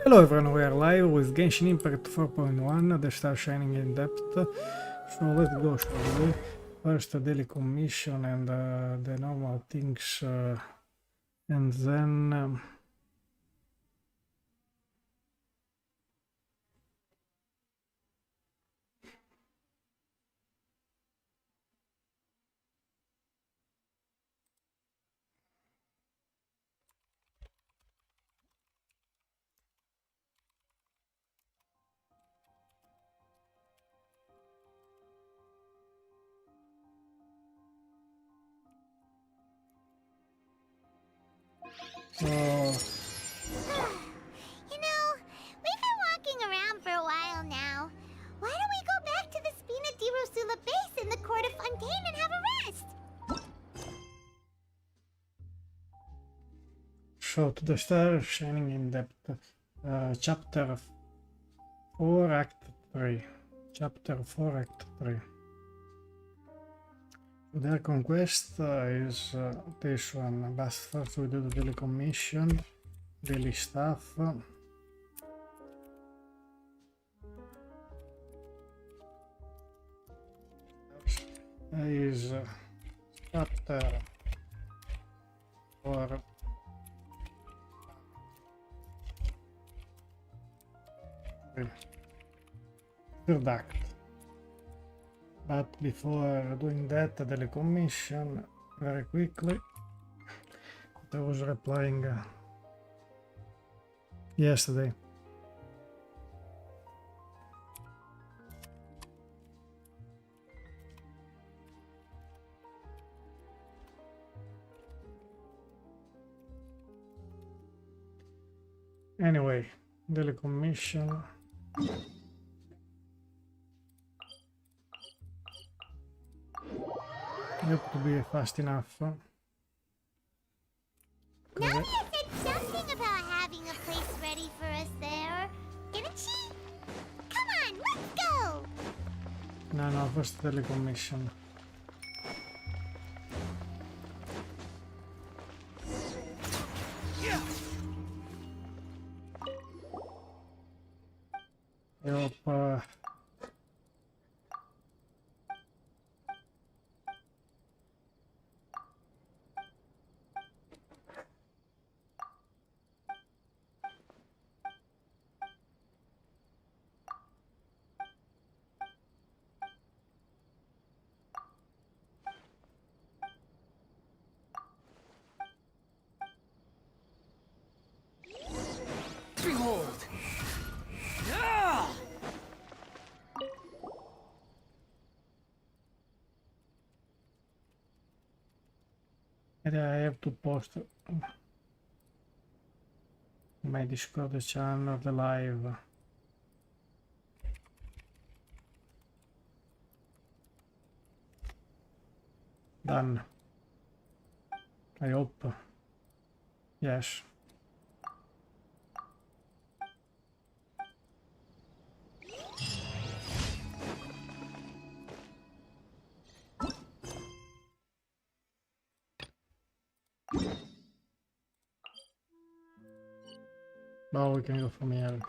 Hello everyone, we are live with Genshin Impact 4.1, the star shining in depth. So let's go, shall we? First a daily commission and the normal things, and then... You know, we've been walking around for a while now. Why don't we go back to the Spina di Rosula base in the court of Fontaine and have a rest? So to the star shining in depth, chapter 4 act 3. Chapter 4 act 3. The Archon Quest is this one, but first we do the daily commission, daily stuff. Is chapter 4 third act. But before doing that, the daily commission, very quickly, I was replying yesterday. Anyway, daily commission. Hope to be fast enough. Nadia said something about having a place ready for us there. Didn't she? Come on, let's go! No, first daily commission. I hope Behold! I have to post my Discord channel, the live. Done. I hope. Yes. Now we can go from here.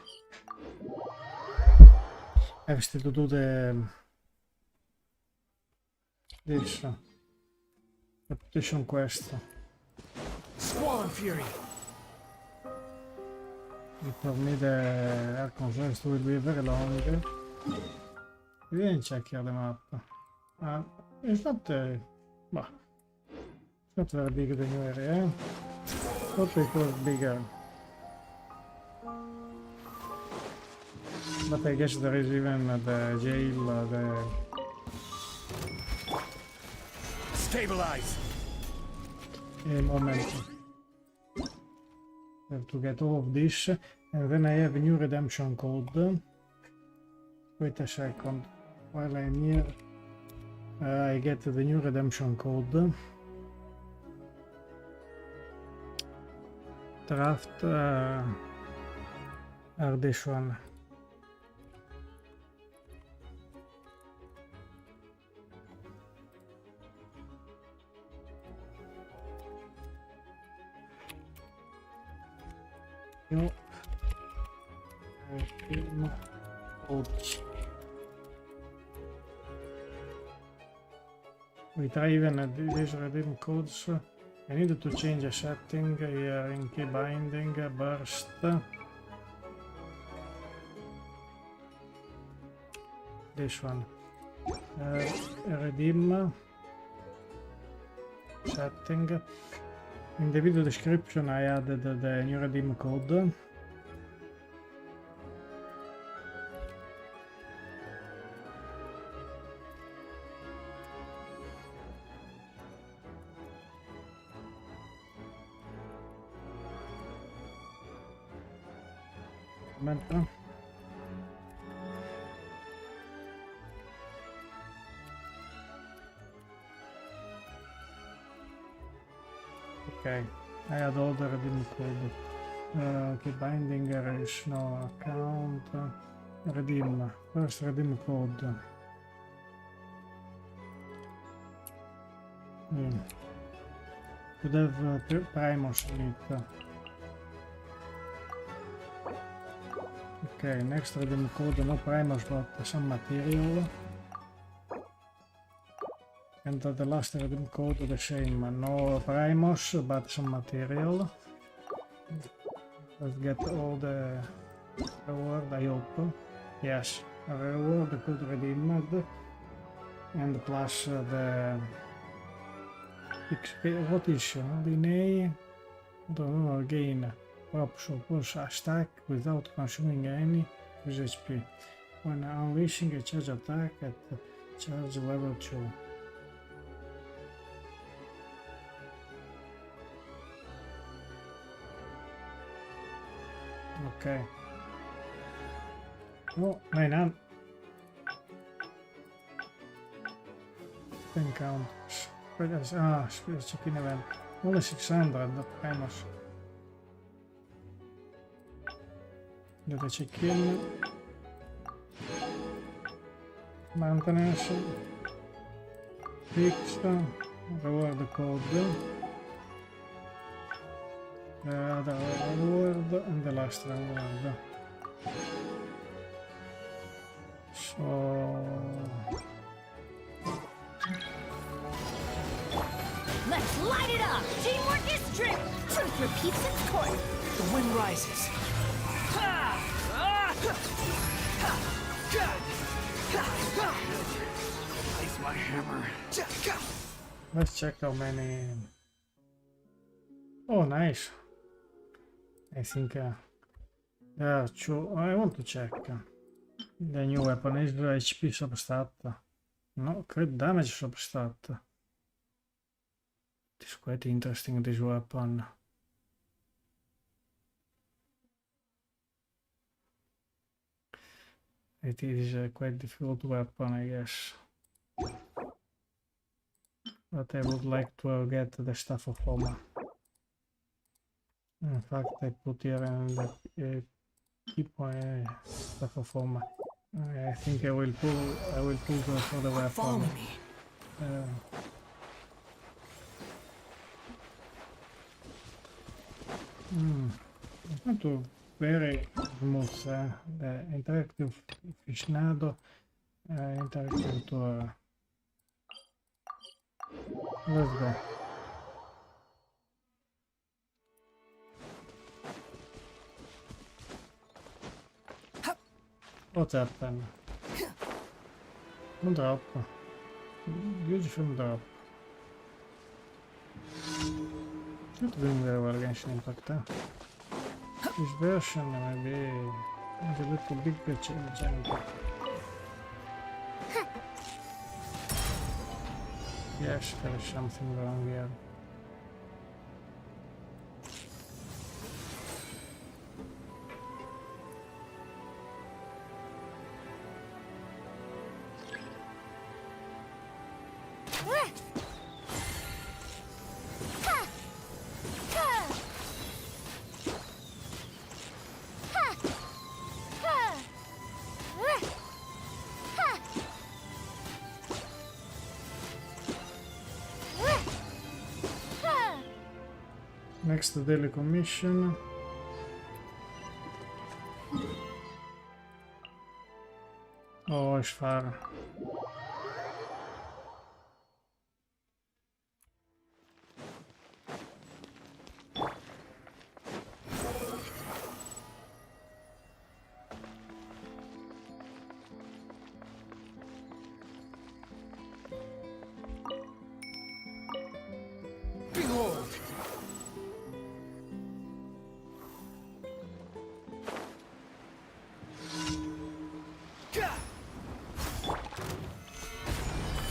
I have still to do this reputation quest. Squall and Fury! And for me the Archon Quest will be very long. We didn't check here the map. It's not bah, it's not very big the new area. Thought it was bigger. But I guess there is even the jail, the... Stabilize! A moment. I have to get all of this, and then I have a new redemption code. Wait a second. While I'm here, I get the new redemption code. Draft are this one. We try even these redeem codes. I need to change a setting here in key binding, burst. This one. Redeem setting. In the video description I added the new redeem code. Momento. Okay, I had all the redeem code. Keep binding, there is no account. Redeem, first redeem code. Could have primos in it. Okay, next redeem code, no primos but some material. And the last redeem code the same, no primos but some material. Let's get all the reward, I hope. Yes, a reward could redeemed. And plus the XP, what is DNA? Don't know, again. Props push a stack without consuming any with HP. When unleashing a charge attack at charge level 2. Okay. Oh, 900. 10 counters. Check-in event. Only 600 primos. Do the check-in. Maintenance. Fixed. Reward code. The other reward and the last reward. So let's light it up! Teamwork is trick! Truth repeats its course. The wind rises. Place my hammer. let's check how many. Oh, nice. I think I want to check. The new weapon is HP substat. No, crit damage substat. It's quite interesting, this weapon. It is a quite difficult weapon, I guess. But I would like to get the Staff of Homa. In fact, I put here in the key point Staff of Homa. I think I will pull for the weapon. Follow me. It's not too very smooth. The interactive aficionado, interactive tour. Let's go. What's happened? Un drop. Beautiful drop. Not doing very well Genshin Impact. This version maybe is a little big change. Yes, there is something wrong here. Next daily commission. Oh, is fare. Behold!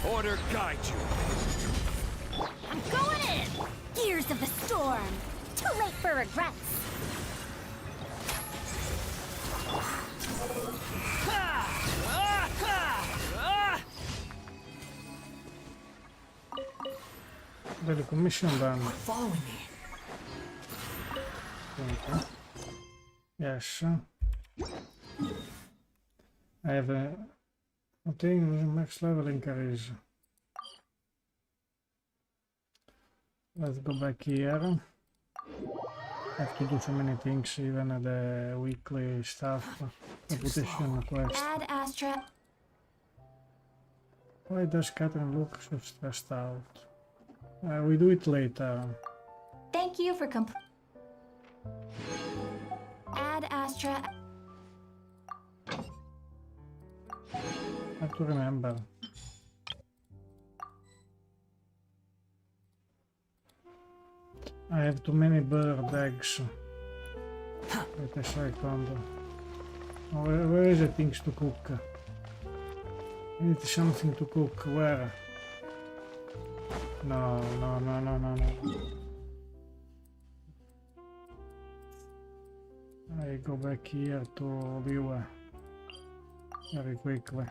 Order guide you. I'm going in! Gears of the storm! Too late for regrets! Vedi commission done. Following me. Okay. Yes. I have obtained max level in charisma. Let's go back here. I have to do so many things, even the weekly stuff. Reputation quest. Add Astra. Why does Katheryne look so stressed out? We do it later. Thank you for Add Astra. I have to remember. I have too many bird eggs. Wait a second. Oh, where is the things to cook? I need something to cook. Where? No. I go back here to viewer very quickly.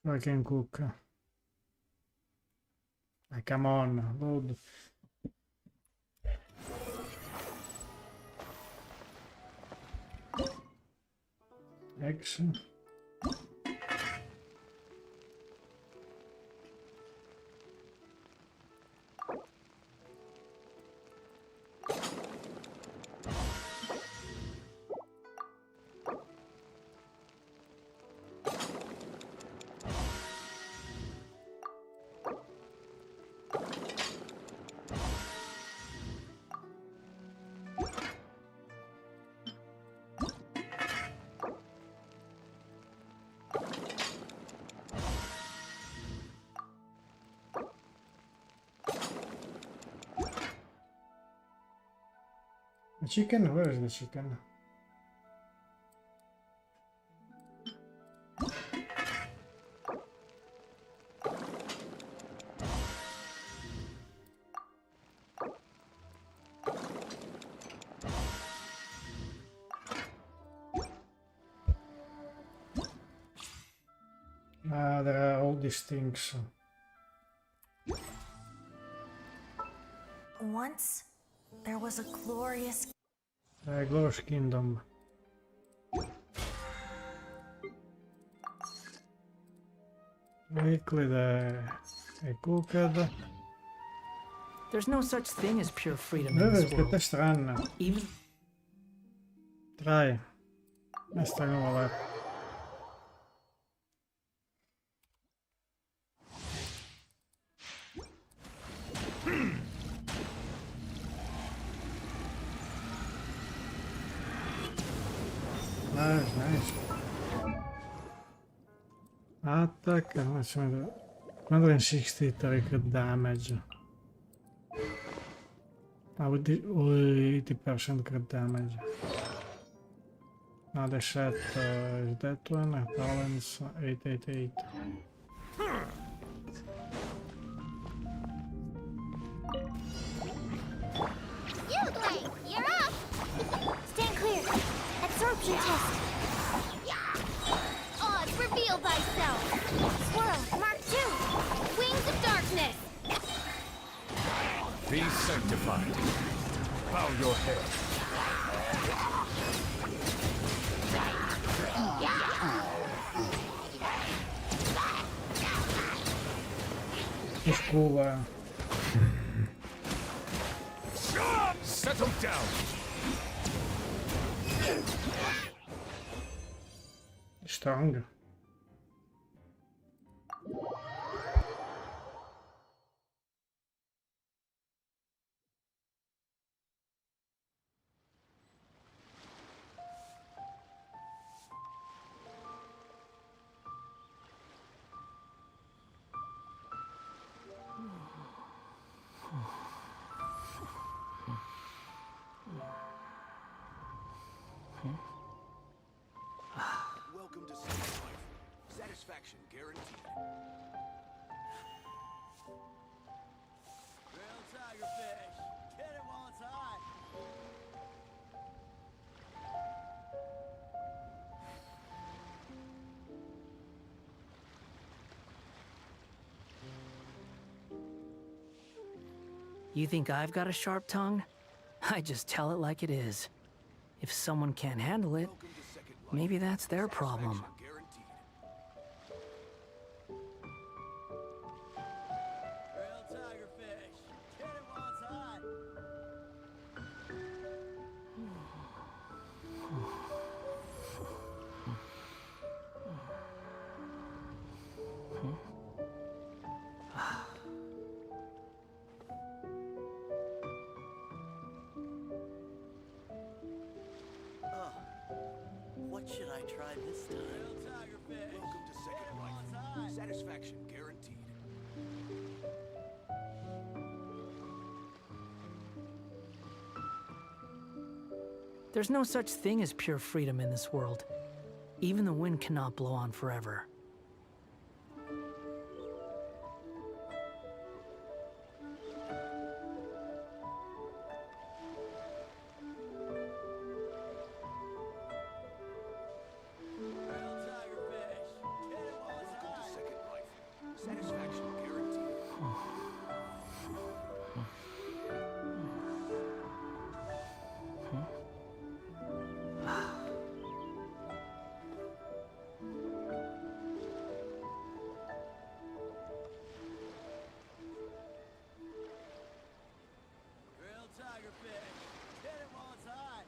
So I can cook. Come on, load. Eggs. The chicken? Where is the chicken? There are all these things. Once, there was a glorious Glorious Kingdom. Weekly I cooked. There's no such thing as pure freedom in Dove this world. aspetta strana. Even Dai. Questa nuova. Nice. Attack, 160 target damage. With 80% crit damage. Now the set is that one, balance 888. You, Blake, you're up! Stand clear. Absorption test. Odds, reveal thyself! Swirl. Mark 2. Wings of darkness! be sanctified. Bow your head. Scuba. Settle down. Strong. Welcome to Second Life. Satisfaction guaranteed. Real tigerfish. Get it while it's hot. You think I've got a sharp tongue? I just tell it like it is. If someone can't handle it, Welcome to Second Life. maybe that's their problem. Satisfaction guaranteed. Real tigerfish. Get it while it's hot. What should I try this time? Real tigerfish. Welcome to Second Life. Satisfaction guaranteed. There's no such thing as pure freedom in this world. Even the wind cannot blow on forever. Real tigerfish. Get it while it's Welcome to hot. Second Life. Satisfaction guaranteed. Real tigerfish. Get it while it's hot.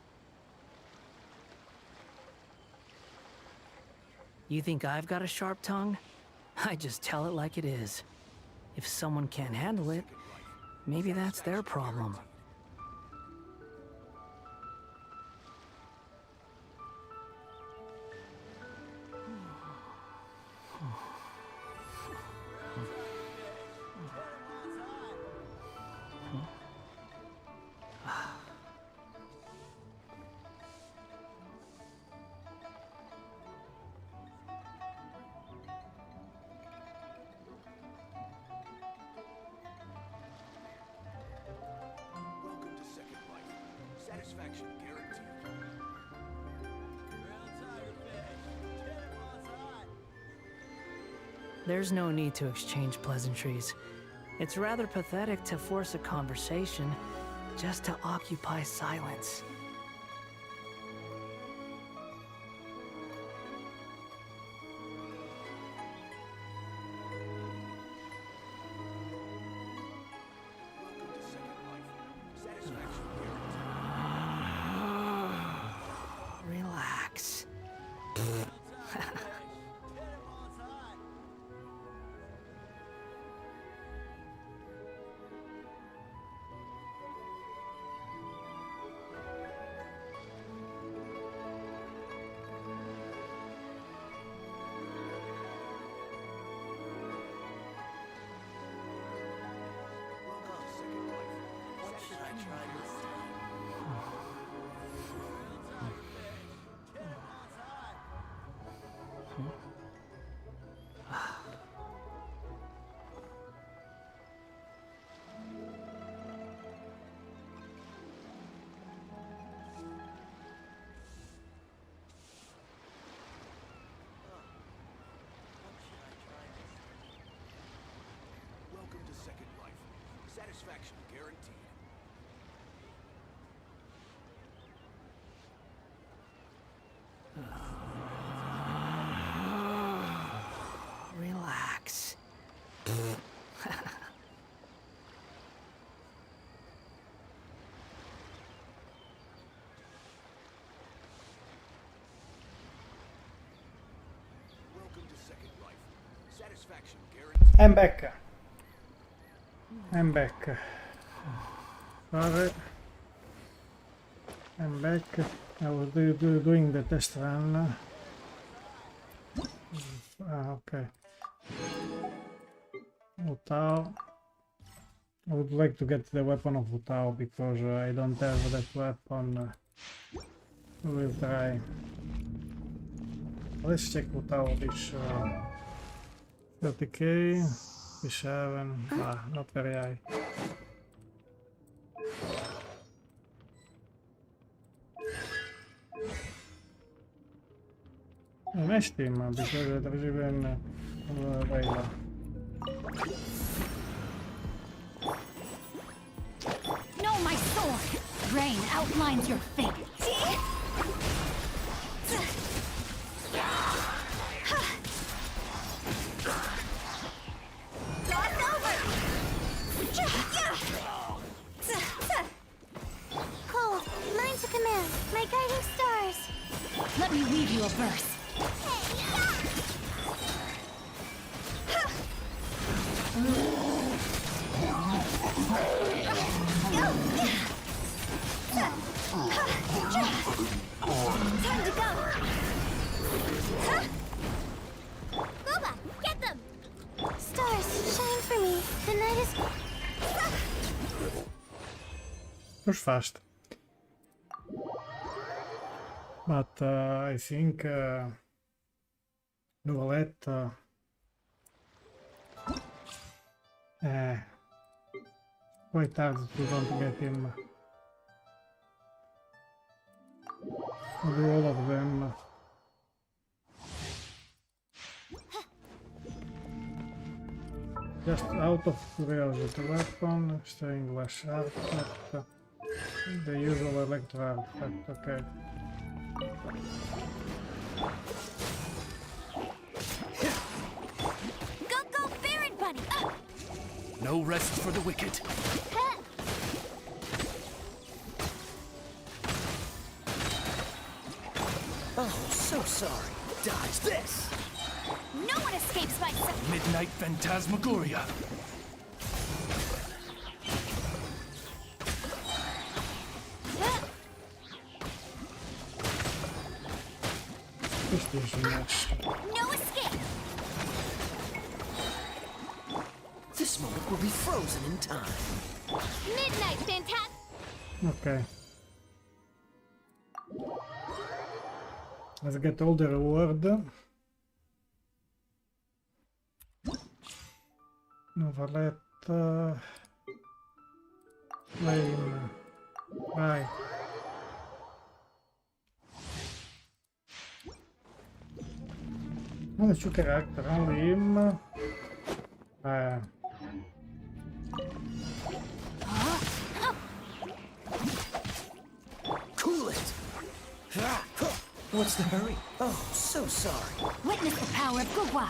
You think I've got a sharp tongue? I just tell it like it is. If someone can't handle it, maybe that's their problem. Welcome to Second Life. Satisfaction guaranteed. Real tigerfish. Get it while it's hot. There's no need to exchange pleasantries. It's rather pathetic to force a conversation just to occupy silence. Welcome to Second Life. Satisfaction guaranteed. Relax. Real tigerfish. Get it while it's hot. Welcome to Second Life. What should I try this time? Real tigerfish. Get it while it's hot. What should I try this time? Welcome to Second Life. Satisfaction guaranteed. Satisfaction guaranteed. I'm back. I'm back. Sorry. I'm back. I was doing the test run. Okay. Utao. I would like to get the weapon of Utao because I don't have that weapon. We'll try. Let's check Utao this 30k, 57, not very high. A nice team because there's even Vayla. No, my sword! Rain outlines your fate. Cold, learn to command. My guiding stars. Let me weave you a verse. Time to go. Boba, get them. Stars, shine for me. The night is. Push fast. But I think Neuvillette quite hard to don't get him. Do all of them. Just out of curiosity, weapon, staying less artifact, the usual electro artifact, okay. Go, Baron Bunny. No rest for the wicked. Oh, so sorry. Dodge this! No one escapes my sight. Midnight Phantasmagoria. No escape. This moment will be frozen in time. Midnight Phantasm. Okay. Let's get all the reward. Neuvillette. Flame. Right. Only two characters, only him. Cool it! What's the hurry? Oh, so sorry. Witness the power of Gugwa.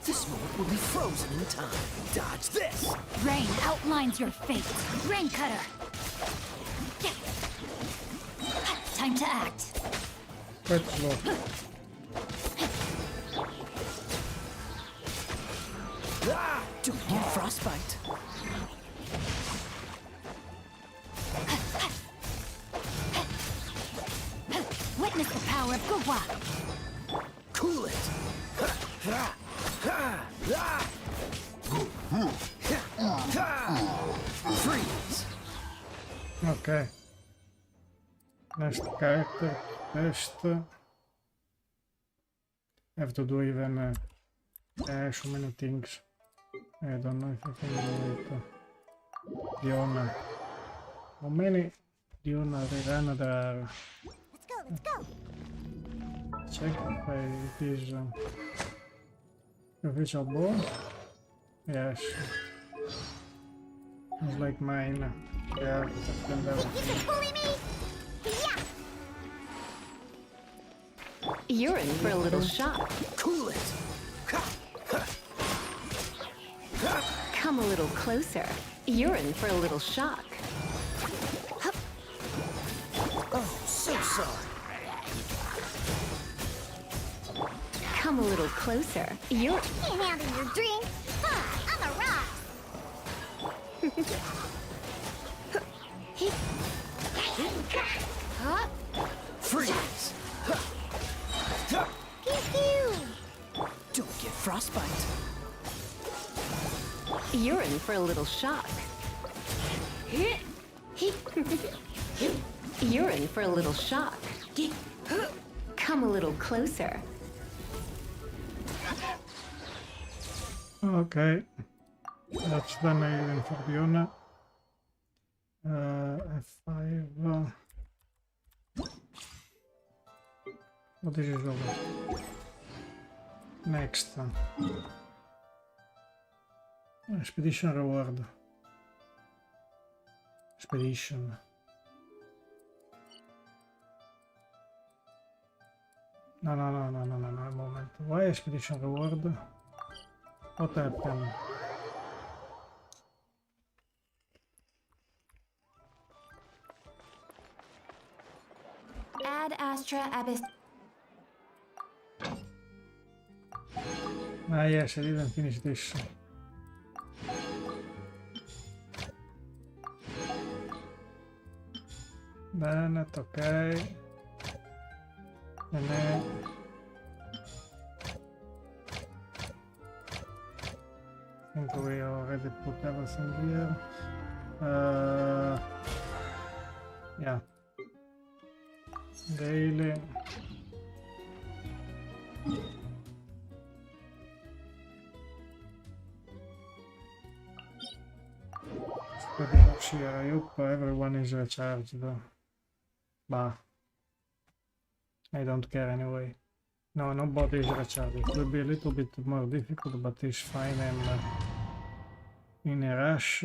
This moment will be frozen in time. Dodge this! Rain outlines your fate. Rain cutter. Time to act. Quite slow. Don't get frostbite. Witness the power of Gugwa. Cool it! Freeze! Okay. Next character. Test. Have to do even so many things. I don't know if I can do it. Diona. How many Diona rerun there are? Let's go. Check if it is official ball. Yes. It's like mine. Yeah, You can bully me. Yeah. You're in for a little shock. Cool it! Come a little closer. You're in for a little shock. Oh, so sorry. Come a little closer. You're... Can't handle your drink. Huh, I'm a rock. Huh? Freeze! Pew pew. Don't get frostbite. You're in for a little shock. You're in for a little shock. Come a little closer. Okay, that's done even for Diona. F5. What is it over? Next. Expedition reward. Expedition. No, a moment. Why expedition reward? What happened? Ad Astra Abyss. Ah yes, I didn't finish this. Bennett, okay. And then I think we already put everything here. Yeah. Daily. Pretty much here. I hope everyone is recharged. Bah. I don't care anyway. No, nobody is recharged. It will be a little bit more difficult, but it's fine. I'm in a rush.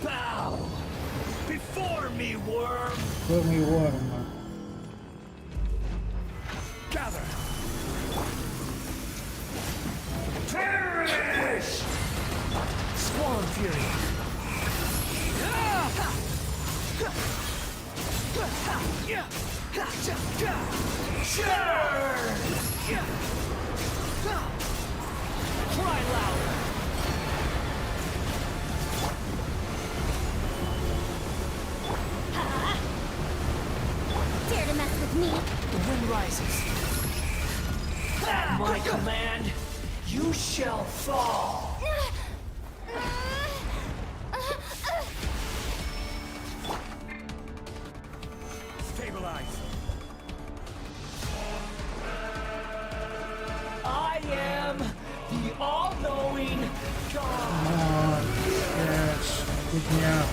Bow before me, worm. For me, warm. Gather. Perish! Swarm Fury! Cry louder! Dare to mess with me? The wind rises. At my command, you shall fall! Stabilize! I am the all-knowing God! Yes, pick me up.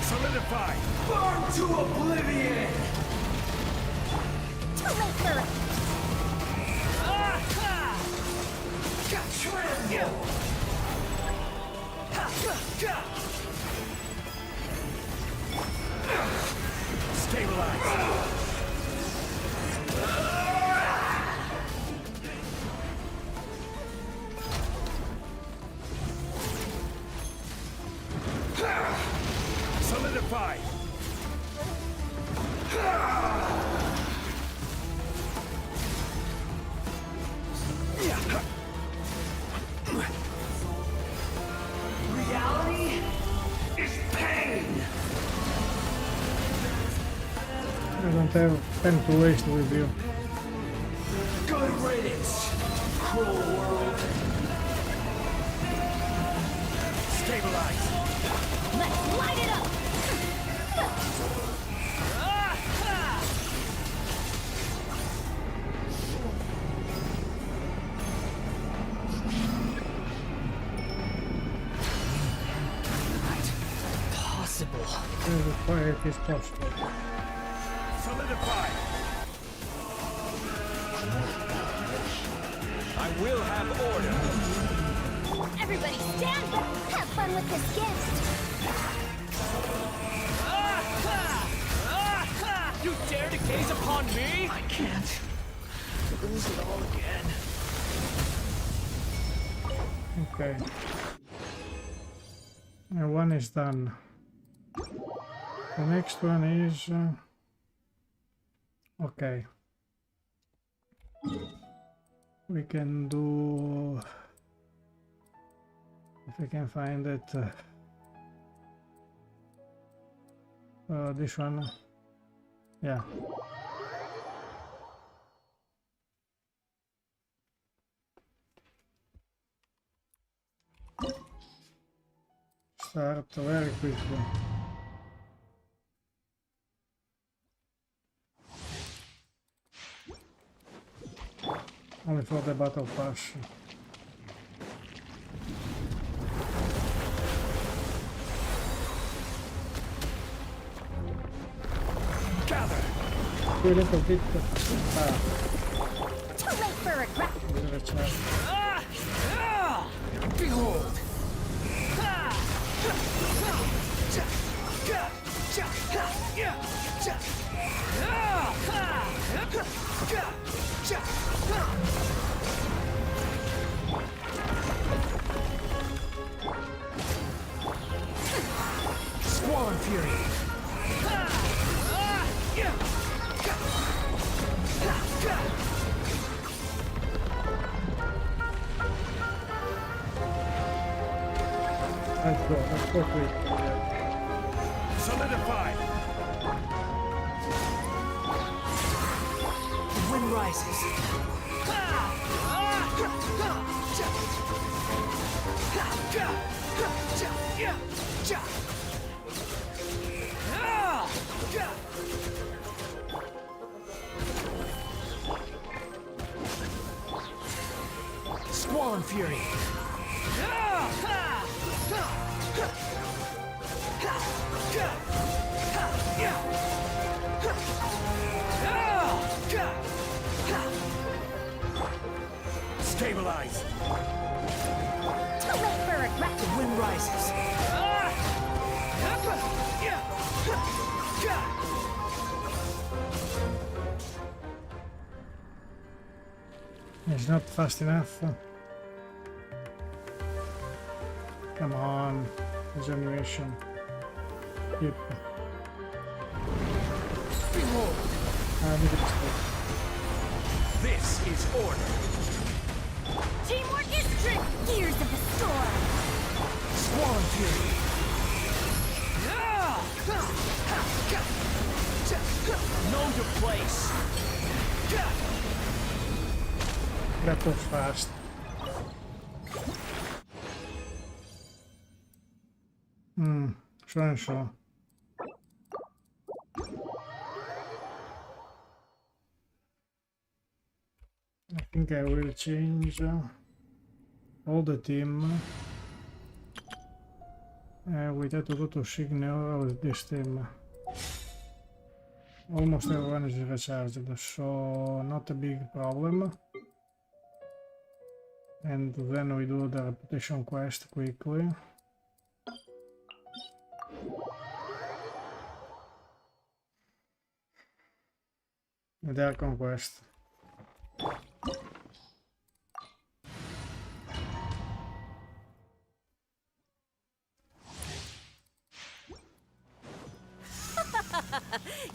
Solidify! Burn to oblivion! Too late for it. Aha! Tremble! Stabilize! Solidify! Reality is pain! I don't have time to waste with you. Good riddance, cruel world! Stabilize! Let's light it up! Possible. As quiet as possible. Solidify! I will have order. Everybody stand back. Have fun with this gift. You dare to gaze upon me? I can't lose it all again. Okay. And one is done. The next one is... okay. We can do... if I can find it... this one. Yeah. Start very quickly. Only for the battle pass. Gather. A little bit. Too late for regret. Behold. Squall Fury. Let's go quick. Solidify. The wind rises. Squall Fury. Stabilize. Too late for regret. The wind rises. It's not fast enough. Come on, examination. Yep. Behold. This is order. Teamwork is strength. Gears of the storm. Squall Fury. Know your place. That was fast. Sure. I think I will change all the team. We have to go to Signal with this team. Almost everyone is recharged, so not a big problem. And then we do the reputation quest quickly. The Archon Quest.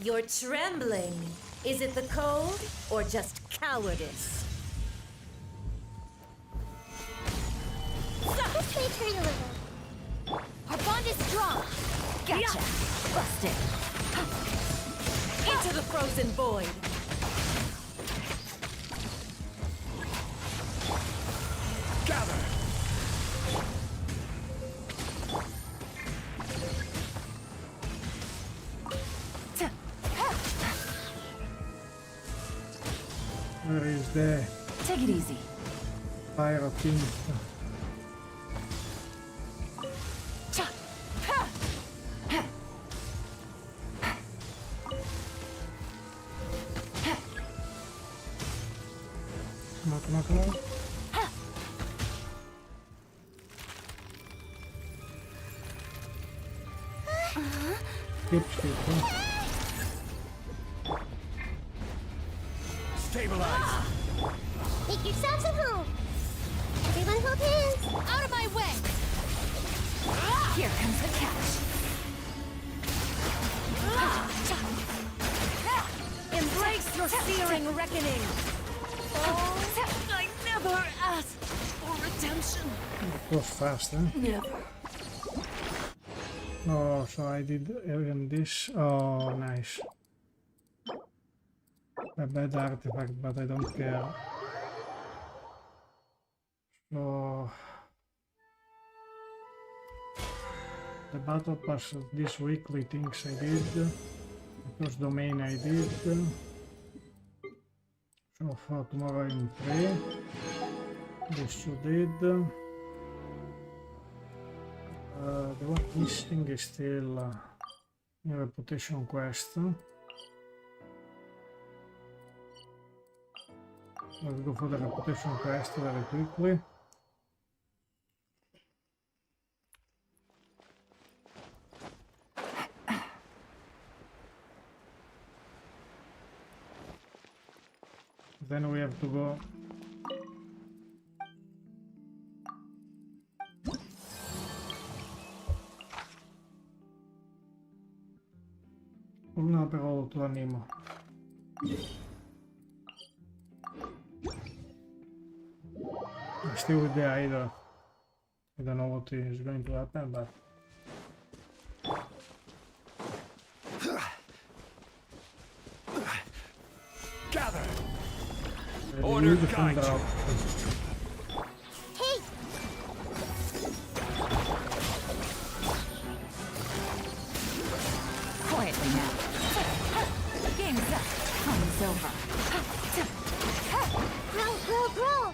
You're trembling. Is it the cold or just cowardice? This may hurt a little. Our bond is strong. Gotcha. Busted. Into the frozen void. Gather. Where is the Take it easy. fire king? Come on. Skip, huh? Stabilize! Make yourselves at home. Everyone hold hands. Out of my way! Here comes the catch. Embrace your searing reckoning! I never asked for redemption. It was fast, huh? Never. Oh, so I did even this. Oh, nice. A bad artifact, but I don't care. So the battle pass, these weekly things I did. Those domain I did. So for tomorrow in 3. This you did. The one missing is still a reputation quest. Let's go for the reputation quest very quickly. Then we have to go una per otro animo. Still with the idol. I don't know what is going to happen, but Gather! I Order need to guide find you. out. Hey, Quietly now. Game's up. Time's over. grow.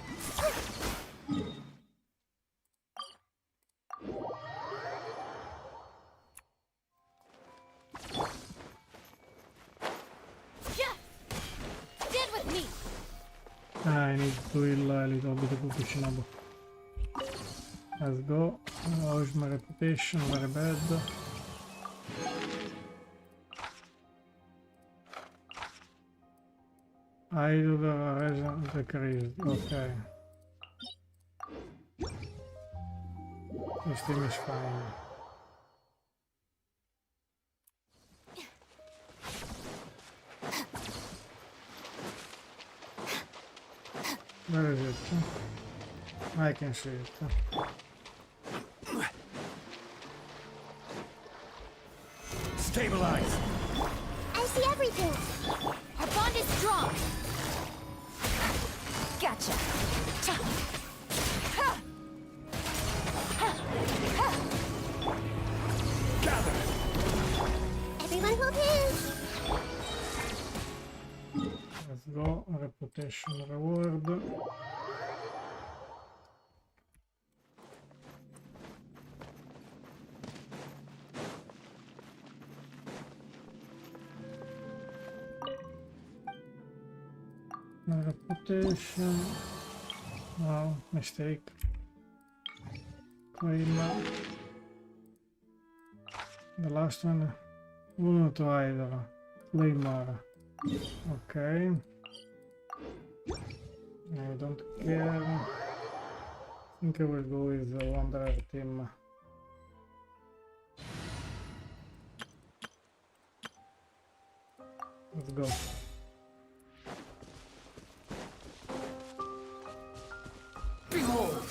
Yeah. Stand with me. I need to heal a little bit of Kukushinabo. Let's go. How's my reputation? Very bad. Idol reason decreased. Okay. This team is fine. Where is it? I can see it. Stabilize! I see everything. Our bond is strong. Gotcha. Gather! Everyone hold hands. Let's go. Reputation reward. My reputation. No, mistake. Claim. The last one. Uno to either. Claymore. Okay. I don't care. I think I will go with the Wanderer team. Let's go. Behold!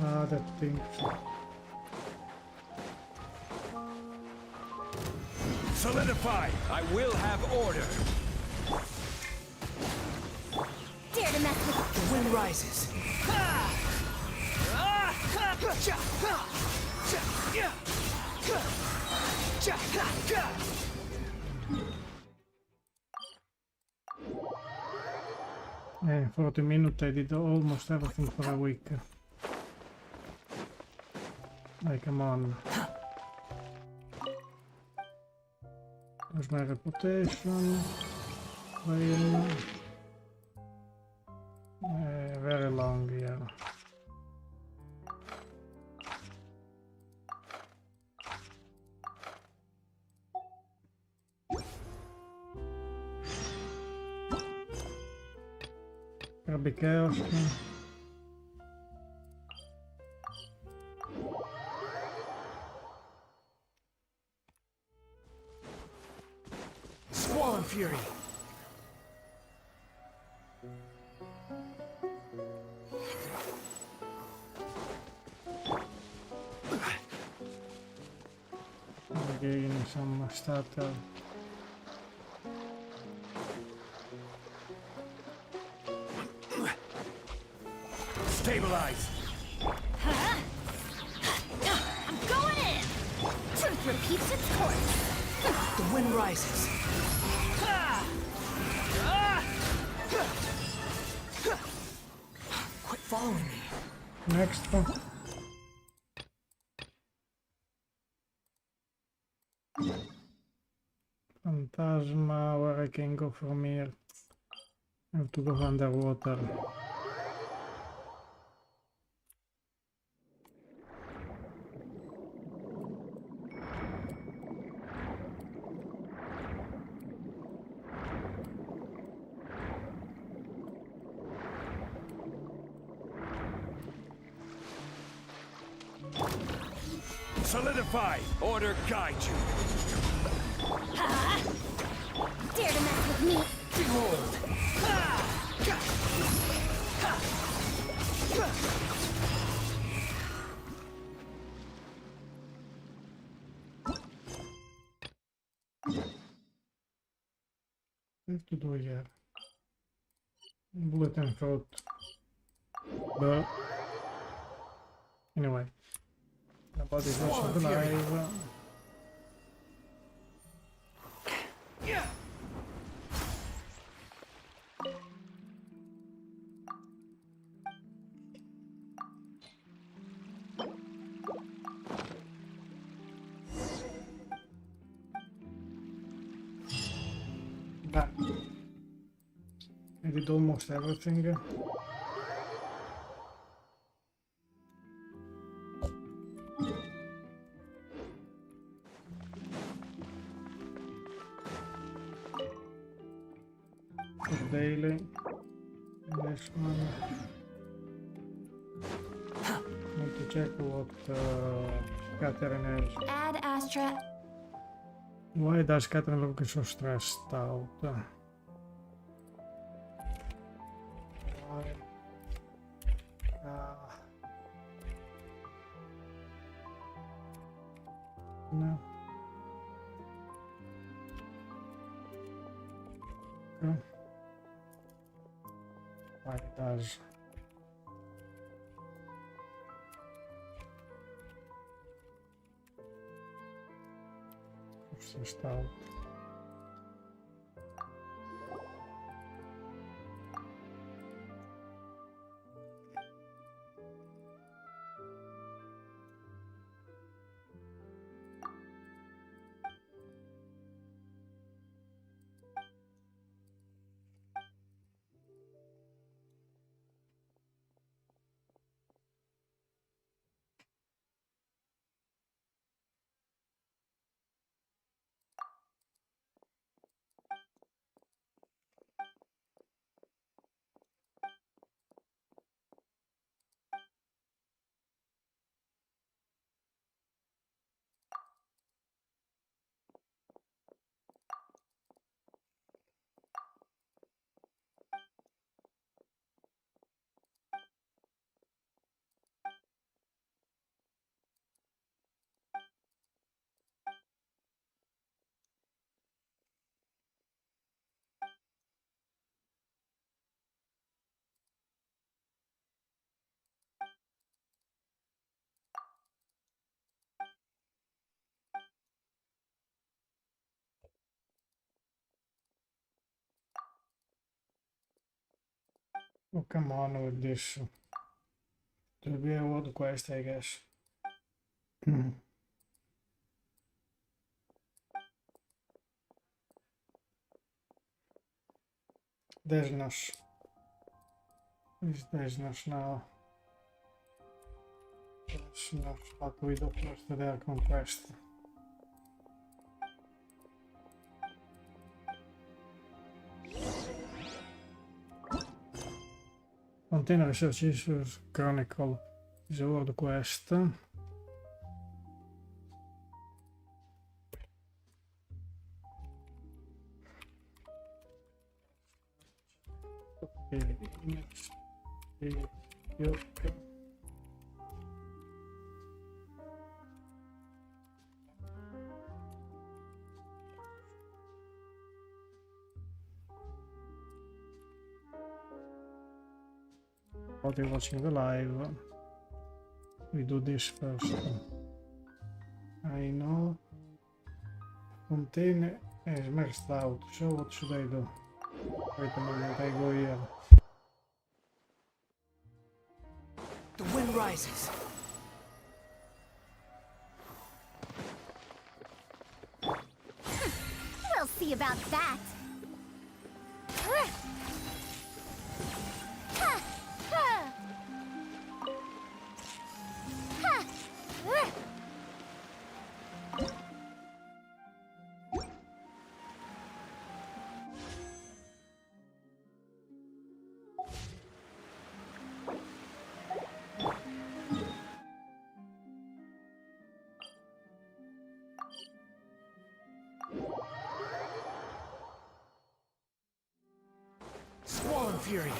Ah, that thing. Solidify! I will have order! Dare to mess with The wind rises. In 40 minutes I did almost everything for a week. Like, come on. There's my reputation. Claim. Very long here. be chaos. Squall and Fury. Perché insomma è stata Stabilize. I'm going in! Truth repeats its course. The wind rises. Quit following me. next one. Phantasma, where I can go from here. I have to go underwater. Solidify! Order guide you! Dare to mess with me? Behold. What do I have to do here? Bullet and throat. But anyway, nobody's not alive. But I did almost everything. Daily. This one. Need to check what Katheryne has. Add Astra. Why does Katheryne look so stressed out? Why? No. Okay. Why it does? Stressed out. Oh, come on with this. To be a world quest, I guess. Desnos. Is Desnos now? Desnos, but we don't first to the Archon Quest. Fontaine researches Chronicle is over the quest. Okay, next. While you're watching the live, we do this first. I know Fontaine is maxed out, so what should I do? Wait a moment, I go here. The wind rises. We'll see about that. Squall Fury.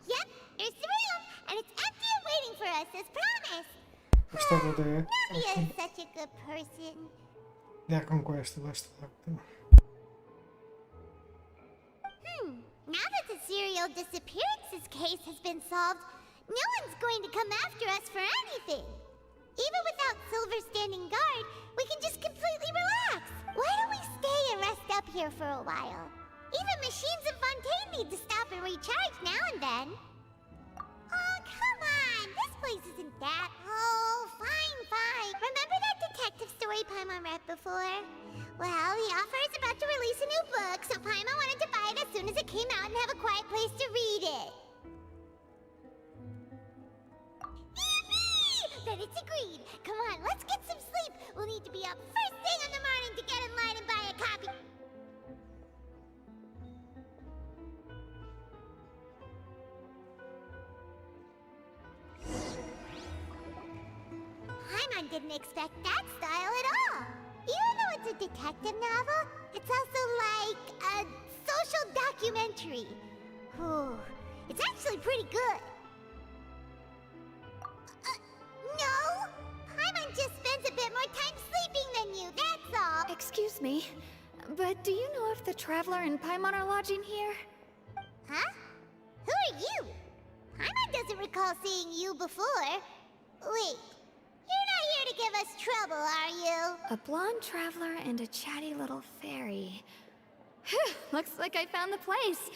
Yep, there's the room, and it's empty and waiting for us as promised. Start with the Novia is such a good person. Archon Quest, let's start. Now that the serial disappearances case has been solved, no one's going to come after us for anything. Even without Silver standing guard, we can just completely relax. Why don't we stay and rest up here for a while? Even machines in Fontaine need to stop and recharge now and then. Oh, come on. This place isn't that. Oh, fine, fine. Remember that detective story Paimon read before? Well, the author is about to release a new book, so Paimon wanted to buy it as soon as it came out and have a quiet place to read it. Then it's agreed. Come on, let's get some sleep. We'll need to be up first thing in the morning to get in line and buy a copy. Paimon didn't expect that style at all. Even though it's a detective novel, it's also like a social documentary. Whew. It's actually pretty good. No! Paimon just spends a bit more time sleeping than you, that's all! Excuse me, but do you know if the Traveler and Paimon are lodging here? Huh? Who are you? Paimon doesn't recall seeing you before. Wait, you're not here to give us trouble, are you? A blonde traveler and a chatty little fairy. Whew, looks like I found the place.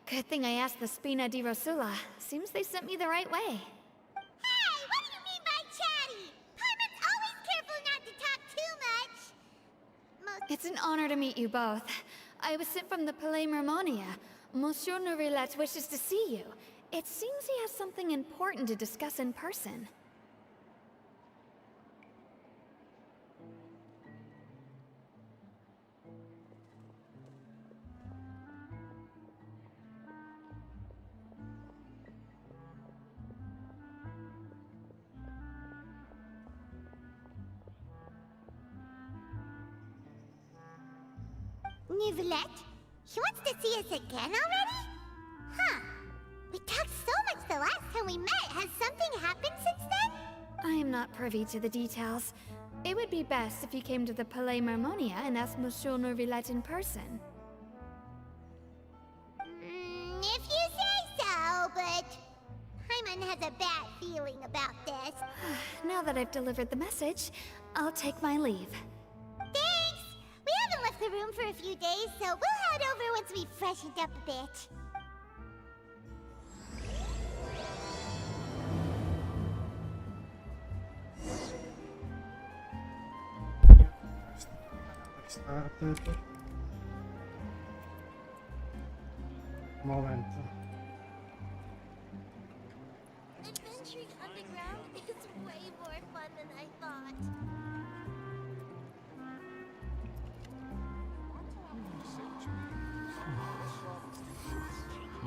Good thing I asked the Spina di Rosula. Seems they sent me the right way. Hey, what do you mean by chatty? Paimon's always careful not to talk too much. It's an honor to meet you both. I was sent from the Palais Mermonia. Monsieur Neuvillette wishes to see you. It seems he has something important to discuss in person. Neuvillette? He wants to see us again already? Huh. We talked so much the last time we met. Has something happened since then? I am not privy to the details. It would be best if you came to the Palais Mermonia and asked Monsieur Neuvillette in person. If you say so, but Paimon has a bad feeling about this. Now that I've delivered the message, I'll take my leave. Thanks! We haven't left the room for a few days, so we'll head over once we've freshened up a bit. Started. Moment. Adventuring underground is way more fun than I thought.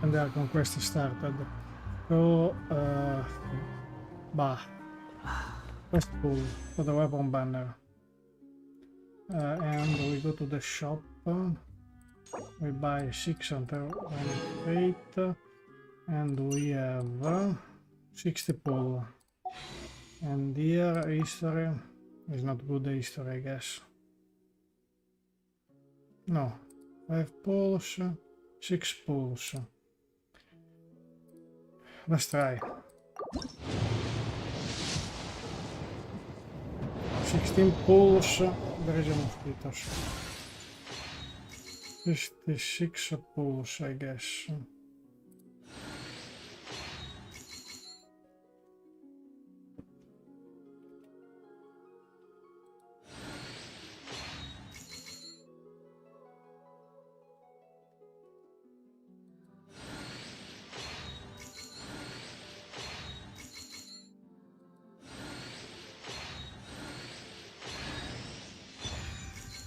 and the Archon Quest started. So, quest pull for the weapon banner. And we go to the shop. We buy 6 Untitled, and we have 60 pull. And here history is not good history, I guess. No, 5 pulls, 6 pulls. Let's try. 16 pulls, there is a mosquitoes. 56 pulls, I guess.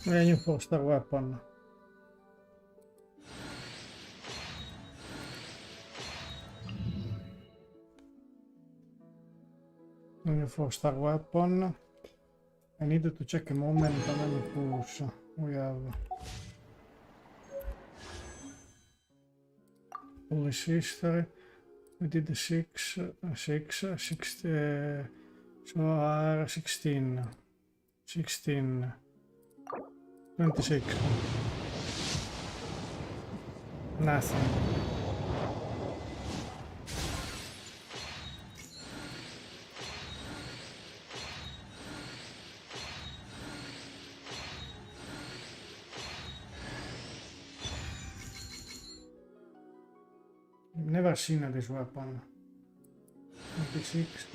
A new 4-star weapon. A new 4-star weapon. I needed to check a moment how many pulls we have. Polish history. We did the 6, 60, so are 16. 16. 26. Nothing. I've never seen this weapon. 26.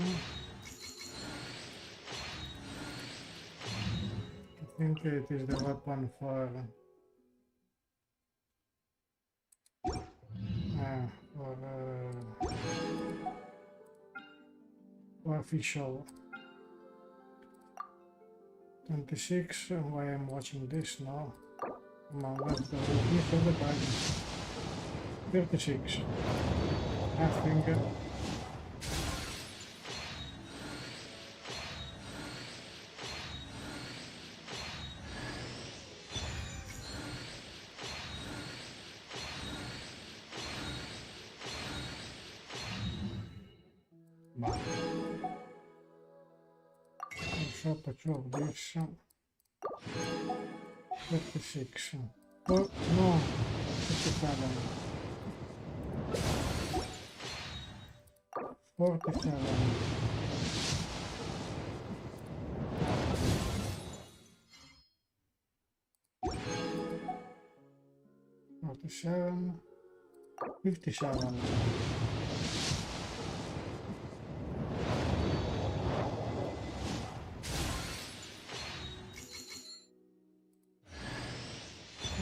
I think it is the weapon for official. 26. Why I'm watching this now? Come on, let's go. Give for the button. 36. Nothing. Shop a two of this. 36. Oh no, 57. 47. 47. 57.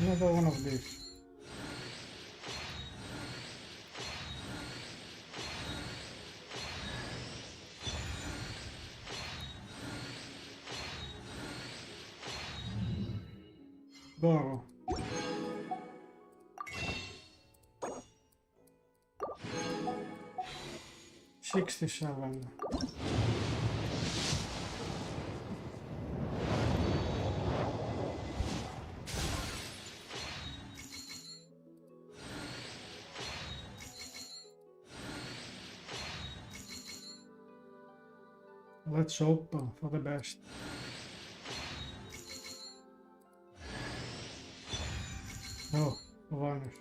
Another one of these. Borrow. $67. Let's hope for the best. Oh, vanish.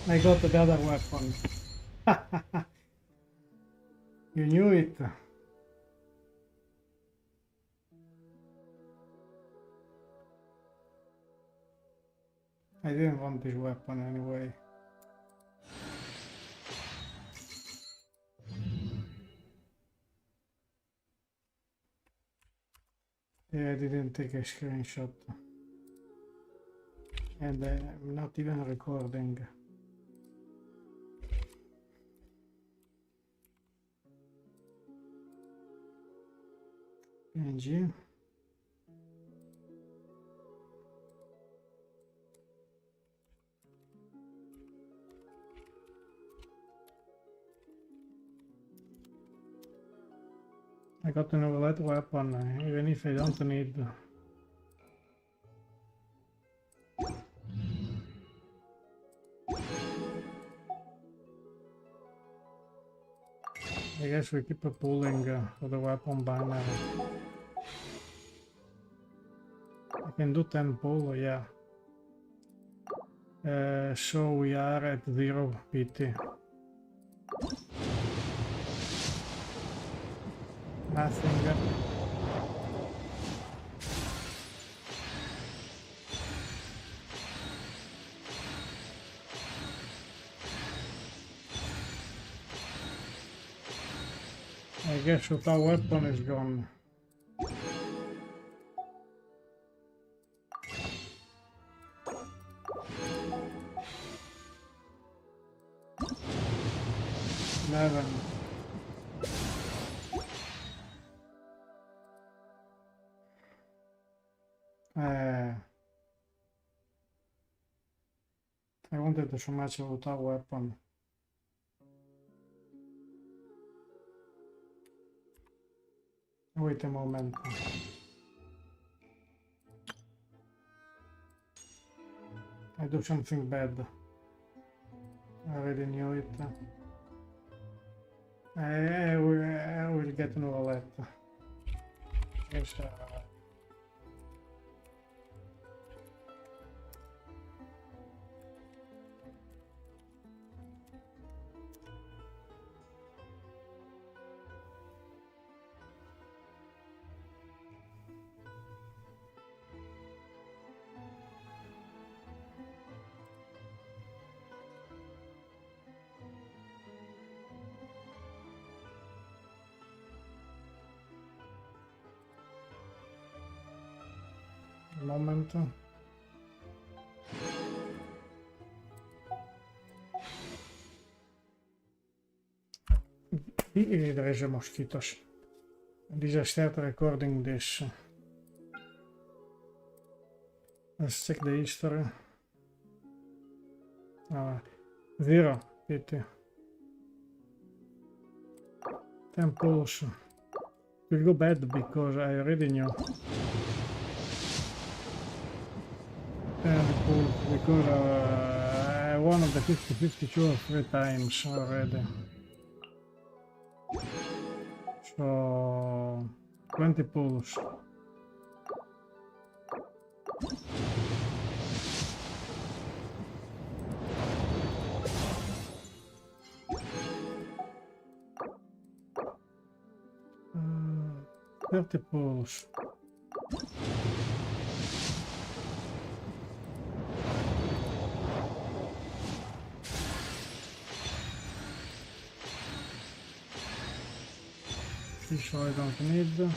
I got the other weapon. You knew it. I didn't want this weapon anyway. Yeah, I didn't take a screenshot. And I'm not even recording. PNG. I got a Neuvillette weapon, even if I don't need. I guess we keep pulling for the weapon banner. I can do 10 pull, yeah. So we are at 0 PT. Nothing. I guess that our weapon is gone. Eleven. I wanted so much about our weapon. Wait a moment. I do something bad. I already knew it. I will get Neuvillette. Yes, moment. There is a mosquitoes. These I start recording this. Let's check the history. 0 PT. 10 pulls. It will go bad because I already knew. 10 pulls because I won the 50-50 2 or 3 times already. So 20 pulls. Uh, 30 pulls. Fish I don't need.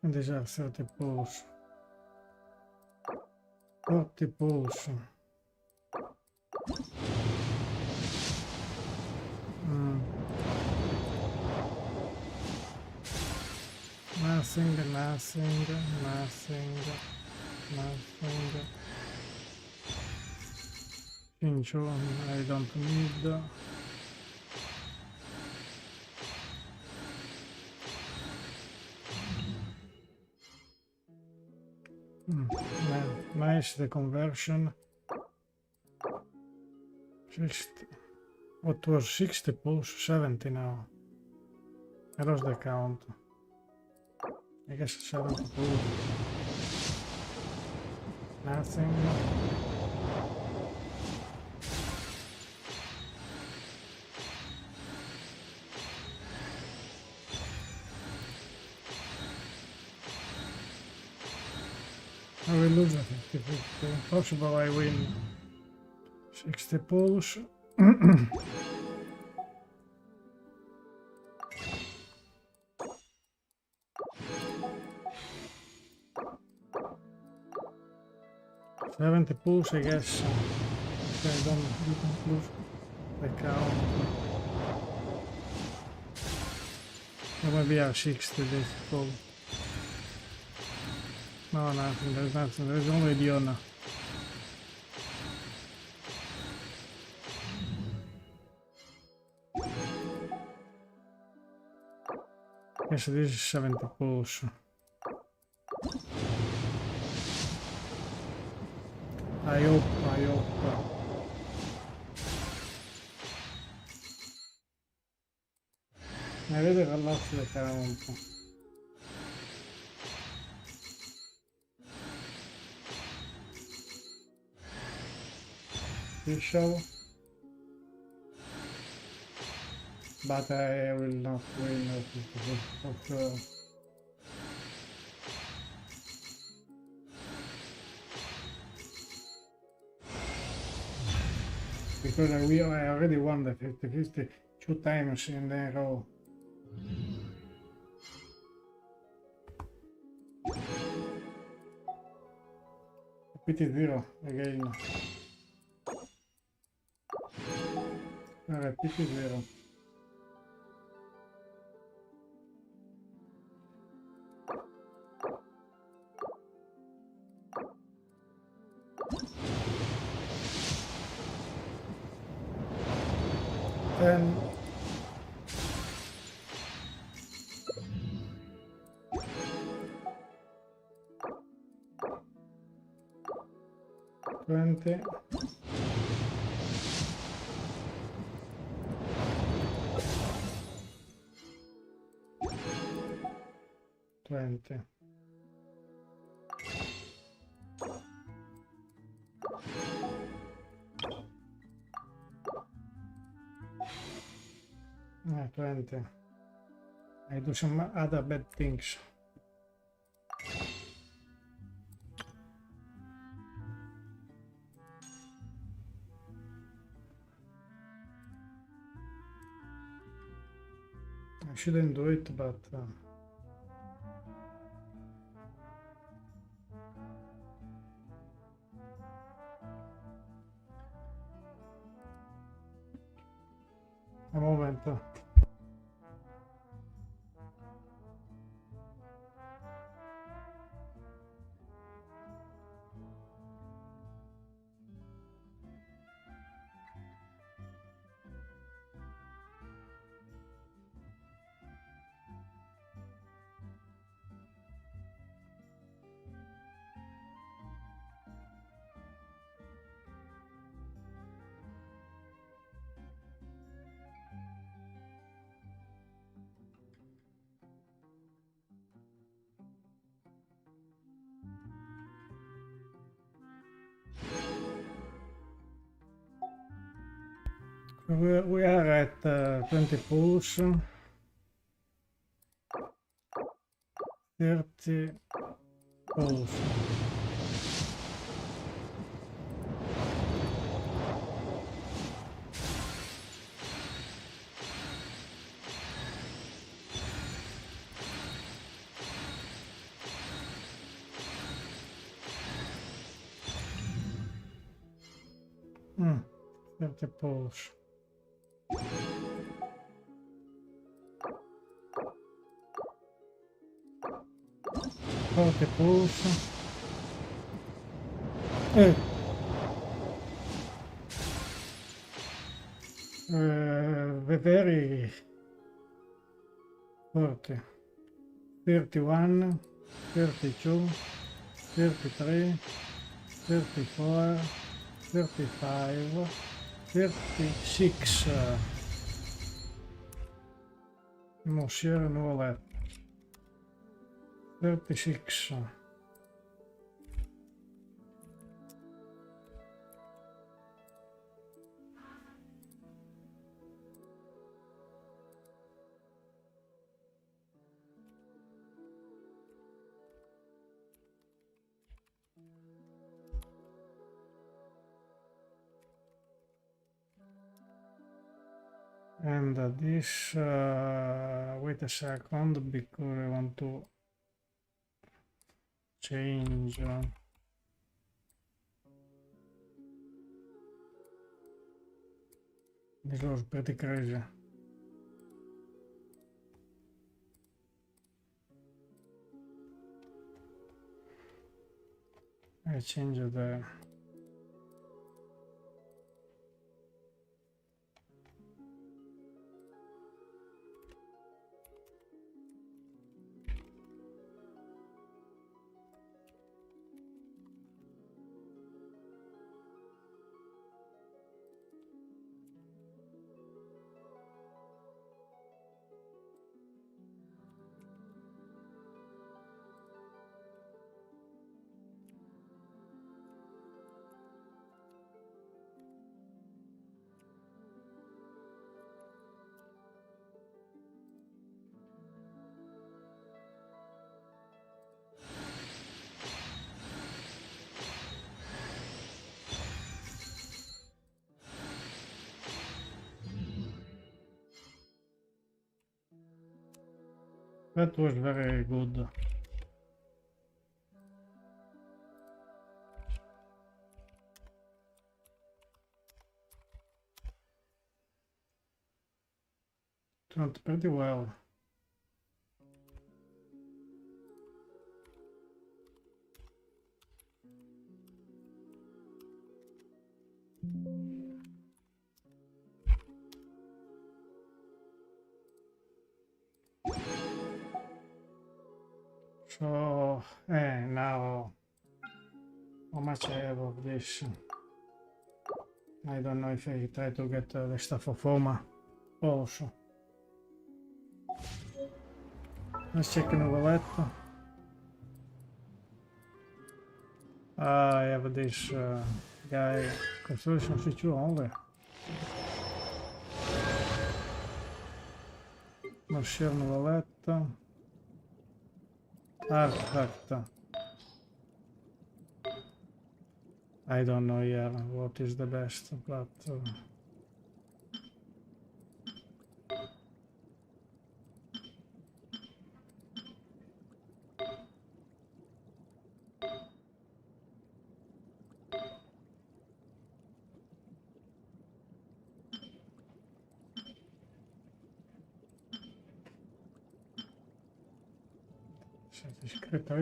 And these are 30 pulls. 40 pulls. Nothing. Pincho, I don't need. Nice, the conversion. 60. What was 60 pulls? 70 now. I lost the count. I guess 70 pulls. Nothing. I will lose at 50-50. Impossible I win. 60 pulls. 70 pulse, I guess. Okay, you don't lose the count. Or maybe I have 60 this full. No, nothing, there's nothing, there's only Diona. Yes, this is 70 pulse. I hope. Mi vedo che l'occhio le cava un po'. You show? But I will not win of sure. Because I already won the 50-50 2 times in a row. Pity 0 again. Alright, pity 0. Then 20. 20. Ah, 20. I do some other bad things. I shouldn't do it, but a moment. We are at 20 pulse, 30 pulse. Hmm, 30 pulse. 40 pulse. Very 40. 31, 32, 33, 34, 35, 36. Monsieur Neuvillette. 36. And this, wait a second, because I want to change This was pretty crazy. I changed the That was very good. Turned pretty well. So, now, how much I have of this? I don't know if I try to get the stuff of Homa also. Let's check Neuvillette. I have this guy, construction feature only. Marshal Neuvillette. Artifact. I don't know yet what is the best, but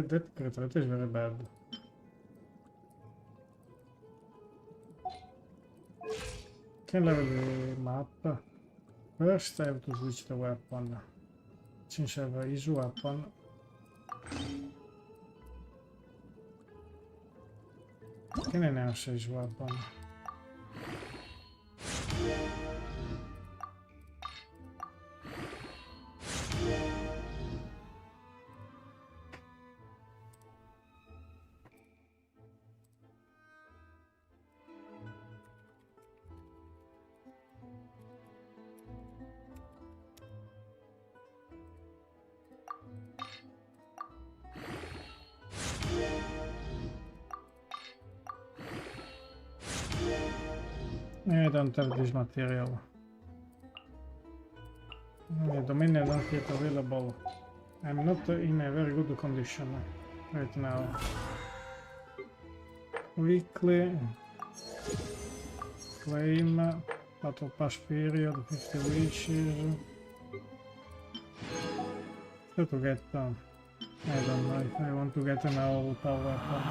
that crit rate is very bad. Can level the map. First I have to switch the weapon. Since I have his weapon. Can I now say his weapon? I don't have this material. The domain is not yet available. I'm not in a very good condition right now. Weekly claim, battle pass period, 50 wishes. So to get, I don't know if I want to get an auto weapon.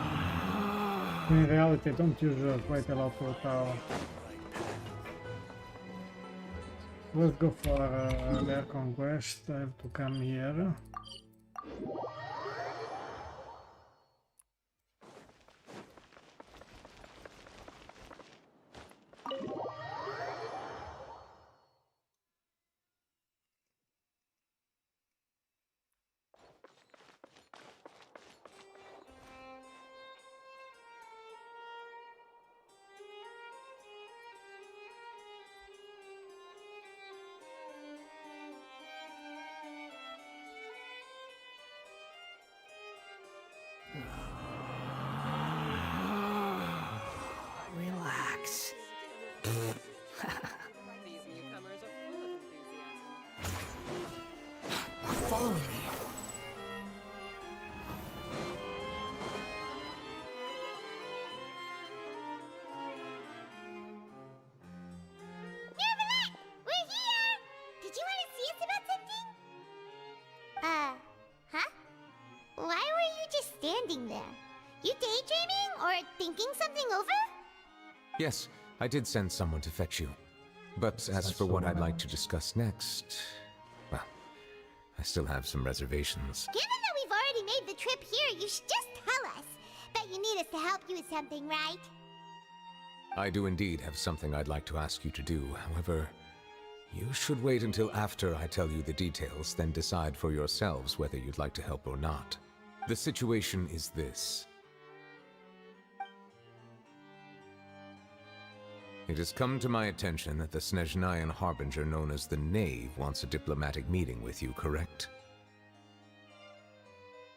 In reality I don't use quite a lot of power. Let's go for the Archon Quest. I have to come here. standing there? You daydreaming or thinking something over? Yes, I did send someone to fetch you. But as for what I'd like to discuss next, well, I still have some reservations. Given that we've already made the trip here, you should just tell us. Bet you need us to help you with something, right? I do indeed have something I'd like to ask you to do. However, you should wait until after I tell you the details, then decide for yourselves whether you'd like to help or not. The situation is this. It has come to my attention that the Snezhnayan harbinger known as the Knave wants a diplomatic meeting with you, correct?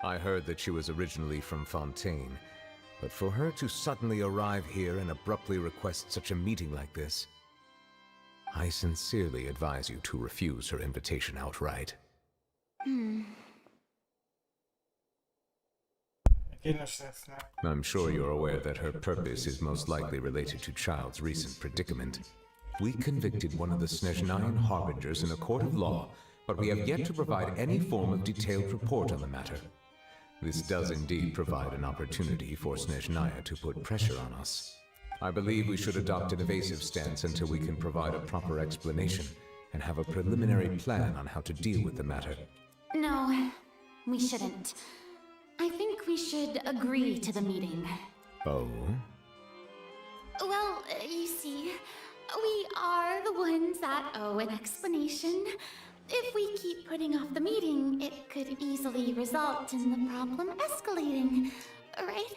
I heard that she was originally from Fontaine, but for her to suddenly arrive here and abruptly request such a meeting like this, I sincerely advise you to refuse her invitation outright. I'm sure you're aware that her purpose is most likely related to Childe's recent predicament. We convicted one of the Snezhnayan harbingers in a court of law, but we have yet to provide any form of detailed report on the matter. This does indeed provide an opportunity for Snezhnaya to put pressure on us. I believe we should adopt an evasive stance until we can provide a proper explanation and have a preliminary plan on how to deal with the matter. No, we shouldn't. I think we should agree to the meeting. Oh? Well, you see, we are the ones that owe an explanation. If we keep putting off the meeting, it could easily result in the problem escalating, right?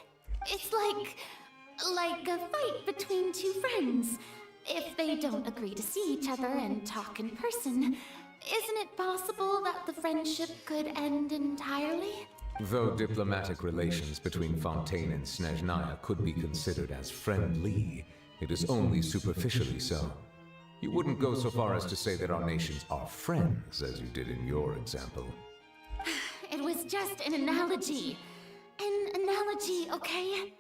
It's like a fight between two friends. If they don't agree to see each other and talk in person, isn't it possible that the friendship could end entirely? Though diplomatic relations between Fontaine and Snezhnaya could be considered as friendly, it is only superficially so. You wouldn't go so far as to say that our nations are friends, as you did in your example. It was just an analogy. An analogy, okay?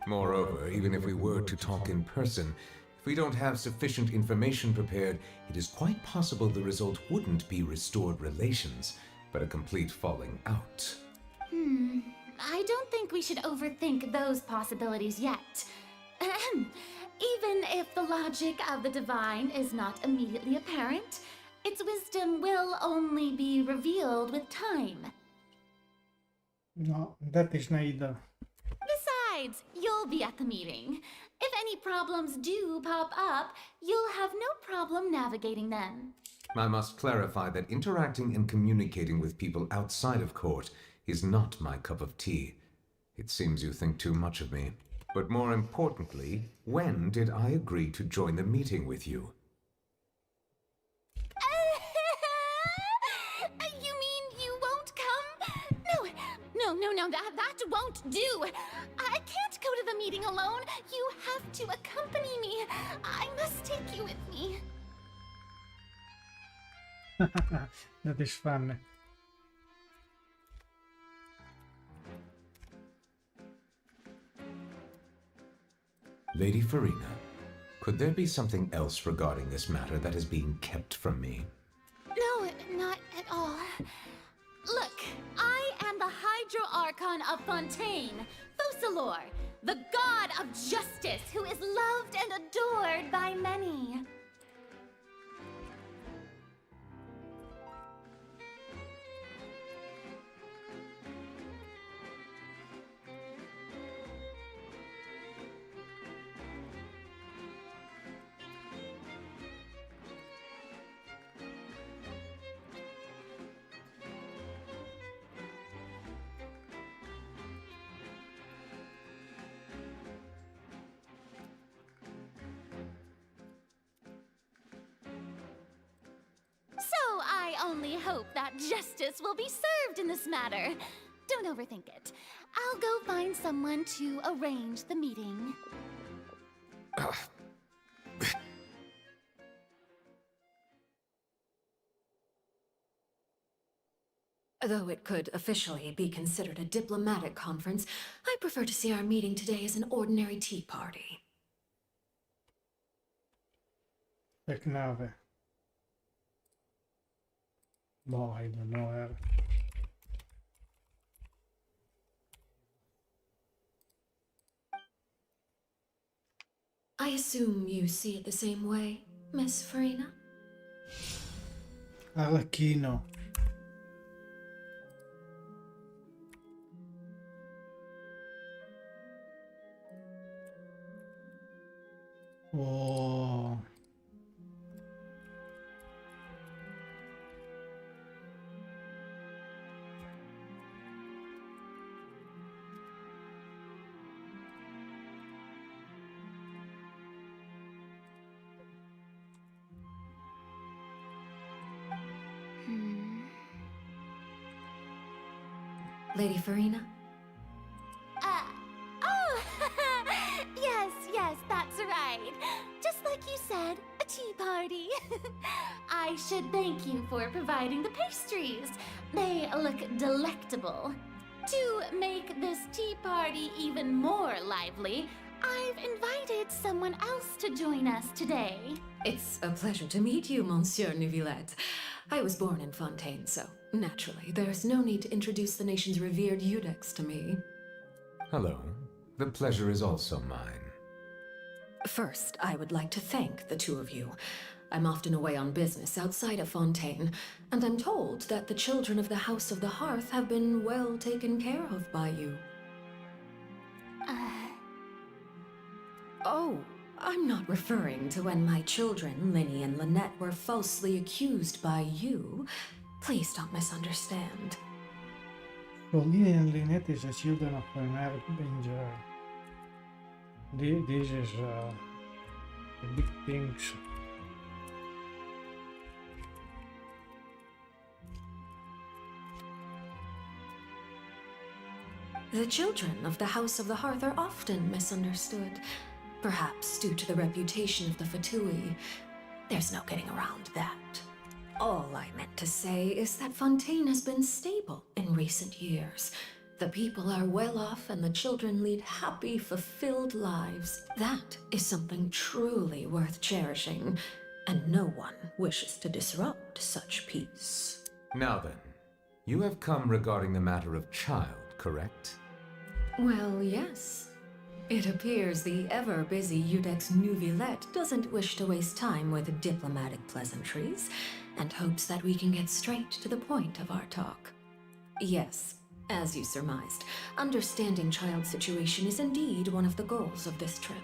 Moreover, even if we were to talk in person, if we don't have sufficient information prepared, it is quite possible the result wouldn't be restored relations, but a complete falling out. I don't think we should overthink those possibilities yet. Ahem. Even if the logic of the divine is not immediately apparent, its wisdom will only be revealed with time. No, that is neither. Besides, you'll be at the meeting. If any problems do pop up, you'll have no problem navigating them. I must clarify that interacting and communicating with people outside of court is not my cup of tea. It seems you think too much of me. But more importantly, when did I agree to join the meeting with you? You mean you won't come? No, that won't do. I can't go to the meeting alone. You have to accompany me. I must take you with me. That is fun. Lady Farina, could there be something else regarding this matter that is being kept from me? No, not at all. Look, I am the Hydro Archon of Fontaine, Focalor, the god of justice who is loved and adored by many. I only hope that justice will be served in this matter. Don't overthink it. I'll go find someone to arrange the meeting. Though it could officially be considered a diplomatic conference, I prefer to see our meeting today as an ordinary tea party. Peknave. Boh, I don't know her. I assume you see it the same way, Miss Farina? Arachino. Oh. Lady Farina? Oh, yes, that's right. Just like you said, a tea party. I should thank you for providing the pastries. They look delectable. To make this tea party even more lively, I've invited someone else to join us today. It's a pleasure to meet you, Monsieur Neuvillette. I was born in Fontaine, so naturally, there's no need to introduce the nation's revered Eudex to me. Hello. The pleasure is also mine. First, I would like to thank the two of you. I'm often away on business outside of Fontaine, and I'm told that the children of the House of the Hearth have been well taken care of by you. Oh, I'm not referring to when my children, Linny and Lynette, were falsely accused by you. Please don't misunderstand. So Linny and Lynette is the children of Meropide. This is the big things. The children of the House of the Hearth are often misunderstood, perhaps due to the reputation of the Fatui. There's no getting around that. All I meant to say is that Fontaine has been stable in recent years. The people are well off and the children lead happy, fulfilled lives. That is something truly worth cherishing, and no one wishes to disrupt such peace. Now then, you have come regarding the matter of Childe, correct? Well, yes. It appears the ever-busy Eudex Neuvillette doesn't wish to waste time with diplomatic pleasantries, and hopes that we can get straight to the point of our talk. Yes, as you surmised, understanding Childe's situation is indeed one of the goals of this trip.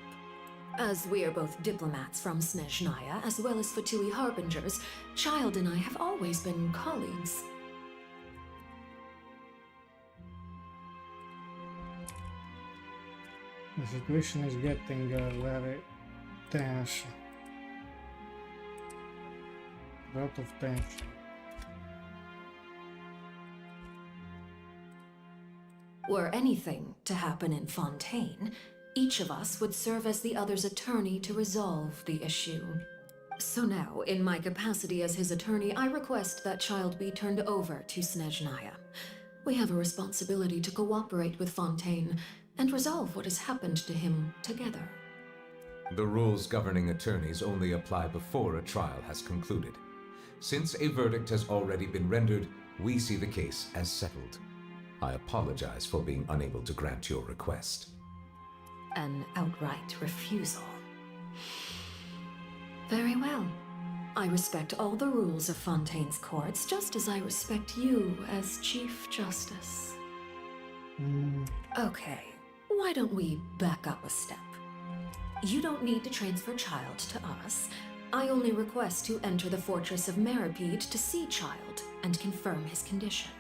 As we are both diplomats from Snezhnaya, as well as Fatui harbingers, Childe and I have always been colleagues. The situation is getting very tense. A lot of tension. Were anything to happen in Fontaine, each of us would serve as the other's attorney to resolve the issue. So now, in my capacity as his attorney, I request that Childe be turned over to Snezhnaya. We have a responsibility to cooperate with Fontaine and resolve what has happened to him together. The rules governing attorneys only apply before a trial has concluded. Since a verdict has already been rendered, we see the case as settled. I apologize for being unable to grant your request. An outright refusal. Very well. I respect all the rules of Fontaine's courts, just as I respect you as Chief Justice. Okay, why don't we back up a step? You don't need to transfer Childe to us. I only request to enter the fortress of Meropide to see Childe and confirm his condition.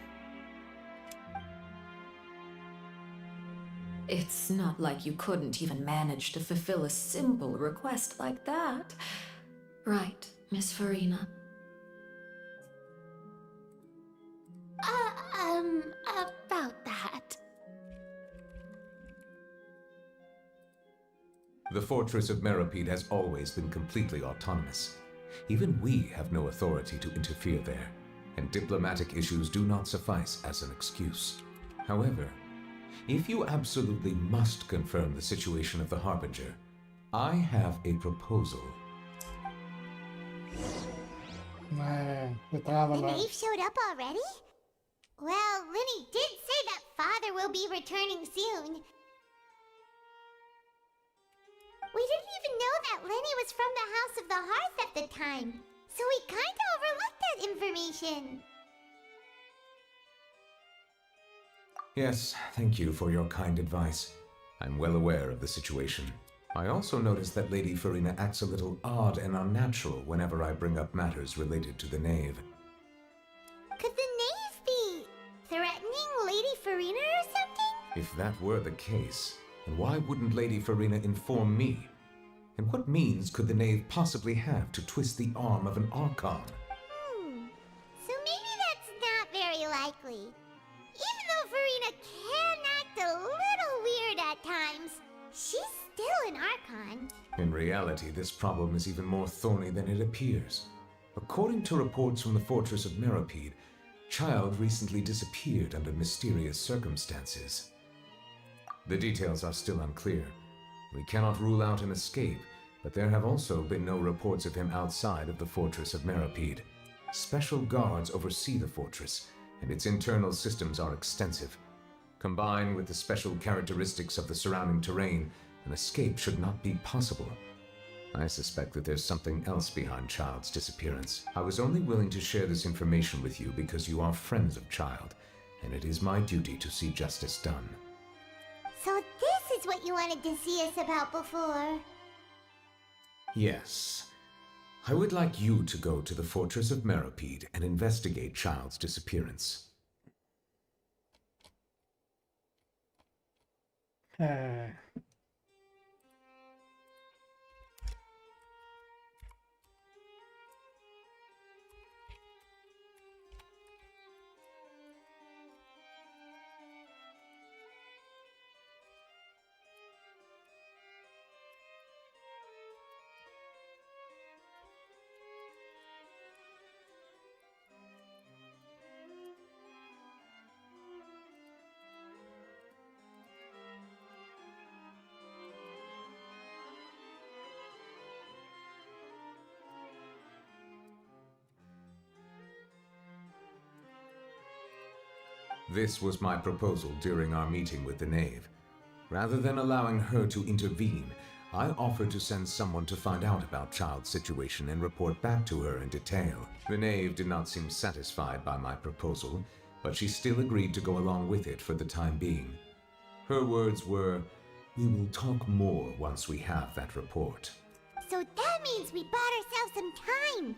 It's not like you couldn't even manage to fulfill a simple request like that. Right, Miss Farina? About that. The fortress of Meropide has always been completely autonomous. Even we have no authority to interfere there, and diplomatic issues do not suffice as an excuse. However, if you absolutely must confirm the situation of the Harbinger, I have a proposal. The traveler. And Eve showed up already? Well, Linny did say that Father will be returning soon. We didn't even know that Lenny was from the House of the Hearth at the time, so we kinda overlooked that information. Yes, thank you for your kind advice. I'm well aware of the situation. I also noticed that Lady Farina acts a little odd and unnatural whenever I bring up matters related to the Knave. Could the Knave be threatening Lady Farina or something? If that were the case, then why wouldn't Lady Farina inform me? And what means could the Knave possibly have to twist the arm of an Archon? So maybe that's not very likely. Even though Farina can act a little weird at times, she's still an Archon. In reality, this problem is even more thorny than it appears. According to reports from the fortress of Meropide, Childe recently disappeared under mysterious circumstances. The details are still unclear. We cannot rule out an escape, but there have also been no reports of him outside of the fortress of Meropide. Special guards oversee the fortress, and its internal systems are extensive. Combined with the special characteristics of the surrounding terrain, an escape should not be possible. I suspect that there's something else behind Childe's disappearance. I was only willing to share this information with you because you are friends of Childe, and it is my duty to see justice done. So this is what you wanted to see us about before. Yes. I would like you to go to the fortress of Meropide and investigate Childe's disappearance. This was my proposal during our meeting with the Knave. Rather than allowing her to intervene, I offered to send someone to find out about Childe's situation and report back to her in detail. The Knave did not seem satisfied by my proposal, but she still agreed to go along with it for the time being. Her words were, "We will talk more once we have that report." So that means we bought ourselves some time.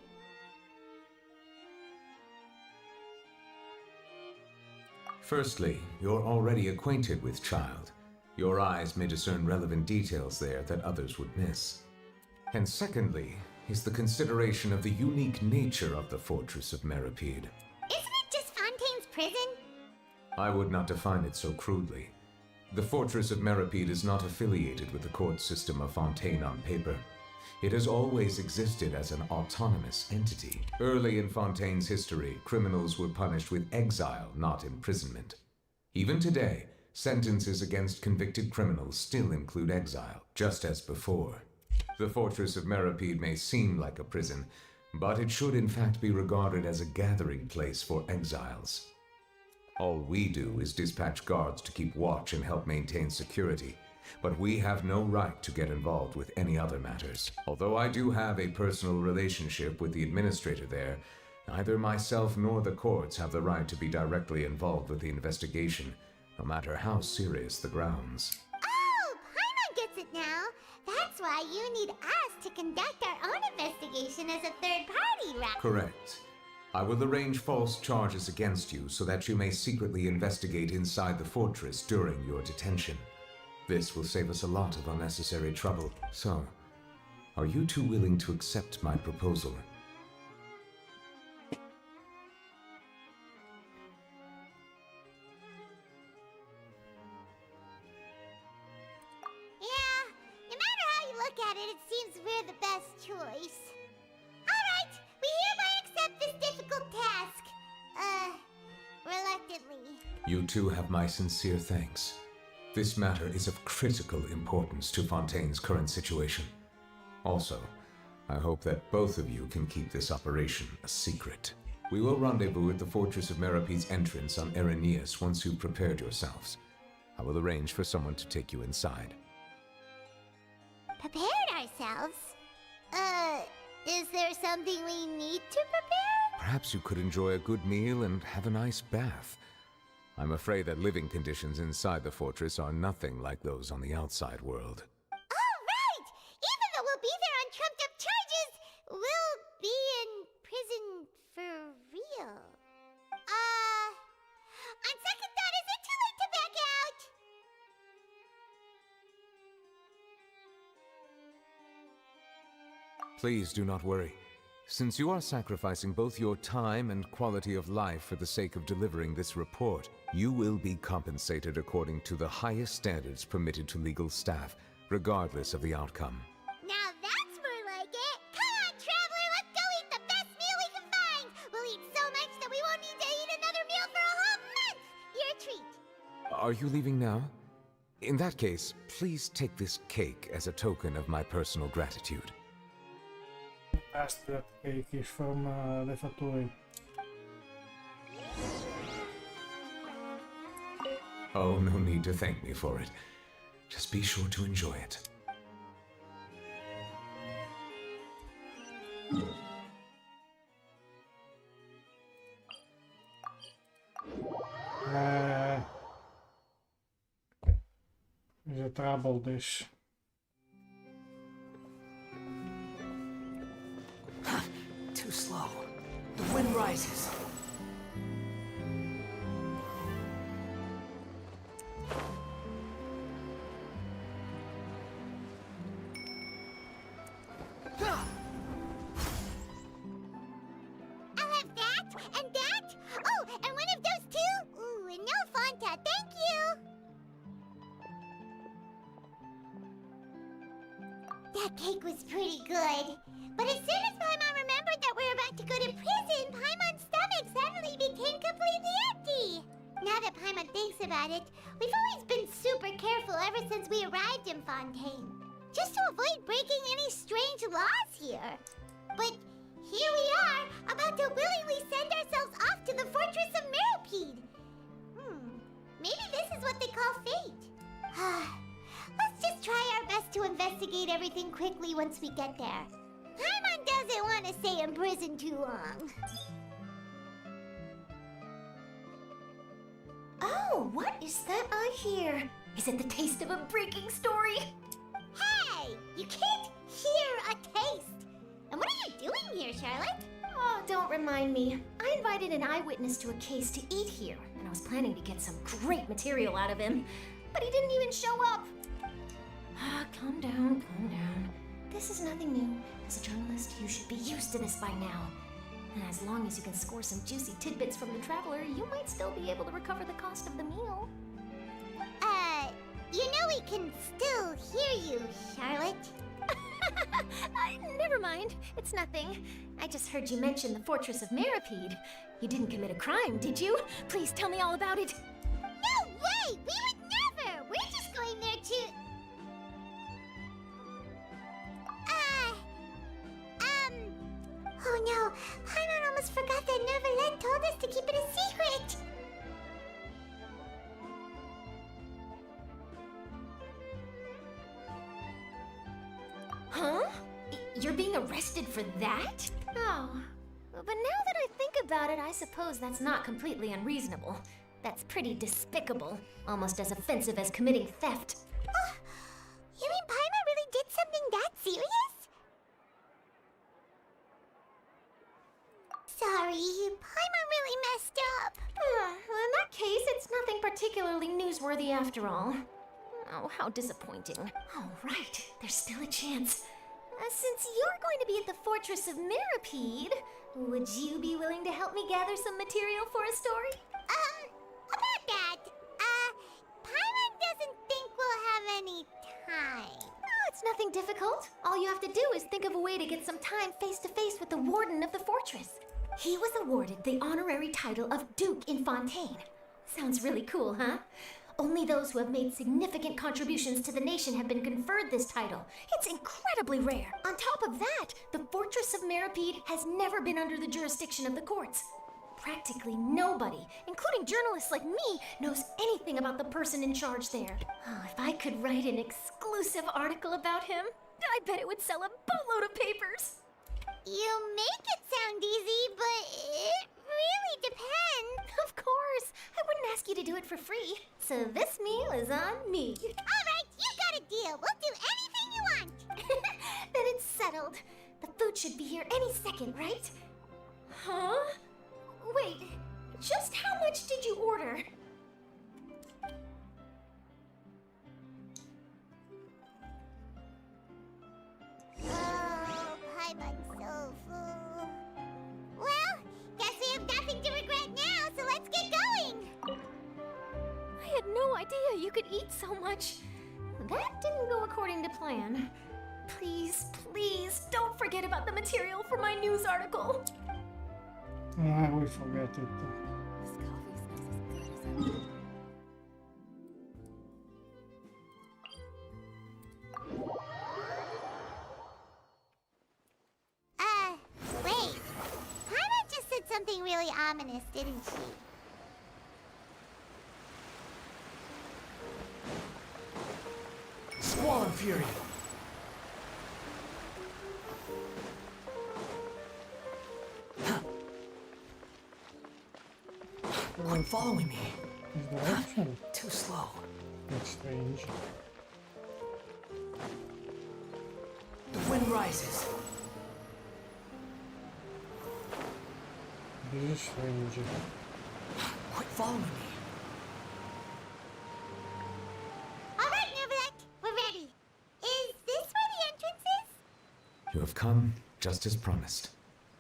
Firstly, you're already acquainted with Childe. Your eyes may discern relevant details there that others would miss. And secondly, is the consideration of the unique nature of the fortress of Meropide. Isn't it just Fontaine's prison? I would not define it so crudely. The fortress of Meropide is not affiliated with the court system of Fontaine on paper. It has always existed as an autonomous entity. Early in Fontaine's history, criminals were punished with exile, not imprisonment. Even today, sentences against convicted criminals still include exile, just as before. The fortress of Meropide may seem like a prison, but it should in fact be regarded as a gathering place for exiles. All we do is dispatch guards to keep watch and help maintain security. But we have no right to get involved with any other matters. Although I do have a personal relationship with the administrator there, neither myself nor the courts have the right to be directly involved with the investigation, no matter how serious the grounds. Oh, Paimon gets it now. That's why you need us to conduct our own investigation as a third party, right? Correct. I will arrange false charges against you so that you may secretly investigate inside the fortress during your detention. This will save us a lot of unnecessary trouble. So, are you two willing to accept my proposal? Yeah, no matter how you look at it, it seems we're the best choice. Alright, we hereby accept this difficult task. Reluctantly. You two have my sincere thanks. This matter is of critical importance to Fontaine's current situation. Also, I hope that both of you can keep this operation a secret. We will rendezvous at the Fortress of Meropide's entrance on Erinius once you've prepared yourselves. I will arrange for someone to take you inside. prepared ourselves. Is there something we need to prepare? Perhaps you could enjoy a good meal and have a nice bath. I'm afraid that living conditions inside the fortress are nothing like those on the outside world. Oh, right! Even though we'll be there on trumped-up charges, we'll be in prison for real. On second thought, is it too late to back out? Please do not worry. Since you are sacrificing both your time and quality of life for the sake of delivering this report, you will be compensated according to the highest standards permitted to legal staff, regardless of the outcome. Now that's more like it! Come on, traveler, let's go eat the best meal we can find! We'll eat so much that we won't need to eat another meal for a whole month! Your treat! Are you leaving now? In that case, please take this cake as a token of my personal gratitude. Asked that cake is from the factory. Oh, no need to thank me for it. Just be sure to enjoy it. There's a trouble this. Too slow. The wind rises. I'll have that, and that! Oh, and one of those too! Ooh, and no Fanta, thank you! That cake was pretty good. But as soon as Paimon remembered that we were about to go to prison, Paimon's stomach suddenly became completely empty. Now that Paimon thinks about it, we've always been super careful ever since we arrived in Fontaine. Just to avoid breaking any strange laws here. But here we are, about to willingly send ourselves off to the fortress of Meropide. Maybe this is what they call fate. Let's just try our best to investigate everything quickly once we get there. Paimon doesn't want to stay in prison too long. Oh, what is that I hear? Is it the taste of a breaking story? Hey! You can't hear a taste! And what are you doing here, Charlotte? Oh, don't remind me. I invited an eyewitness to a case to eat here, and I was planning to get some great material out of him. But he didn't even show up. Calm down, calm down. This is nothing new. As a journalist, you should be used to this by now. And as long as you can score some juicy tidbits from the traveler, you might still be able to recover the cost of the meal. You know we can still hear you, Charlotte. Never mind. It's nothing. I just heard you mention the Fortress of Meropide. You didn't commit a crime, did you? Please tell me all about it. No way! We would never! We're just going there to... Oh no! Paimon almost forgot that Neuvillette told us to keep it a secret! Huh? You're being arrested for that? Oh. But now that I think about it, I suppose that's not completely unreasonable. That's pretty despicable. Almost as offensive as committing theft. You mean Paimon really did something that serious? Sorry, Paimon really messed up. Well, in that case, it's nothing particularly newsworthy after all. Oh, how disappointing. All right, there's still a chance. Since you're going to be at the Fortress of Meropide, would you be willing to help me gather some material for a story? About that, Paimon doesn't think we'll have any time. Oh, it's nothing difficult. All you have to do is think of a way to get some time face-to-face with the warden of the fortress. He was awarded the honorary title of Duke in Fontaine. Sounds really cool, huh? Only those who have made significant contributions to the nation have been conferred this title. It's incredibly rare. On top of that, the Fortress of Meropide has never been under the jurisdiction of the courts. Practically nobody, including journalists like me, knows anything about the person in charge there. Oh, if I could write an exclusive article about him. I bet it would sell a boatload of papers. You make it sound easy, but it really depends. Of course. I wouldn't ask you to do it for free. So this meal is on me. All right, you got a deal. We'll do anything you want. Then it's settled. The food should be here any second, right? Huh? Wait, just how much did you order? Oh, Paimon's so full. Well, guess we have nothing to regret now, so let's get going. I had no idea you could eat so much. That didn't go according to plan. Please, please, don't forget about the material for my news article. We forget it. This coffee smells as good as ever. Wait. Paimon just said something really ominous, didn't she? Squall Fury! Quit following me. Is there action? Too slow. That's strange. The wind rises. This is strange. Quit following me. All right, Neuvillette, we're ready. Is this where the entrance is? You have come just as promised.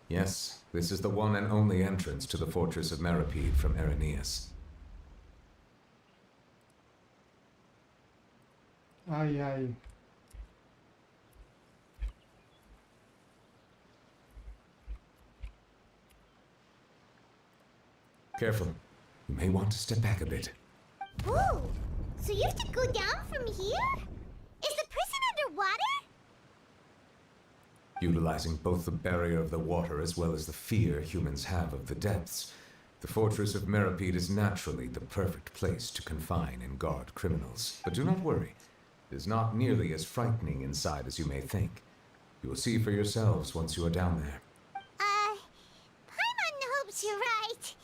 Yes, this is the one and only entrance to the fortress of Meropide from Irenaeus. Aye, aye. Careful. You may want to step back a bit. Ooh, so you have to go down from here? Is the prison underwater? Utilizing both the barrier of the water as well as the fear humans have of the depths, the fortress of Meropide is naturally the perfect place to confine and guard criminals. But do not worry. It is not nearly as frightening inside as you may think. You will see for yourselves once you are down there. Paimon hopes you're right.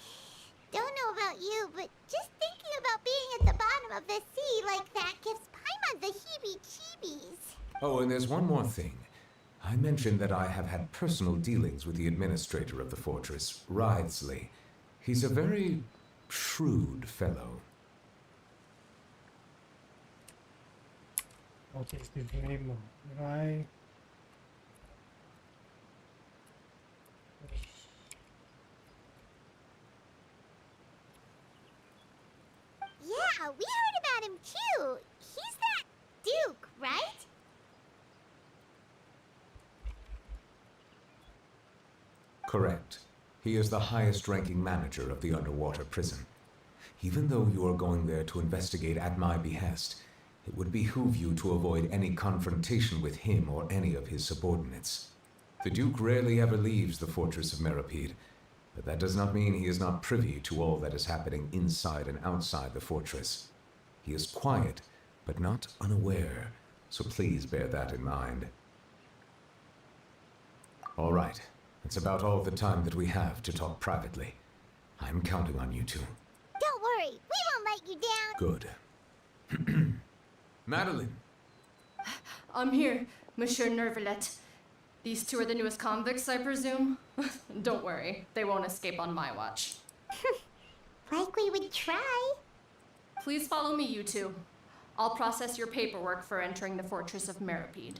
Don't know about you, but just thinking about being at the bottom of the sea like that gives Paimon the heebie-jeebies. Oh, and there's one more thing. I mentioned that I have had personal dealings with the administrator of the fortress, Wriothesley. He's a very shrewd fellow. What is his name? Right. Yeah, we heard about him too. He's that Duke, right? Correct. He is the highest-ranking manager of the underwater prison. Even though you are going there to investigate at my behest, it would behoove you to avoid any confrontation with him or any of his subordinates. The Duke rarely ever leaves the fortress of Meropide, but that does not mean he is not privy to all that is happening inside and outside the fortress. He is quiet, but not unaware, so please bear that in mind. All right. That's about all the time that we have to talk privately. I'm counting on you two. Don't worry, we won't let you down. Good. Madeline! I'm here, Monsieur Neuvillette. These two are the newest convicts, I presume? Don't worry, they won't escape on my watch. Like we would try. Please follow me, you two. I'll process your paperwork for entering the fortress of Meropide.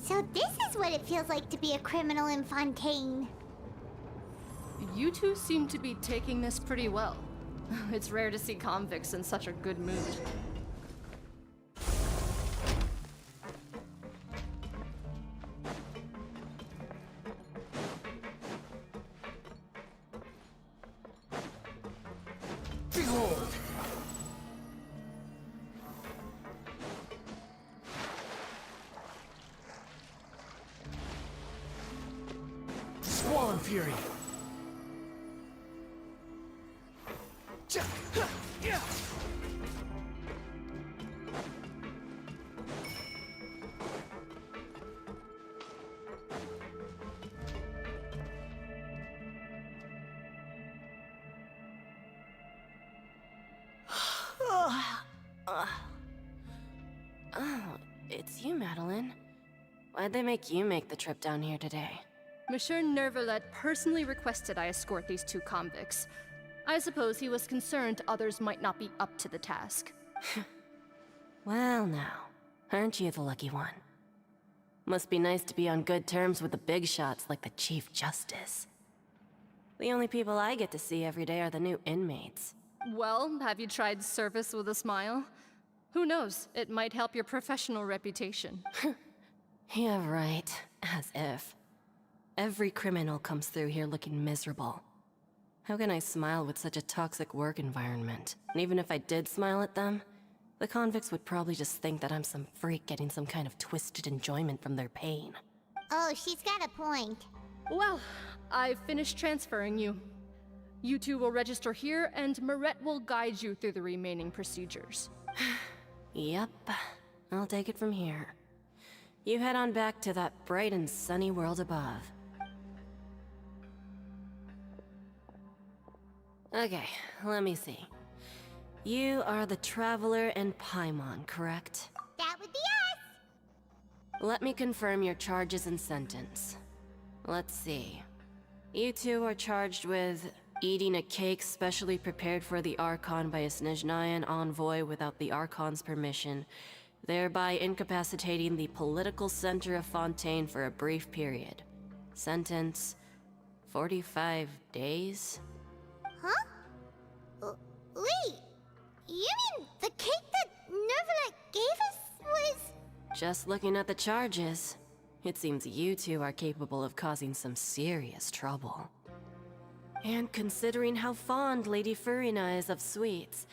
So this is what it feels like to be a criminal in Fontaine. You two seem to be taking this pretty well. It's rare to see convicts in such a good mood. Behold! Swan Fury! Oh, it's you, Madeline. Why'd they make you make the trip down here today? Monsieur Neuvillette personally requested I escort these two convicts. I suppose he was concerned others might not be up to the task. Well now, aren't you the lucky one? Must be nice to be on good terms with the big shots like the Chief Justice. The only people I get to see every day are the new inmates. Well, have you tried service with a smile? Who knows, it might help your professional reputation. Yeah, right. As if. Every criminal comes through here looking miserable. How can I smile with such a toxic work environment? And even if I did smile at them, the convicts would probably just think that I'm some freak getting some kind of twisted enjoyment from their pain. Oh, she's got a point. Well, I've finished transferring you. You two will register here, and Meropide will guide you through the remaining procedures. Yep, I'll take it from here. You head on back to that bright and sunny world above. Okay, let me see. You are the Traveler and Paimon, correct? That would be us! Let me confirm your charges and sentence. Let's see. You two are charged with eating a cake specially prepared for the Archon by a Snezhnayan envoy without the Archon's permission, thereby incapacitating the political center of Fontaine for a brief period. Sentence: 45 days? Huh? Wait, you mean the cake that Neuvillette gave us was... Just looking at the charges, it seems you two are capable of causing some serious trouble. And considering how fond Lady Furina is of sweets,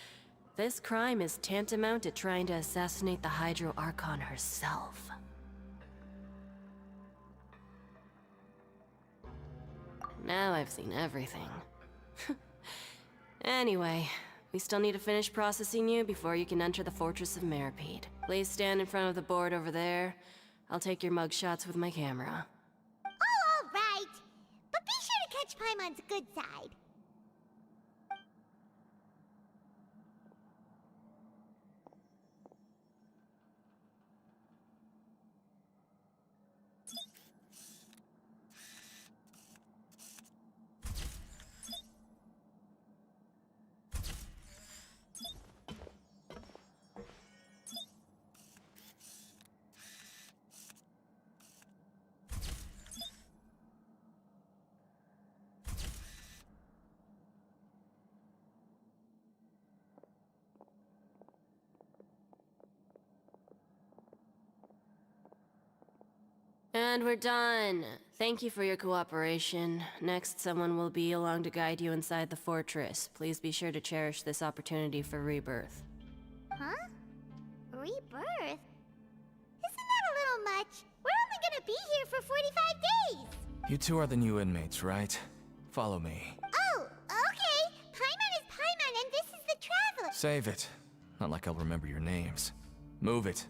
this crime is tantamount to trying to assassinate the Hydro Archon herself. Now I've seen everything. Anyway, we still need to finish processing you before you can enter the Fortress of Meropide. Please stand in front of the board over there. I'll take your mugshots with my camera. Oh, all right. But be sure to catch Paimon's good side. And we're done. Thank you for your cooperation. Next, someone will be along to guide you inside the fortress. Please be sure to cherish this opportunity for rebirth. Huh? Rebirth? Isn't that a little much? We're only gonna be here for 45 days! You two are the new inmates, right? Follow me. Oh, okay. Paimon is Paimon, and this is the Traveler. Save it. Not like I'll remember your names. Move it.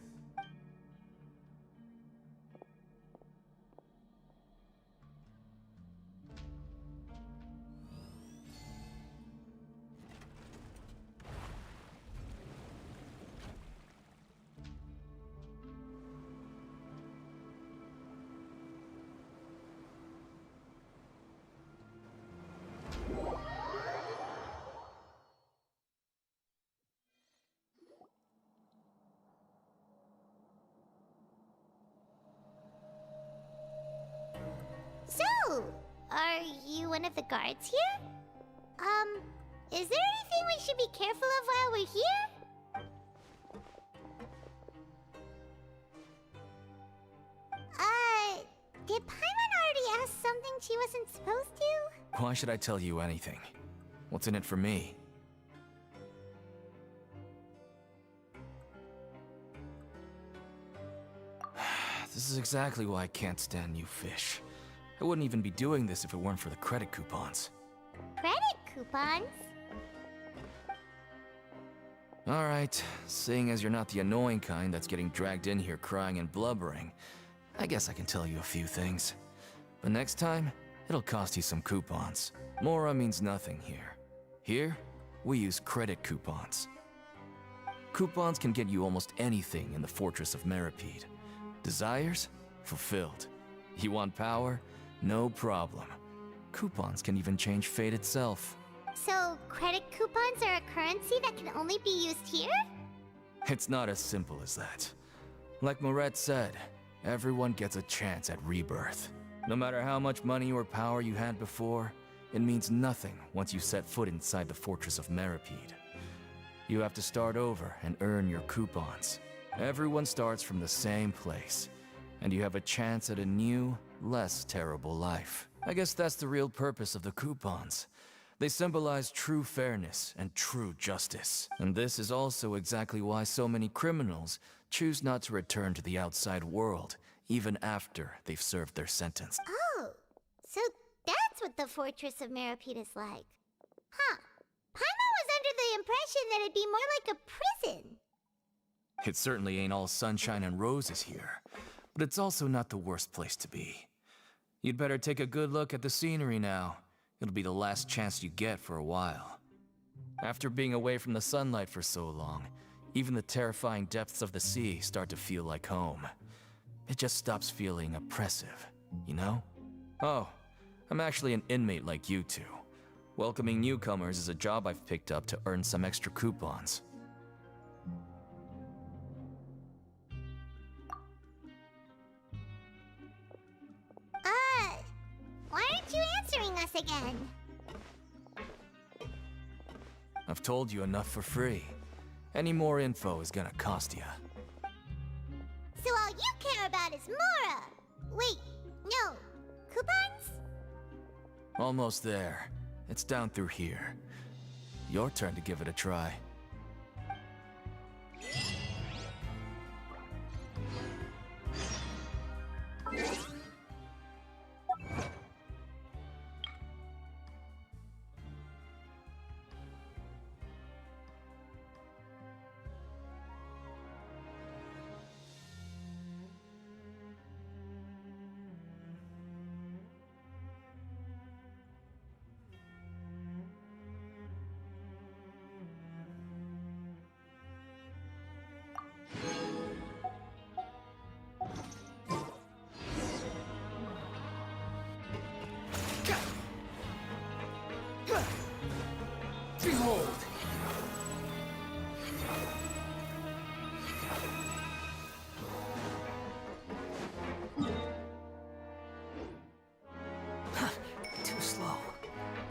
Are you one of the guards here? Is there anything we should be careful of while we're here? Did Paimon already ask something she wasn't supposed to? Why should I tell you anything? What's in it for me? This is exactly why I can't stand you fish. I wouldn't even be doing this if it weren't for the credit coupons. Credit coupons? Alright, seeing as you're not the annoying kind that's getting dragged in here crying and blubbering, I guess I can tell you a few things. But next time, it'll cost you some coupons. Mora means nothing here. Here, we use credit coupons. Coupons can get you almost anything in the Fortress of Meropide. Desires? Fulfilled. You want power? No problem. Coupons can even change fate itself. So, credit coupons are a currency that can only be used here? It's not as simple as that. Like Moret said, everyone gets a chance at rebirth. No matter how much money or power you had before, it means nothing once you set foot inside the Fortress of Meropide. You have to start over and earn your coupons. Everyone starts from the same place, and you have a chance at a new, less terrible life. I guess that's the real purpose of the coupons. They symbolize true fairness and true justice. And this is also exactly why so many criminals choose not to return to the outside world, even after they've served their sentence. Oh, so that's what the Fortress of Meropide is like. Huh. Paimon was under the impression that it'd be more like a prison. It certainly ain't all sunshine and roses here, but it's also not the worst place to be. You'd better take a good look at the scenery now. It'll be the last chance you get for a while. After being away from the sunlight for so long, even the terrifying depths of the sea start to feel like home. It just stops feeling oppressive, you know? Oh, I'm actually an inmate like you two. Welcoming newcomers is a job I've picked up to earn some extra coupons. Why aren't you answering us again? I've told you enough for free. Any more info is gonna cost you. So all you care about is Mora! Wait, no. Coupons? Almost there. It's down through here. Your turn to give it a try. Behold! Too slow.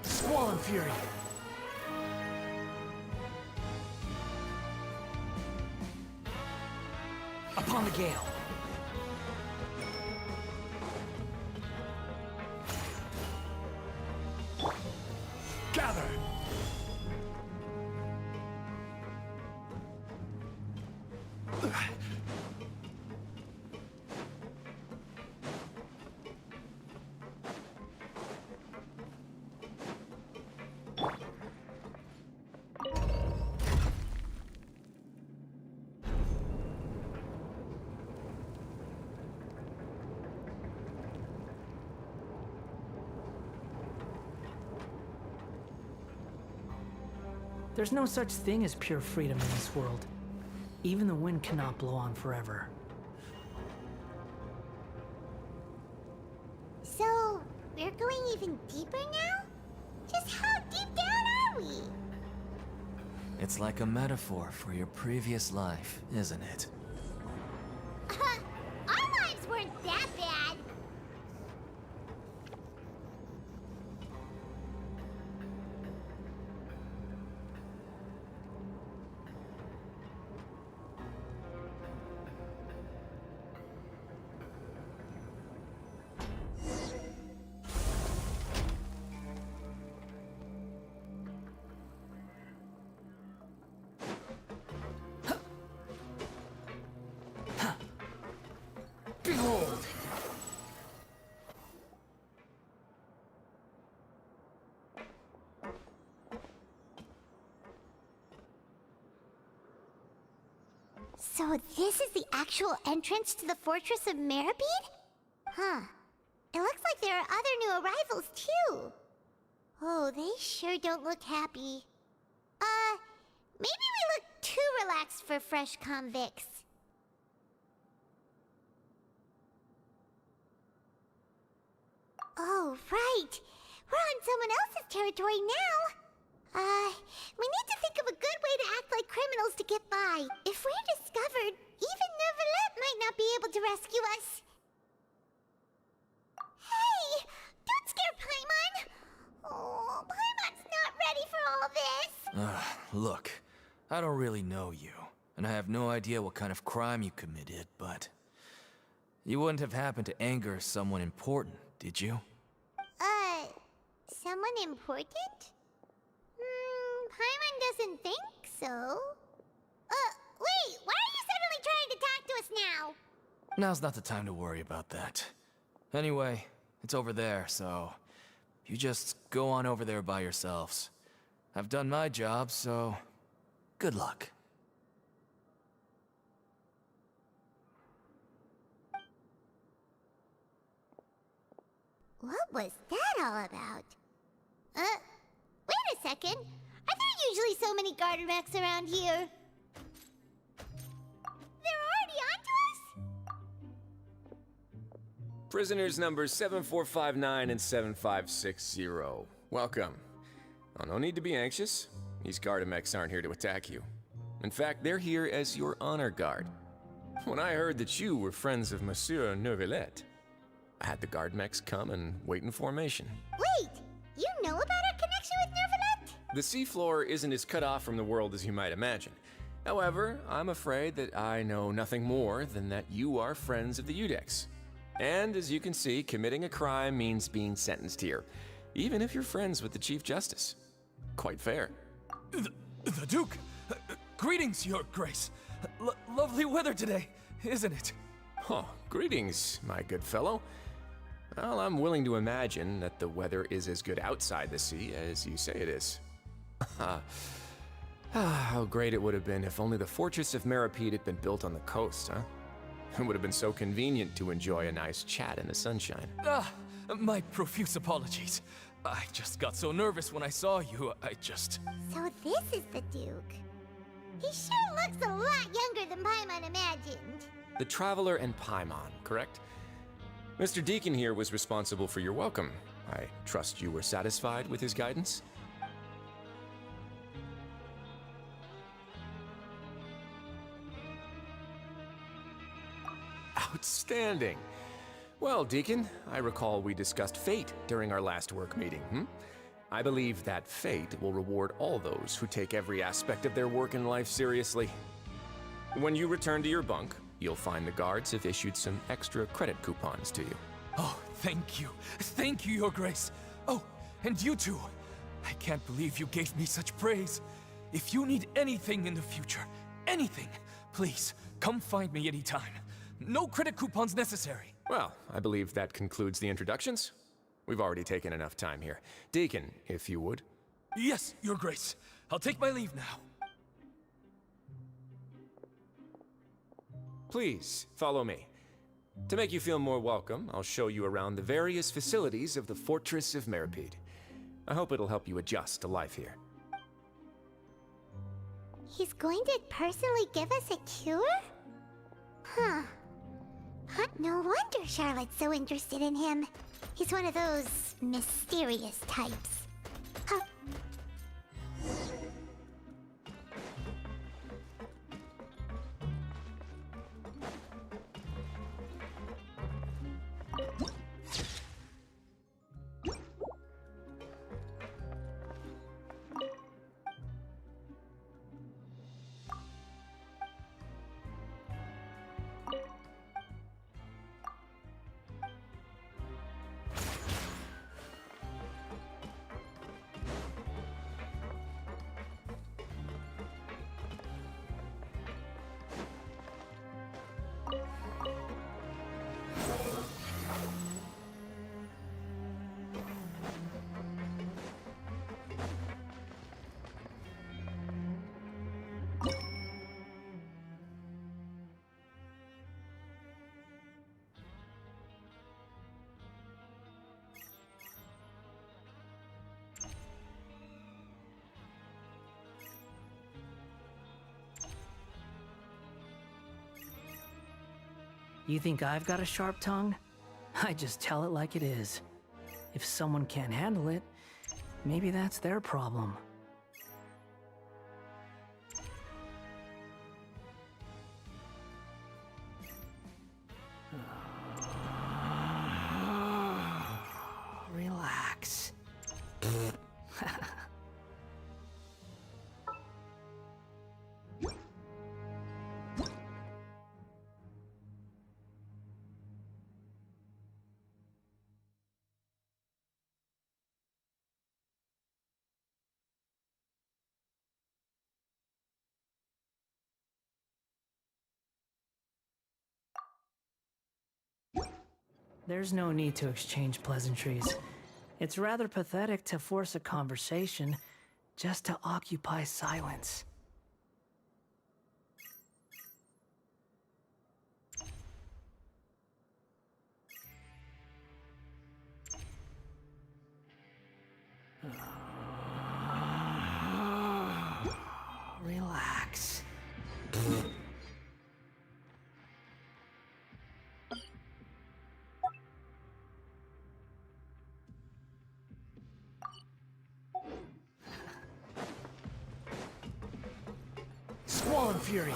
Squall Fury! Upon the gale. Gather! There's no such thing as pure freedom in this world. Even the wind cannot blow on forever. So, we're going even deeper now? Just how deep down are we? It's like a metaphor for your previous life, isn't it? Our lives weren't that bad. Behold! So this is the actual entrance to the Fortress of Meropide? Huh. It looks like there are other new arrivals, too. Oh, they sure don't look happy. Maybe we look too relaxed for fresh convicts. Oh, right. We're on someone else's territory now. We need to think of a good way to act like criminals to get by. If we're discovered, even Neuvillette might not be able to rescue us. Hey! Don't scare Paimon! Oh, Paimon's not ready for all this! Look, I don't really know you, and I have no idea what kind of crime you committed, but... You wouldn't have happened to anger someone important, did you? Someone important? Paimon doesn't think so. Wait, why are you suddenly trying to talk to us now? Now's not the time to worry about that. Anyway, it's over there, so... You just go on over there by yourselves. I've done my job, so... Good luck. What was that all about? Wait a second. Are there usually so many garter mechs around here? They're already onto us? Prisoners numbers 7459 and 7560. Welcome. Oh, no need to be anxious. These Gardamex aren't here to attack you. In fact, they're here as your honor guard. When I heard that you were friends of Monsieur Neuvillette, I had the Gardamex come and wait in formation. Wait, you know about our connection with Neuvillette? The seafloor isn't as cut off from the world as you might imagine. However, I'm afraid that I know nothing more than that you are friends of the Udex. And as you can see, committing a crime means being sentenced here, even if you're friends with the Chief Justice. Quite fair. The Duke! Greetings, Your Grace! Lovely weather today, isn't it? Oh, greetings, my good fellow. Well, I'm willing to imagine that the weather is as good outside the sea as you say it is. How great it would have been if only the Fortress of Meropide had been built on the coast, huh? It would have been so convenient to enjoy a nice chat in the sunshine. My profuse apologies. I just got so nervous when I saw you, So this is the Duke. He sure looks a lot younger than Paimon imagined. The Traveler and Paimon, correct? Mr. Deacon here was responsible for your welcome. I trust you were satisfied with his guidance? Outstanding. Well, Deacon, I recall we discussed fate during our last work meeting, I believe that fate will reward all those who take every aspect of their work in life seriously. When you return to your bunk, you'll find the guards have issued some extra credit coupons to you. Oh, thank you. Thank you, Your Grace. Oh, and you too. I can't believe you gave me such praise. If you need anything in the future, anything, please, come find me anytime. No credit coupons necessary. Well, I believe that concludes the introductions. We've already taken enough time here. Deacon, if you would. Yes, Your Grace. I'll take my leave now. Please, follow me. To make you feel more welcome, I'll show you around the various facilities of the Fortress of Meropide. I hope it'll help you adjust to life here. He's going to personally give us a cure? Huh. No wonder Charlotte's so interested in him. He's one of those mysterious types. Huh. You think I've got a sharp tongue? I just tell it like it is. If someone can't handle it, maybe that's their problem. Relax. There's no need to exchange pleasantries. It's rather pathetic to force a conversation just to occupy silence. Relax. Squall Fury.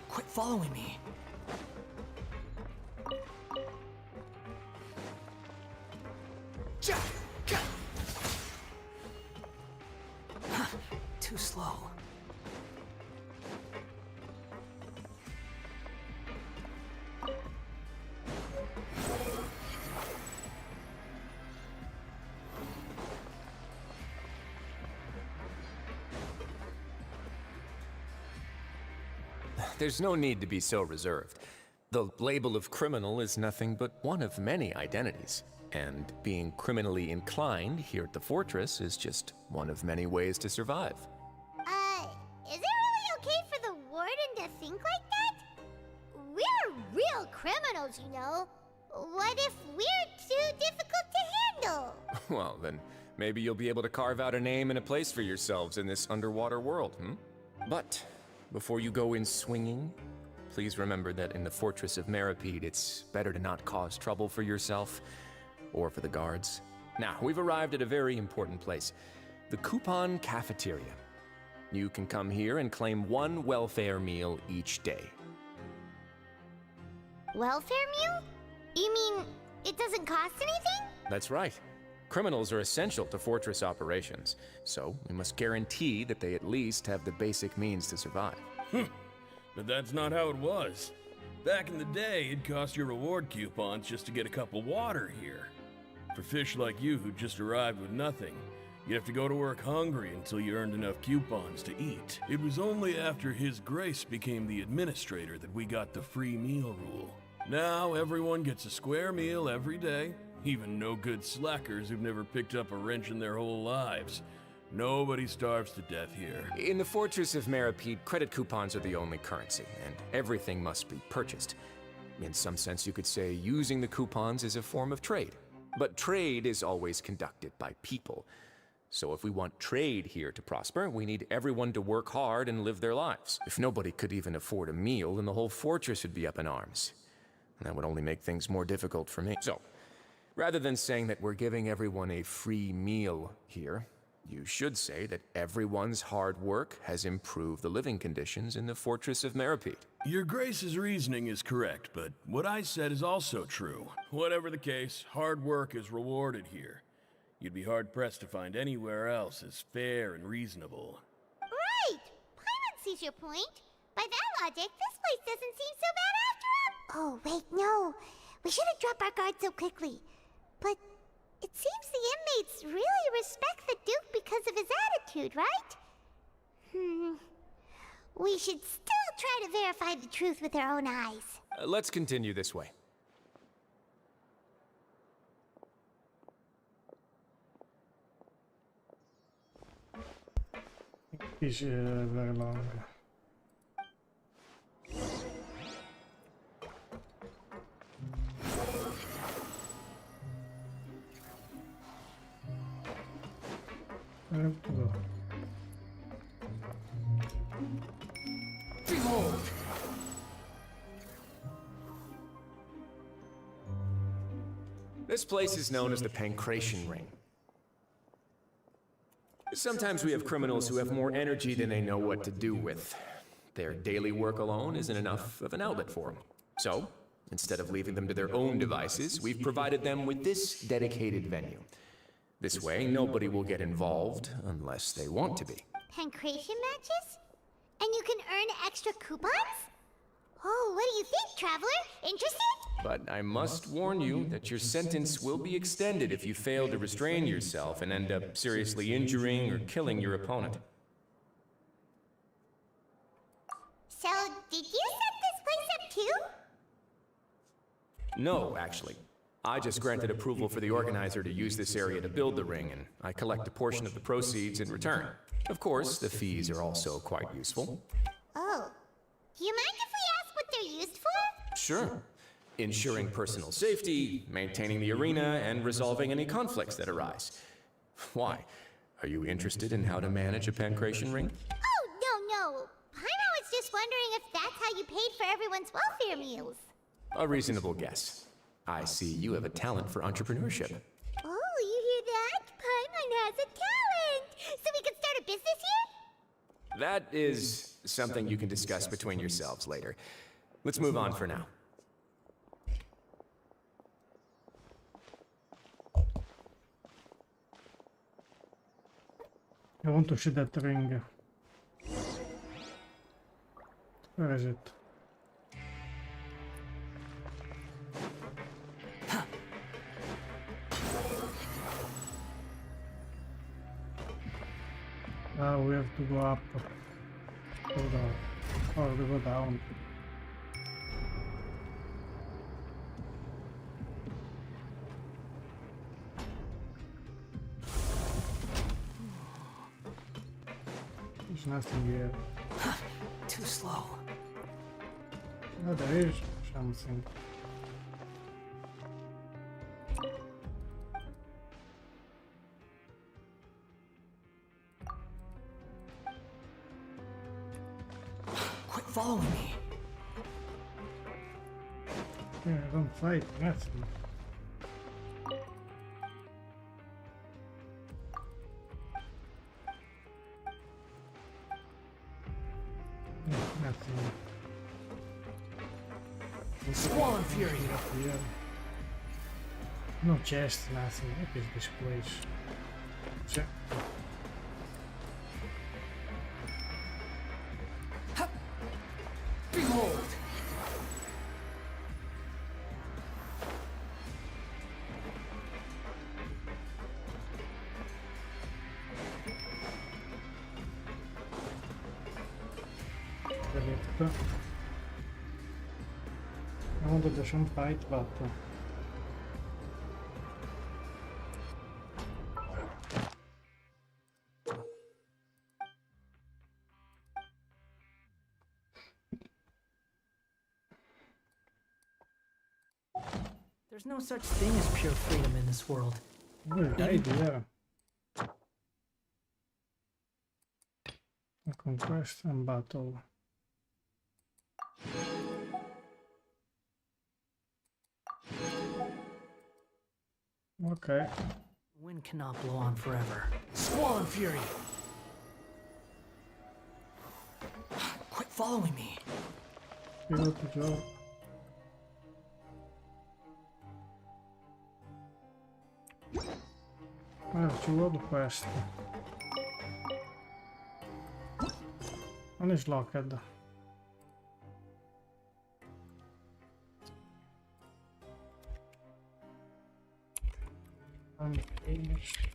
Quit following me. Too slow. There's no need to be so reserved. The label of criminal is nothing but one of many identities. And being criminally inclined here at the fortress is just one of many ways to survive. Is it really okay for the warden to think like that? We're real criminals, you know. What if we're too difficult to handle? Well, then maybe you'll be able to carve out a name and a place for yourselves in this underwater world, But before you go in swinging, please remember that in the fortress of Meropide, it's better to not cause trouble for yourself or for the guards. Now, we've arrived at a very important place, the Coupon Cafeteria. You can come here and claim one welfare meal each day. Welfare meal? You mean it doesn't cost anything? That's right. Criminals are essential to fortress operations, so we must guarantee that they at least have the basic means to survive. But that's not how it was. Back in the day, it cost your reward coupons just to get a cup of water here. For fish like you who just arrived with nothing, you'd have to go to work hungry until you earned enough coupons to eat. It was only after His Grace became the administrator that we got the free meal rule. Now everyone gets a square meal every day, even no-good slackers who've never picked up a wrench in their whole lives. Nobody starves to death here. In the Fortress of Meropide, credit coupons are the only currency, and everything must be purchased. In some sense, you could say using the coupons is a form of trade. But trade is always conducted by people. So if we want trade here to prosper, we need everyone to work hard and live their lives. If nobody could even afford a meal, then the whole fortress would be up in arms. And that would only make things more difficult for me. So, rather than saying that we're giving everyone a free meal here, you should say that everyone's hard work has improved the living conditions in the Fortress of Meropide. Your Grace's reasoning is correct, but what I said is also true. Whatever the case, hard work is rewarded here. You'd be hard-pressed to find anywhere else as fair and reasonable. Right! Paimon sees your point. By that logic, this place doesn't seem so bad after all. Oh, wait, no. We shouldn't drop our guard so quickly. But it seems the inmates really respect the Duke because of his attitude, right? We should still try to verify the truth with our own eyes. Let's continue this way. is very long. I have to go. Behold! This place is known as the Pancration Ring. Sometimes we have criminals who have more energy than they know what to do with. Their daily work alone isn't enough of an outlet for them. So, instead of leaving them to their own devices, we've provided them with this dedicated venue. This way, nobody will get involved unless they want to be. Pancration matches? And you can earn extra coupons? Oh, what do you think, traveler? Interested? But I must warn you that your sentence will be extended if you fail to restrain yourself and end up seriously injuring or killing your opponent. So, did you set this place up too? No, actually. I just granted approval for the organizer to use this area to build the ring, and I collect a portion of the proceeds in return. Of course, the fees are also quite useful. Oh. Do you mind if we ask what they're used for? Sure. Ensuring personal safety, maintaining the arena, and resolving any conflicts that arise. Why? Are you interested in how to manage a pancration ring? Oh, no. Paimon was just wondering if that's how you paid for everyone's welfare meals. A reasonable guess. I see you have a talent for entrepreneurship. Oh, you hear that? Paimon has a talent! So we can start a business here? That is something you can discuss between yourselves later. Let's move on for now. I want to see that ring. Where is it? Ah, we have to go up. Go down. Or we go down. There's nothing here. Too slow. Oh, there is something. Quit following me. Yeah, don't fight, nothing. Nothing. Squall and Fury. Here. No chest, nothing. What is this place? Check. Behold! I wanted the some fight, but There's no such thing as pure freedom in this world. good idea. Conquest and battle. Okay. Wind cannot blow on forever. Squall and Fury! Quit following me. Go to job. I have two other quests. One is locked. Finished.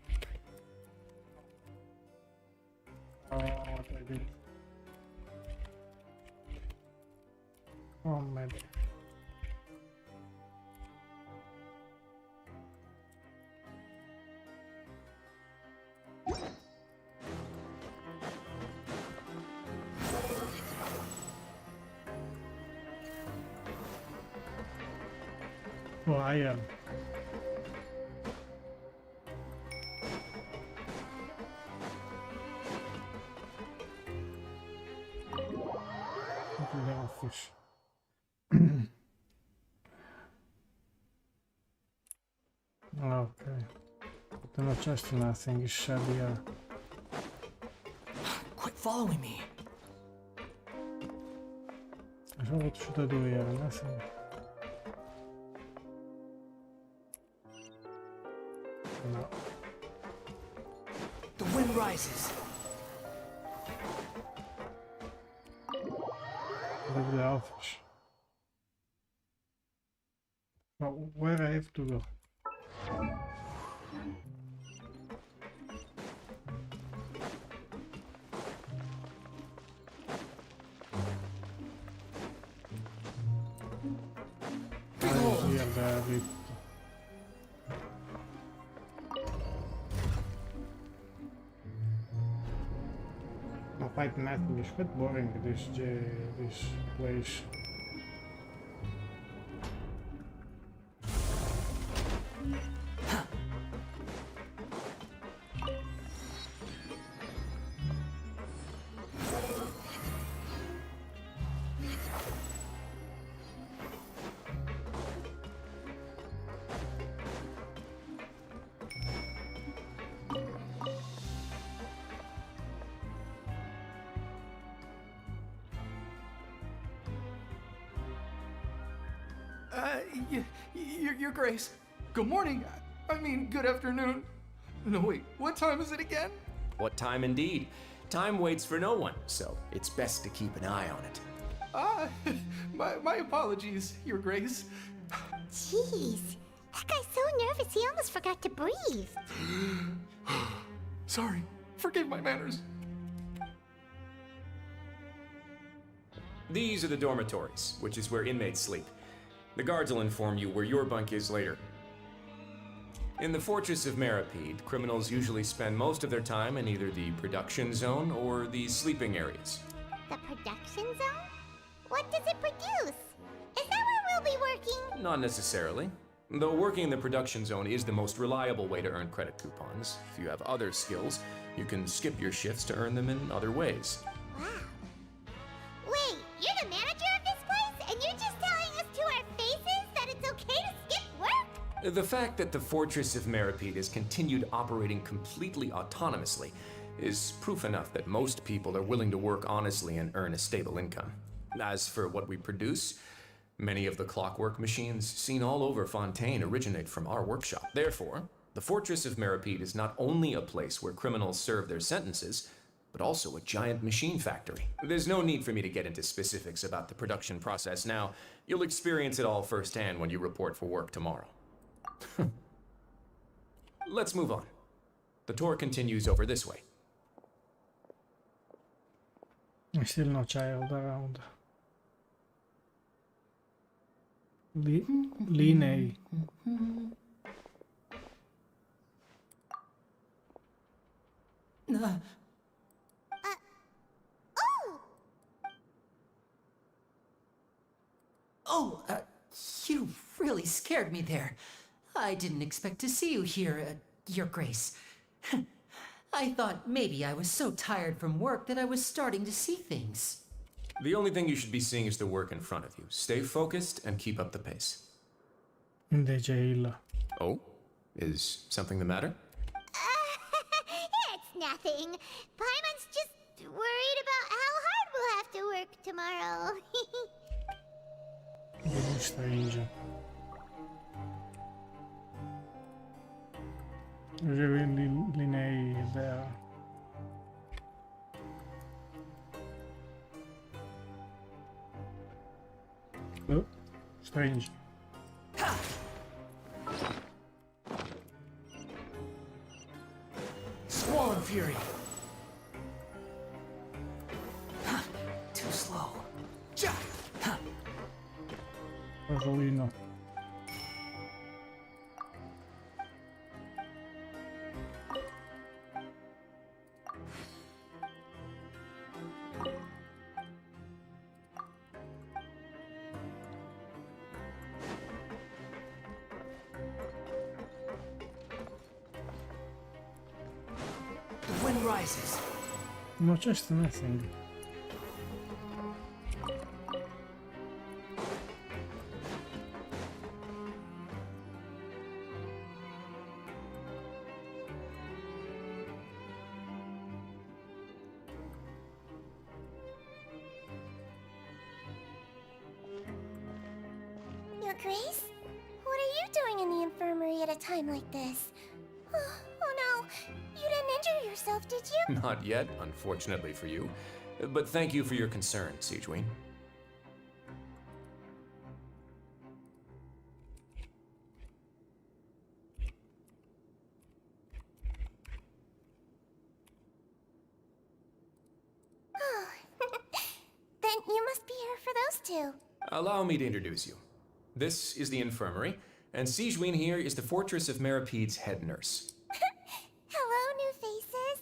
What I did. Oh, maybe. Oh, I am. Into the office. Okay. Put a chest in that thing is shabby. Quit following me. So what should I do here? Nothing. No. The wind rises. Leave the office. But where I have to go? Quite nothing is quite boring this place. Your Grace. Good morning. I mean, good afternoon. No, wait, what time is it again? What time indeed? Time waits for no one, so it's best to keep an eye on it. My apologies, Your Grace. Jeez, that guy's so nervous he almost forgot to breathe. Sorry, forgive my manners. These are the dormitories, which is where inmates sleep. The guards will inform you where your bunk is later. In the Fortress of Meropide, criminals usually spend most of their time in either the production zone or the sleeping areas. The production zone? What does it produce? Is that where we'll be working? Not necessarily. Though working in the production zone is the most reliable way to earn credit coupons. If you have other skills, you can skip your shifts to earn them in other ways. Wow. Wait, you're the manager of this place? And you're just telling us to our faces that it's okay to skip work? The fact that the Fortress of Meropide has continued operating completely autonomously is proof enough that most people are willing to work honestly and earn a stable income. As for what we produce, many of the clockwork machines seen all over Fontaine originate from our workshop. Therefore, the Fortress of Meropide is not only a place where criminals serve their sentences, but also a giant machine factory. There's no need for me to get into specifics about the production process now. You'll experience it all firsthand when you report for work tomorrow. Let's move on. The tour continues over this way. Still no child around. Line. You really scared me there. I didn't expect to see you here, Your Grace. I thought maybe I was so tired from work that I was starting to see things. The only thing you should be seeing is the work in front of you. Stay focused and keep up the pace. In the jail. Oh? Is something the matter? It's nothing. Paimon's just worried about how hard we'll have to work tomorrow. Very strange. Really, Linnea is there. Oh, strange. Squall and Fury. Too slow. Rosolino. rises. No, just nothing. Your Grace? What are you doing in the infirmary at a time like this? Oh no, you didn't injure yourself, did you? Not yet, unfortunately for you. But thank you for your concern, Siegeween. Oh, then you must be here for those two. Allow me to introduce you. This is the infirmary, and Siegeween here is the Fortress of Meropide's head nurse. Hello, new faces.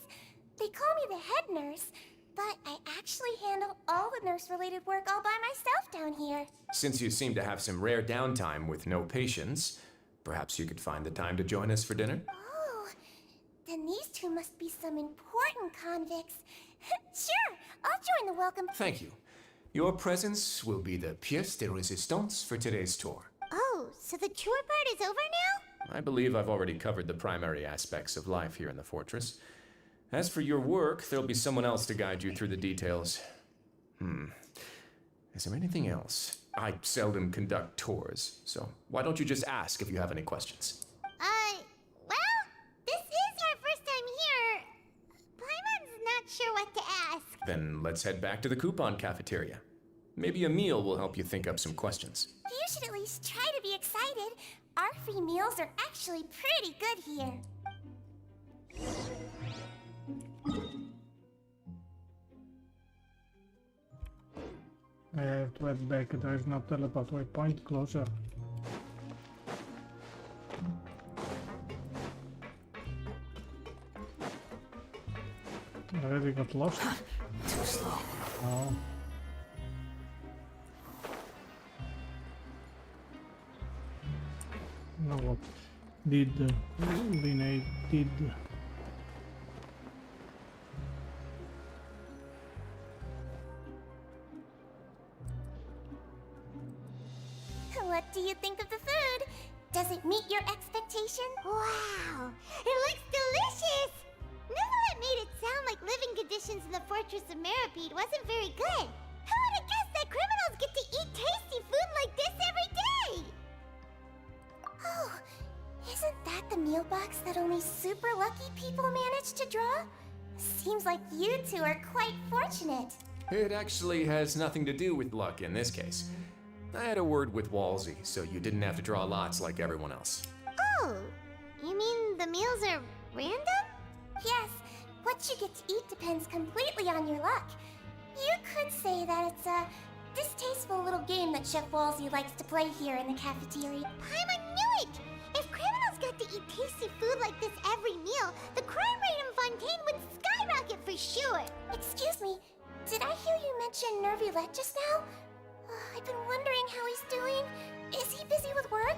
They call me the head nurse, but I actually handle all the nurse-related work all by myself down here. Since you seem to have some rare downtime with no patients, perhaps you could find the time to join us for dinner? Oh, then these two must be some important convicts. Sure, I'll join the welcome. Thank you. Your presence will be the pièce de résistance for today's tour. Oh, so the tour part is over now? I believe I've already covered the primary aspects of life here in the fortress. As for your work, there'll be someone else to guide you through the details. Is there anything else? I seldom conduct tours, so why don't you just ask if you have any questions? Well, this is our first time here. Paimon's not sure what to ask. Then let's head back to the coupon cafeteria. Maybe a meal will help you think up some questions. You should at least try to be excited. Our free meals are actually pretty good here. I have to head back. There is no teleport waypoint closer. I already got lost. Too slow. Oh. No, what did Linnea did. What do you think of the food? Does it meet your expectation? Wow, it looks delicious! Neuvillette made it sound like living conditions in the Fortress of Meropide wasn't very good. Who would have guessed that criminals get to eat tasty food like this every day? Oh, isn't that the meal box that only super lucky people manage to draw? Seems like you two are quite fortunate. It actually has nothing to do with luck in this case. I had a word with Walsey, so you didn't have to draw lots like everyone else. Oh, you mean the meals are random? Yes, what you get to eat depends completely on your luck. You could say that it's a distasteful little game that Chef Walsey likes to play here in the cafeteria. Paimon knew it! If criminals got to eat tasty food like this every meal, the crime rate in Fontaine would skyrocket for sure. Excuse me, did I hear you mention Neuvillette just now? I've been wondering how he's doing. Is he busy with work?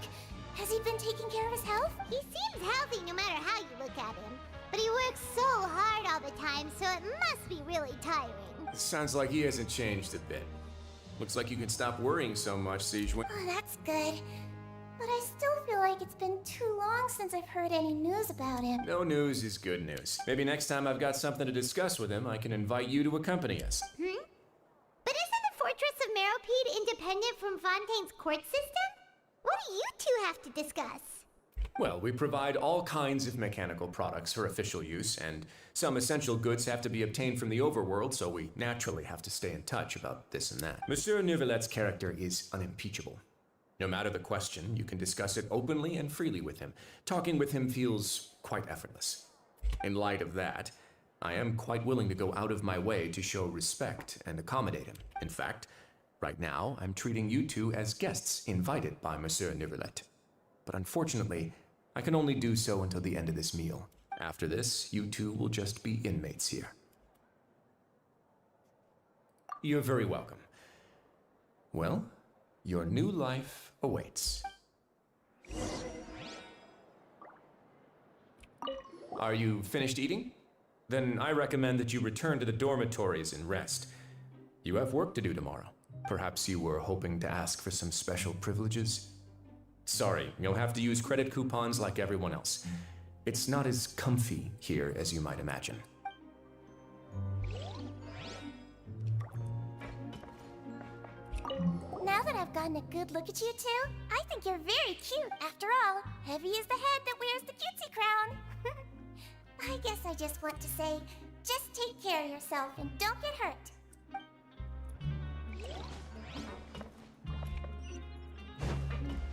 Has he been taking care of his health? He seems healthy no matter how you look at him. But he works so hard all the time, so it must be really tiring. Sounds like he hasn't changed a bit. Looks like you can stop worrying so much, Siegeween. Oh, that's good. But I still feel like it's been too long since I've heard any news about him. No news is good news. Maybe next time I've got something to discuss with him, I can invite you to accompany us. But isn't the Fortress of Meropide independent from Fontaine's court system? What do you two have to discuss? Well, we provide all kinds of mechanical products for official use, and some essential goods have to be obtained from the overworld, so we naturally have to stay in touch about this and that. Monsieur Neuvillette's character is unimpeachable. No matter the question, you can discuss it openly and freely with him. Talking with him feels quite effortless. In light of that, I am quite willing to go out of my way to show respect and accommodate him. In fact, right now, I'm treating you two as guests invited by Monsieur Neuvillette. But unfortunately, I can only do so until the end of this meal. After this, you two will just be inmates here. You're very welcome. Well, your new life awaits. Are you finished eating? Then I recommend that you return to the dormitories and rest. You have work to do tomorrow. Perhaps you were hoping to ask for some special privileges? Sorry, you'll have to use credit coupons like everyone else. It's not as comfy here as you might imagine. Now that I've gotten a good look at you two, I think you're very cute. After all, heavy is the head that wears the cutesy crown. I guess I just want to say, just take care of yourself and don't get hurt.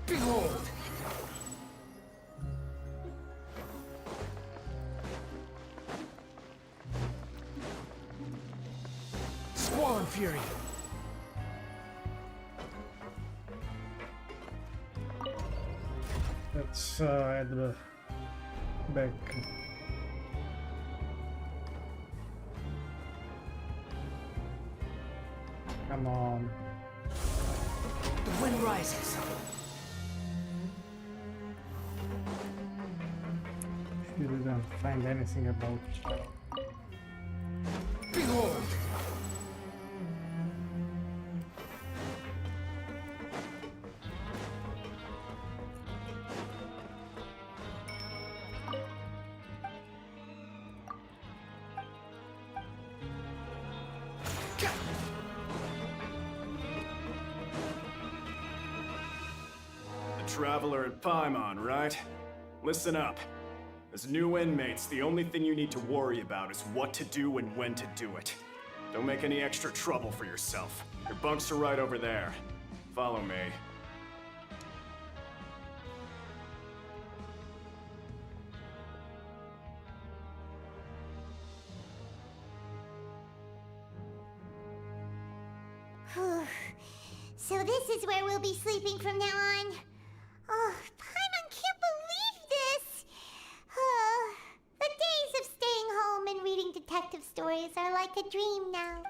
Behold! Squall Fury! Let's add the back. Come on. The wind rises. She didn't find anything about. Behold! Traveler at Paimon, right? Listen up. As new inmates, the only thing you need to worry about is what to do and when to do it. Don't make any extra trouble for yourself. Your bunks are right over there. Follow me. So this is where we'll be sleeping from now on. Oh, Paimon can't believe this! The days of staying home and reading detective stories are like a dream now.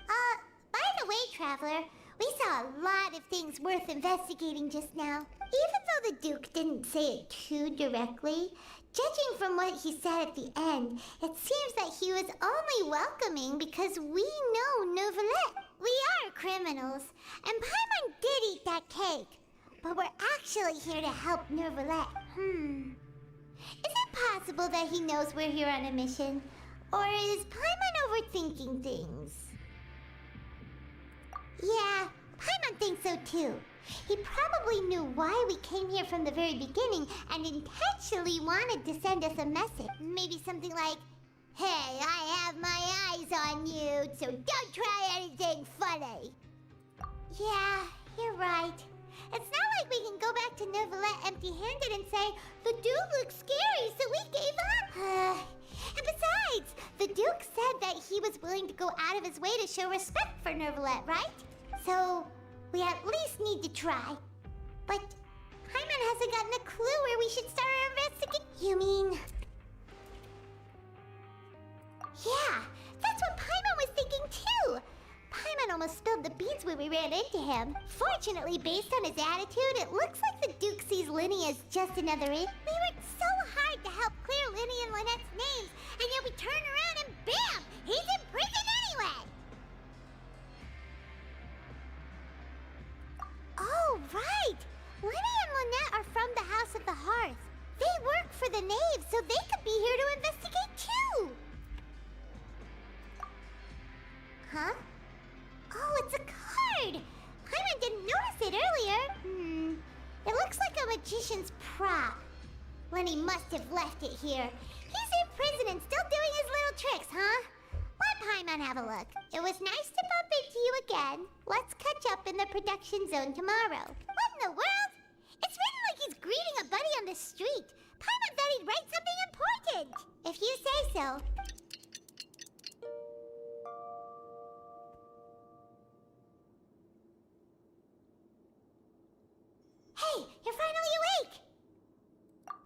By the way, Traveler, we saw a lot of things worth investigating just now. Even though the Duke didn't say it too directly, judging from what he said at the end, it seems that he was only welcoming because we know Neuvillette. We are criminals, and Paimon did eat that cake. But we're actually here to help Neuvillette. Is it possible that he knows we're here on a mission? Or is Paimon overthinking things? Yeah, Paimon thinks so too. He probably knew why we came here from the very beginning and intentionally wanted to send us a message. Maybe something like, "Hey, I have my eyes on you, so don't try anything funny." Yeah, you're right. It's not like we can go back to Neuvillette empty-handed and say, "The Duke looks scary, so we gave up." And besides, the Duke said that he was willing to go out of his way to show respect for Neuvillette, right? So, we at least need to try. But Paimon hasn't gotten a clue where we should start our investigation. You mean... Yeah, that's what Paimon was thinking too! Paimon almost spilled the beans when we ran into him. Fortunately, based on his attitude, it looks like the Duke sees Linny as just another in. We worked so hard to help clear Linny and Lynette's names, and yet we turn around and bam! He's in prison anyway! Oh, right! Linny and Lynette are from the House of the Hearth. They work for the Knave, so they could be here to investigate too! Huh? Oh, it's a card! Paimon didn't notice it earlier. It looks like a magician's prop. Lenny must have left it here. He's in prison and still doing his little tricks, huh? Let Paimon have a look. It was nice to bump into you again. Let's catch up in the production zone tomorrow. What in the world? It's written like he's greeting a buddy on the street. Paimon thought he'd write something important. If you say so. Hey, you're finally awake!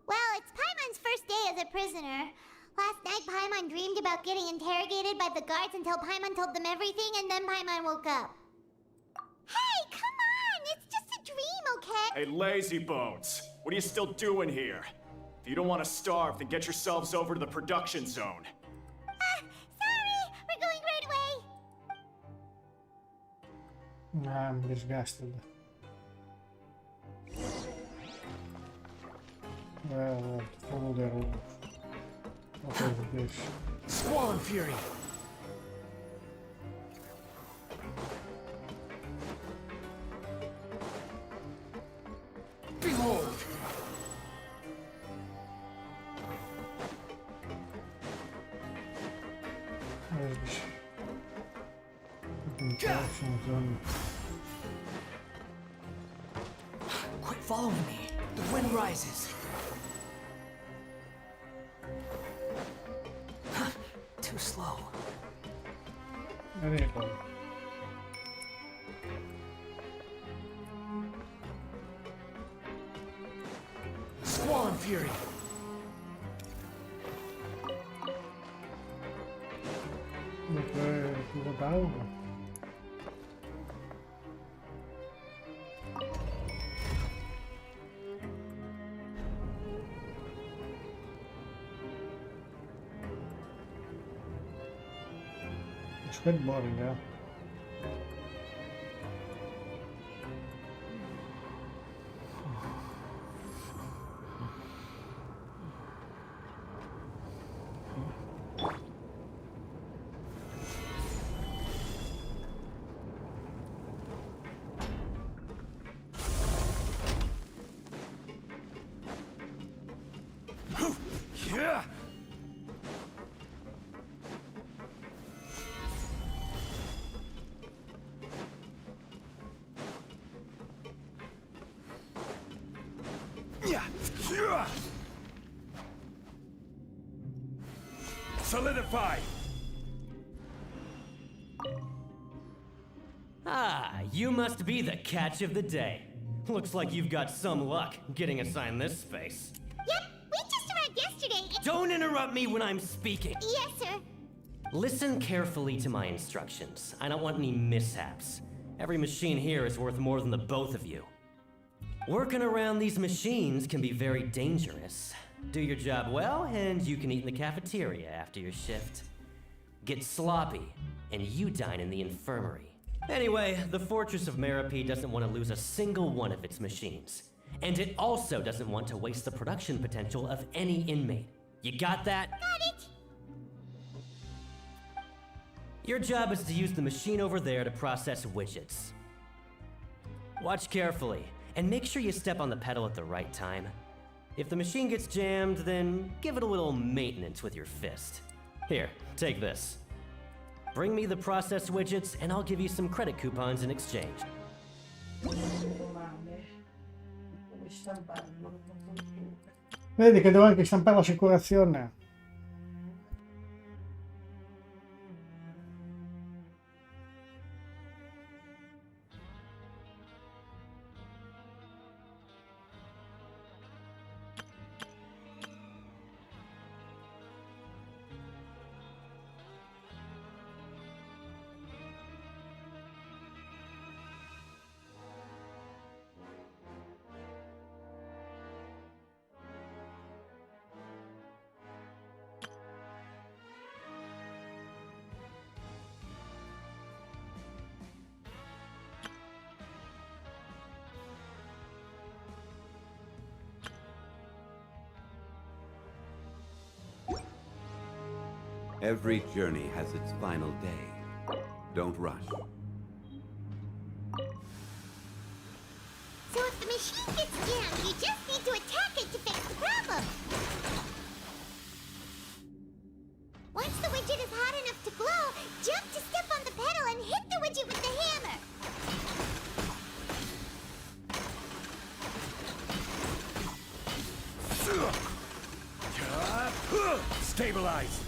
Well, it's Paimon's first day as a prisoner. Last night, Paimon dreamed about getting interrogated by the guards until Paimon told them everything, and then Paimon woke up. Hey, come on! It's just a dream, okay? Hey, lazy bones! What are you still doing here? If you don't want to starve, then get yourselves over to the production zone. I'm disgusted. Well, follow the rules. What is this? Squall Fury! Behold! Quit following me. The wind rises. Too slow. There you go. Squall Fury! Rodava. It's quite boring, yeah. Solidify! Ah, you must be the catch of the day. Looks like you've got some luck getting assigned this space. Yep, we just arrived yesterday. Don't interrupt me when I'm speaking. Yes, sir. Listen carefully to my instructions. I don't want any mishaps. Every machine here is worth more than the both of you. Working around these machines can be very dangerous. Do your job well, and you can eat in the cafeteria after your shift. Get sloppy, and you dine in the infirmary. Anyway, the Fortress of Meropide doesn't want to lose a single one of its machines. And it also doesn't want to waste the production potential of any inmate. You got that? Got it! Your job is to use the machine over there to process widgets. Watch carefully, and make sure you step on the pedal at the right time. If the machine gets jammed, then give it a little maintenance with your fist. Here, take this. Bring me the processed widgets, and I'll give you some credit coupons in exchange. Vedi che devo anche stampare l'assicurazione. Every journey has its final day. Don't rush. So if the machine gets jammed, you just need to attack it to fix the problem. Once the widget is hot enough to glow, jump to step on the pedal and hit the widget with the hammer. Stabilize!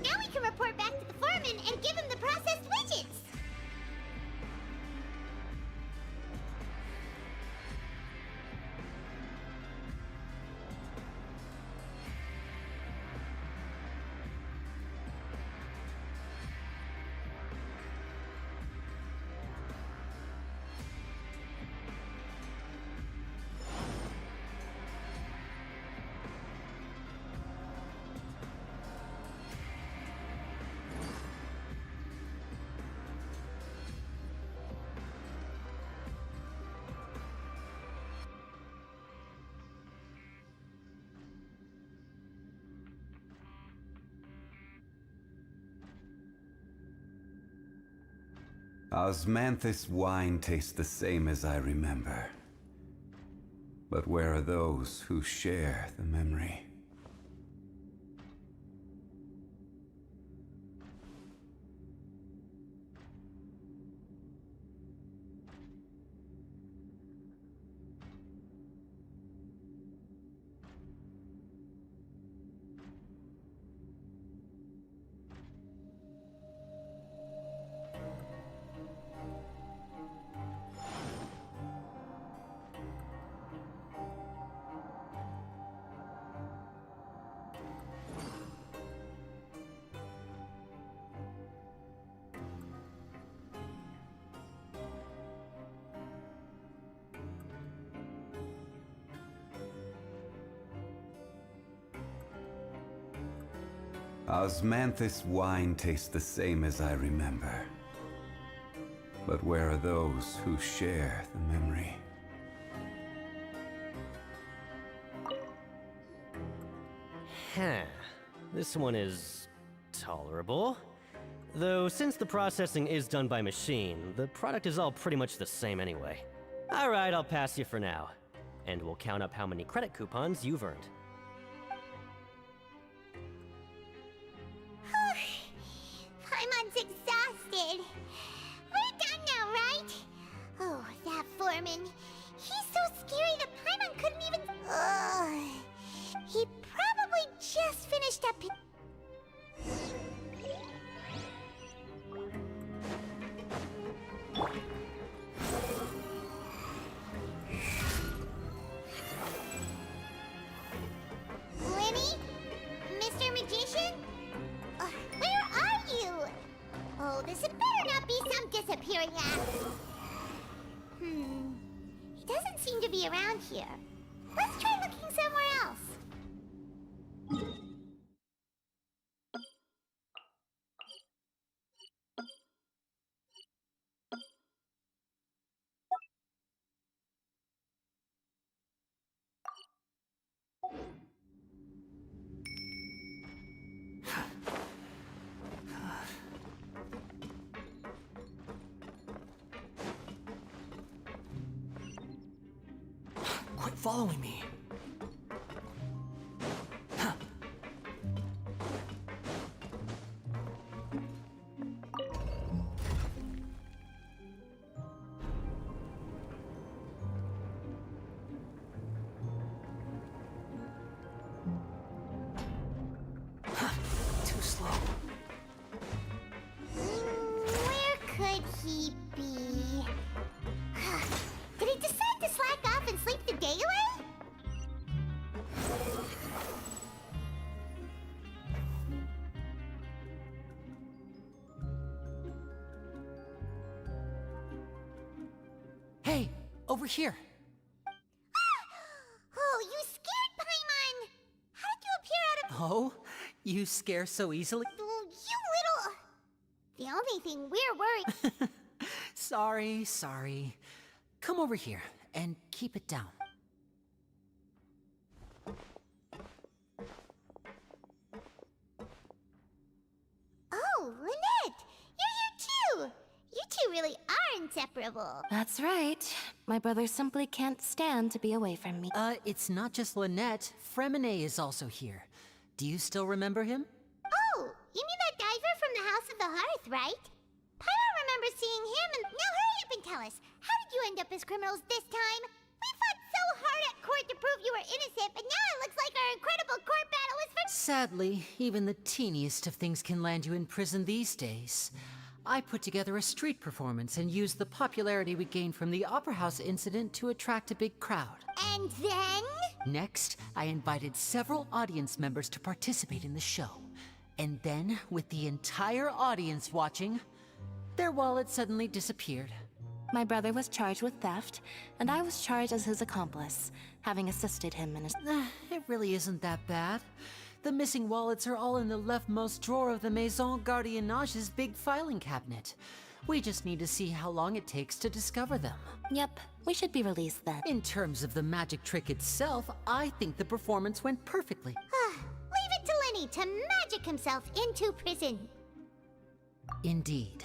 Now we can report back to the foreman and give him the processed widgets! Osmanthus wine tastes the same as I remember. But where are those who share the memory? Osmanthus wine tastes the same as I remember. But where are those who share the memory? Huh. This one is tolerable. Though since the processing is done by machine, the product is all pretty much the same anyway. Alright, I'll pass you for now. And we'll count up how many credit coupons you've earned. Paimon's exhausted. We're done now, right? Oh, that foreman. He's so scary that Paimon couldn't even... He probably just finished up... Lenny? Mr. Magician? Where are you? Oh, this had better not be some disappearing act. He doesn't seem to be around here. Let's try looking somewhere else. Quit following me. Too slow. Where could he be? Did he decide to slack off and sleep the day away? Hey, over here. Oh, you scared Paimon! How did you appear out of... Oh, you scare so easily? Oh, you little... The only thing we're worried... Sorry. Come over here and keep it down. Oh, inseparable. That's right. My brother simply can't stand to be away from me. It's not just Lynette. Fremine is also here. Do you still remember him? Oh, you mean that diver from the House of the Hearth, right? Paimon remembers seeing him, and now hurry up and tell us. How did you end up as criminals this time? We fought so hard at court to prove you were innocent, but now it looks like our incredible court battle was for— Sadly, even the teeniest of things can land you in prison these days. I put together a street performance and used the popularity we gained from the Opera House incident to attract a big crowd. And then? Next, I invited several audience members to participate in the show. And then, with the entire audience watching, their wallet suddenly disappeared. My brother was charged with theft, and I was charged as his accomplice, having assisted him in his— It really isn't that bad. The missing wallets are all in the leftmost drawer of the Maison Gardiennage's big filing cabinet. We just need to see how long it takes to discover them. Yep, we should be released then. In terms of the magic trick itself, I think the performance went perfectly. Leave it to Lenny to magic himself into prison. Indeed.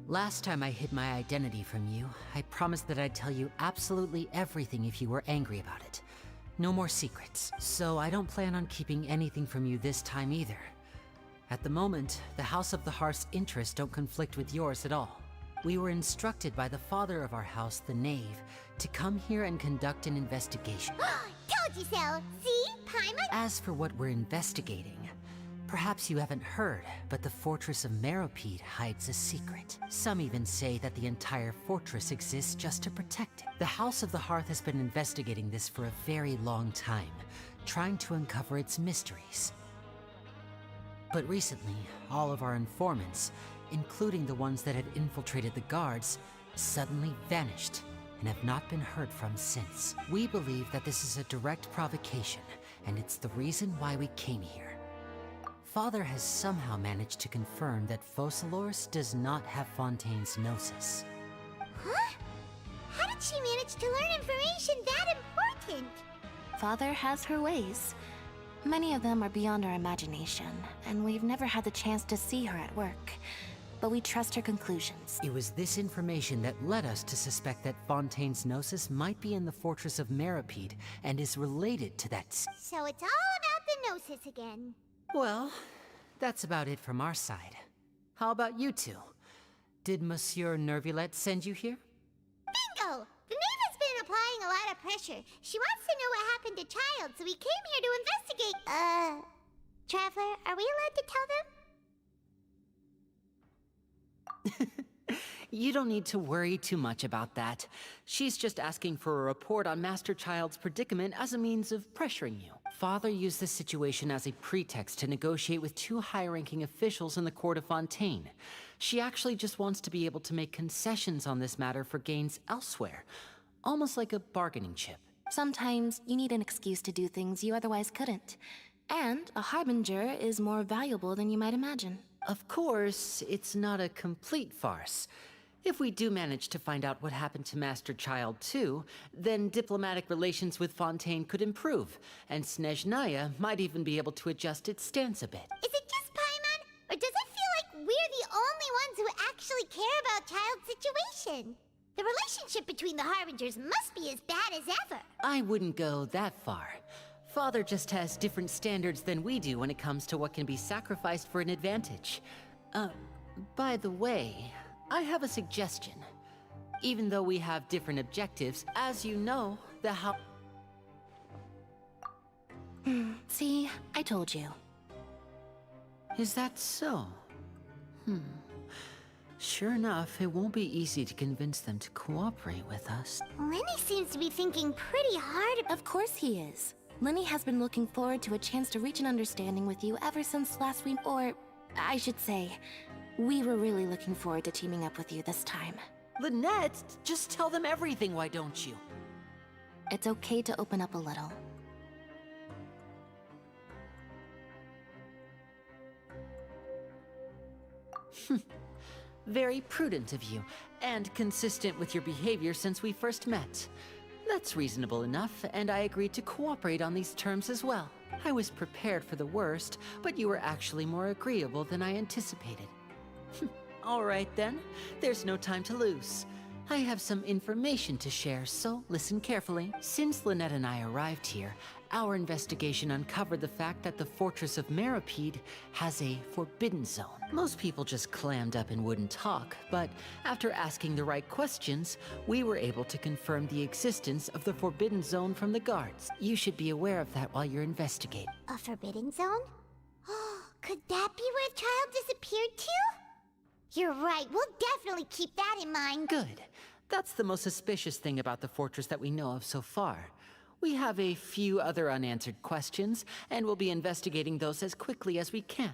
Last time I hid my identity from you, I promised that I'd tell you absolutely everything if you were angry about it. No more secrets. So I don't plan on keeping anything from you this time either. At the moment, the House of the Hearth's interests don't conflict with yours at all. We were instructed by the father of our house, the Knave, to come here and conduct an investigation. Told you so! See, Paimon? As for what we're investigating, perhaps you haven't heard, but the fortress of Meropide hides a secret. Some even say that the entire fortress exists just to protect it. The House of the Hearth has been investigating this for a very long time, trying to uncover its mysteries. But recently, all of our informants, including the ones that had infiltrated the guards, suddenly vanished and have not been heard from since. We believe that this is a direct provocation, and it's the reason why we came here. Father has somehow managed to confirm that Focalors does not have Fontaine's Gnosis. Huh? How did she manage to learn information that important? Father has her ways. Many of them are beyond our imagination, and we've never had the chance to see her at work. But we trust her conclusions. It was this information that led us to suspect that Fontaine's Gnosis might be in the fortress of Meropide and is related to that. So it's all about the Gnosis again. Well, that's about it from our side. How about you two? Did Monsieur Neuvillette send you here? Bingo! The Knave has been applying a lot of pressure. She wants to know what happened to Childe, so we came here to investigate. Traveler, are we allowed to tell them? You don't need to worry too much about that. She's just asking for a report on Master Childe's predicament as a means of pressuring you. Father used this situation as a pretext to negotiate with two high-ranking officials in the court of Fontaine. She actually just wants to be able to make concessions on this matter for gains elsewhere, almost like a bargaining chip. Sometimes you need an excuse to do things you otherwise couldn't. And a harbinger is more valuable than you might imagine. Of course, it's not a complete farce. If we do manage to find out what happened to Master Childe too, then diplomatic relations with Fontaine could improve, and Snezhnaya might even be able to adjust its stance a bit. Is it just Paimon, or does it feel like we're the only ones who actually care about Childe's situation? The relationship between the Harbingers must be as bad as ever. I wouldn't go that far. Father just has different standards than we do when it comes to what can be sacrificed for an advantage. By the way, I have a suggestion. Even though we have different objectives, as you know, the how— See, I told you. Is that so? Sure enough, it won't be easy to convince them to cooperate with us. Lenny seems to be thinking pretty hard. Of course he is. Lenny has been looking forward to a chance to reach an understanding with you ever since last week, or I should say, we were really looking forward to teaming up with you this time. Lynette, just tell them everything, why don't you? It's okay to open up a little. Very prudent of you, and consistent with your behavior since we first met. That's reasonable enough, and I agreed to cooperate on these terms as well. I was prepared for the worst, but you were actually more agreeable than I anticipated. All right then, there's no time to lose. I have some information to share, so listen carefully. Since Lynette and I arrived here, our investigation uncovered the fact that the fortress of Meropide has a forbidden zone. Most people just clammed up and wouldn't talk, but after asking the right questions, we were able to confirm the existence of the forbidden zone from the guards. You should be aware of that while you're investigating. A forbidden zone? Could that be where Childe disappeared to? You're right, we'll definitely keep that in mind. Good. That's the most suspicious thing about the fortress that we know of so far. We have a few other unanswered questions, and we'll be investigating those as quickly as we can.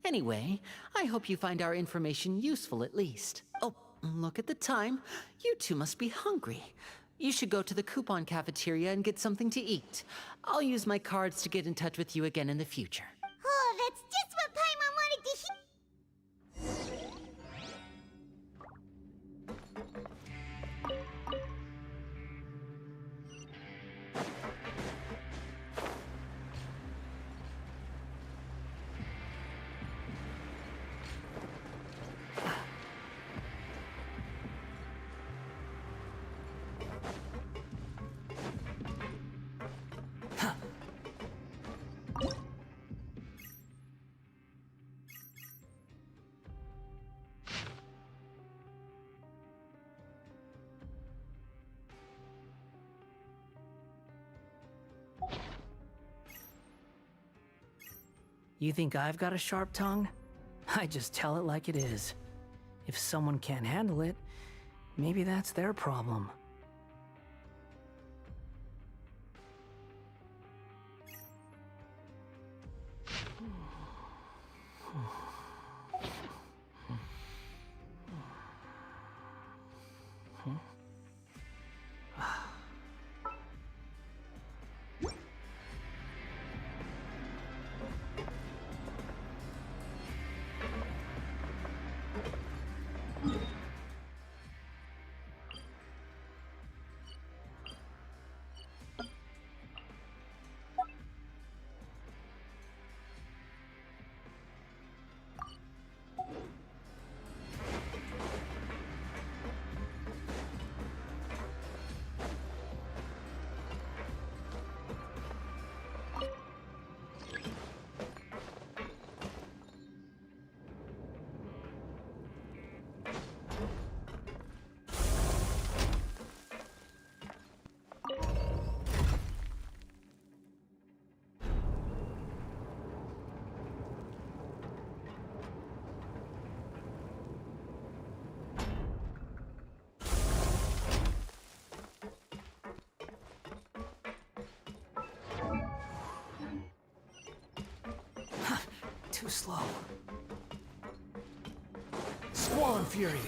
Anyway, I hope you find our information useful at least. Oh, look at the time. You two must be hungry. You should go to the coupon cafeteria and get something to eat. I'll use my cards to get in touch with you again in the future. Oh, that's just what Paimon wanted to hear. You think I've got a sharp tongue? I just tell it like it is. If someone can't handle it, maybe that's their problem. Too slow. Squall Fury!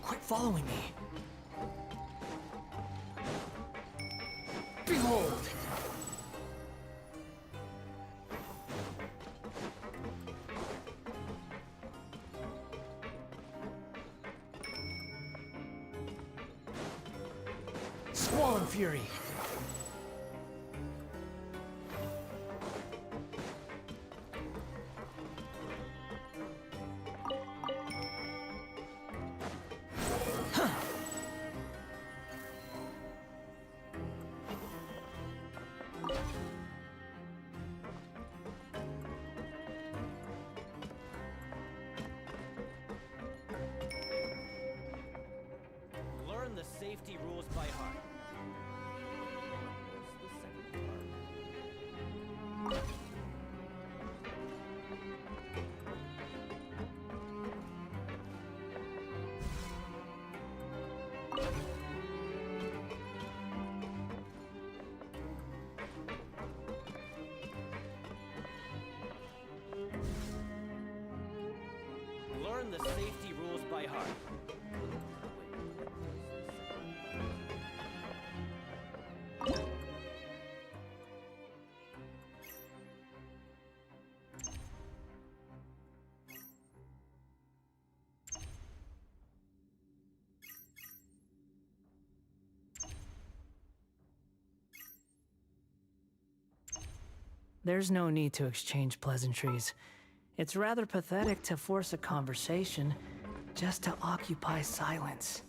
Quit following me. Behold! Squall Fury! Learn the safety rules by heart. Learn the safety rules by heart. There's no need to exchange pleasantries. It's rather pathetic to force a conversation just to occupy silence.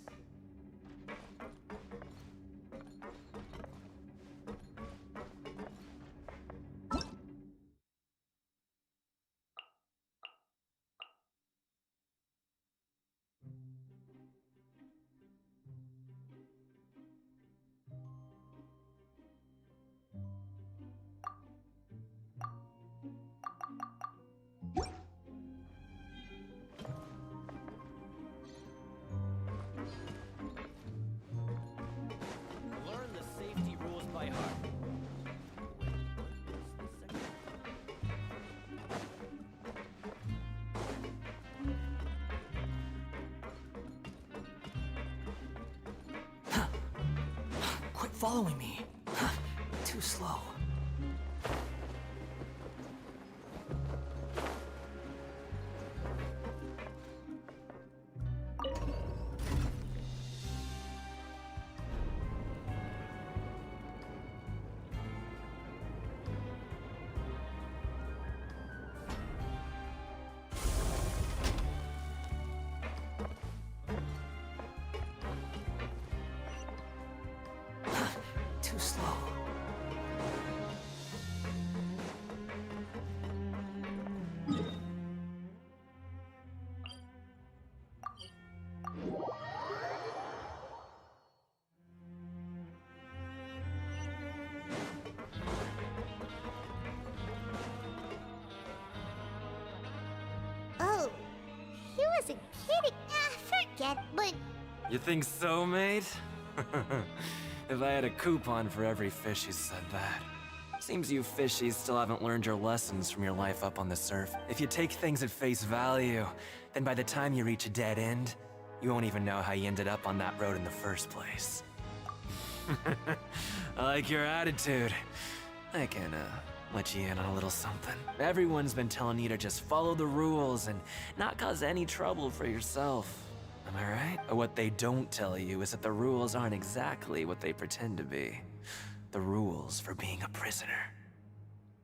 Learn the safety rules by heart. Quit following me. Too slow. Too slow. Oh, he wasn't kidding. Forget, but You think so, mate? If I had a coupon for every fish who said that. Seems you fishies still haven't learned your lessons from your life up on the surf. If you take things at face value, then by the time you reach a dead end, you won't even know how you ended up on that road in the first place. I like your attitude. I can, let you in on a little something. Everyone's been telling you to just follow the rules and not cause any trouble for yourself. Am I right? But what they don't tell you is that the rules aren't exactly what they pretend to be. The rules for being a prisoner.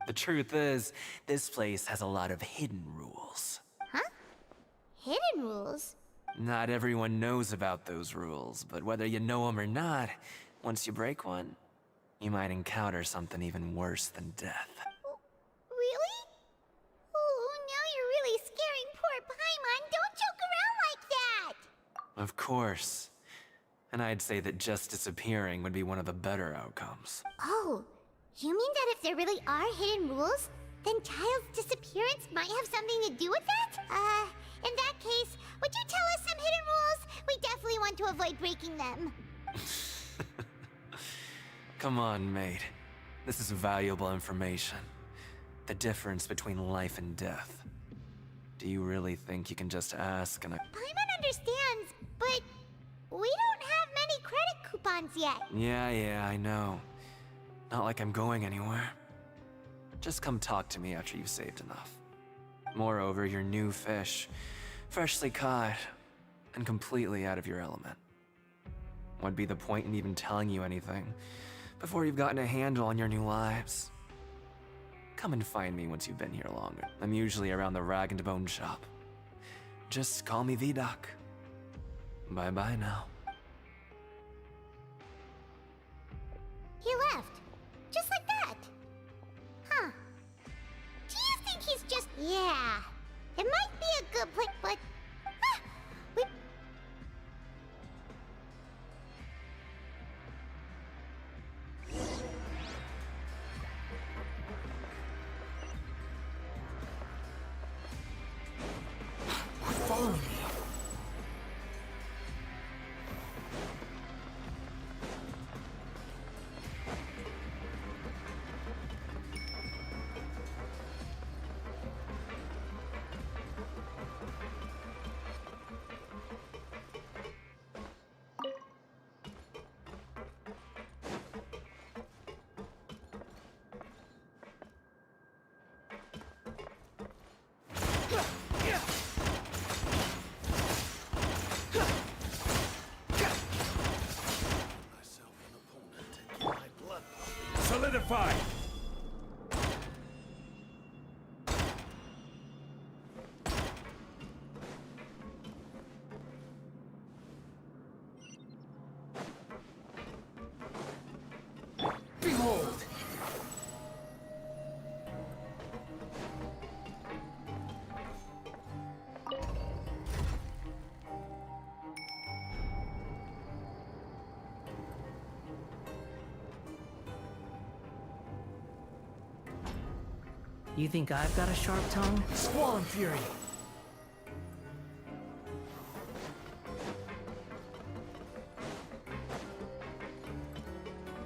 The truth is, this place has a lot of hidden rules. huh? Hidden rules? Not everyone knows about those rules, but whether you know them or not, once you break one, you might encounter something even worse than death. Really? Oh, now you're really scaring poor Paimon. Don't joke around like that! Of course. And I'd say that just disappearing would be one of the better outcomes. Oh, you mean that if there really are hidden rules, then Childe's disappearance might have something to do with that? In that case, would you tell us some hidden rules? We definitely want to avoid breaking them. Come on, mate. This is valuable information. The difference between life and death. Do you really think you can just ask and Paimon understands, but we don't have many credit coupons yet. Yeah, I know. Not like I'm going anywhere. Just come talk to me after you've saved enough. Moreover, you're new fish, freshly caught, and completely out of your element. What'd be the point in even telling you anything before you've gotten a handle on your new lives? Come and find me once you've been here longer. I'm usually around the Rag and Bone shop. Just call me Vidoc. Bye-bye now. He left. Just like that. Huh. Do you think he's just... Yeah. It might be a good place, but... we... Follow me. Solidify! You think I've got a sharp tongue? Squall and Fury!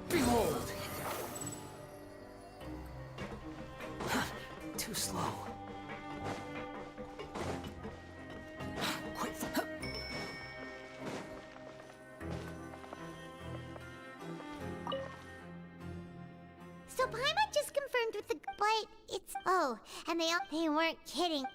Behold! Too slow. Quick. So Paimon just confirmed with the... But it's... Oh, and they weren't kidding.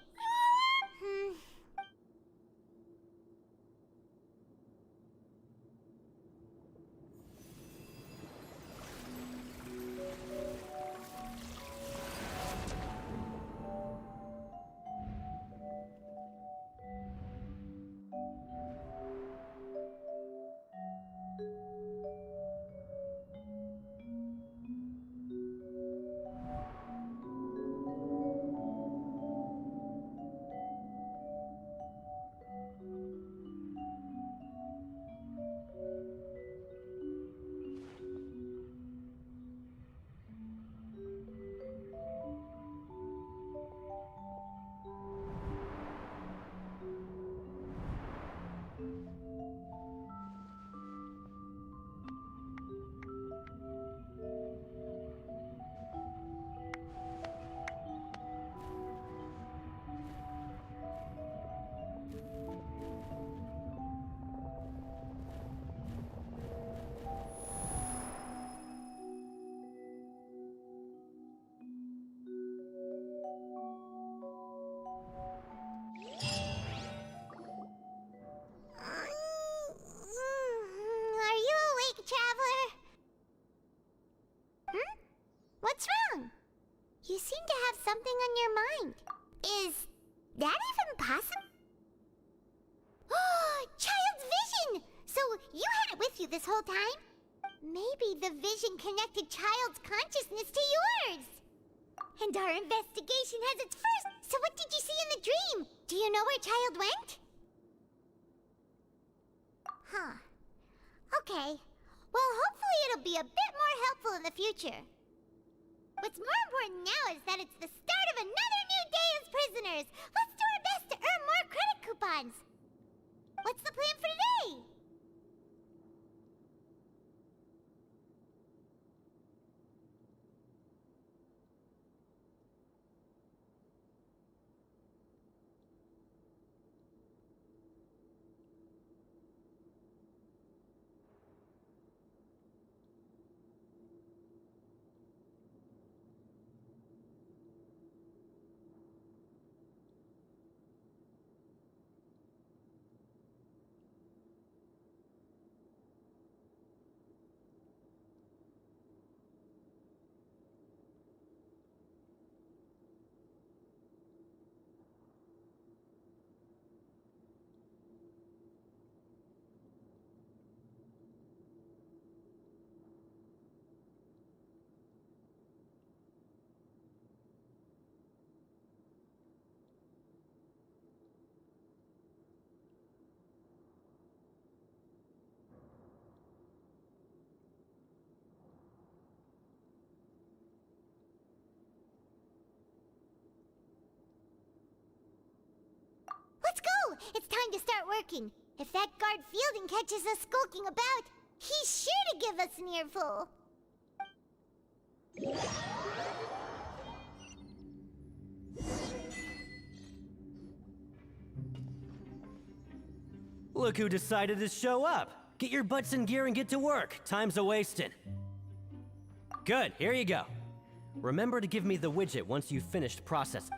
Are you awake, Traveler? What's wrong? You seem to have something on your mind. Is that even possible? Oh, Child's vision! So you had it with you this whole time? Maybe the vision connected Child's consciousness to yours. And our investigation has its first. So what did you see in the dream? Do you know where Child went? Huh. Okay. Well, hopefully it'll be a bit more helpful in the future. What's more important now is that it's the start of another new day as prisoners. Let's do our best to earn more credit coupons. What's the plan for today? Let's go! It's time to start working. If that guard Fielding catches us skulking about, he's sure to give us an earful. Look who decided to show up. Get your butts in gear and get to work. Time's a-wasting. Good, here you go. Remember to give me the widget once you've finished processing.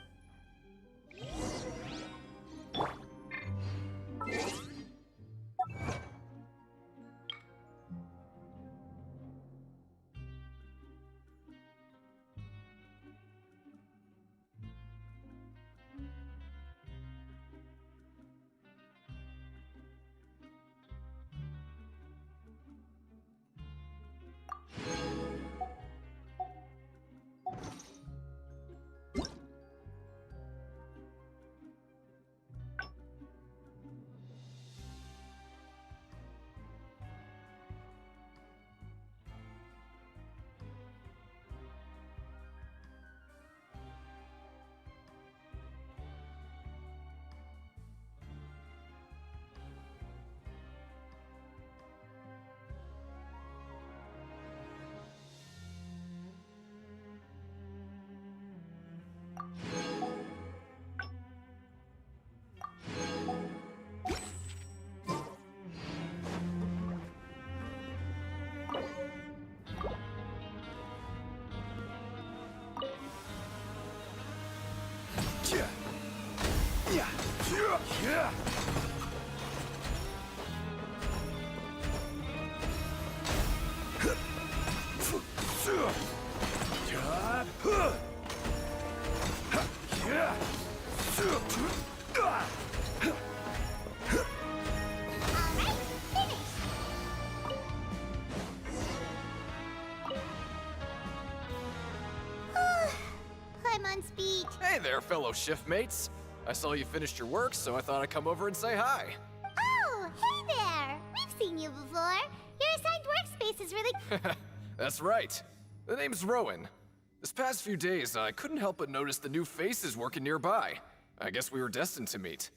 On speed. Hey there, fellow shift mates. I saw you finished your work, so I thought I'd come over and say hi. Oh, hey there! We've seen you before. Your assigned workspace is really... That's right. The name's Rowan. This past few days, I couldn't help but notice the new faces working nearby. I guess we were destined to meet.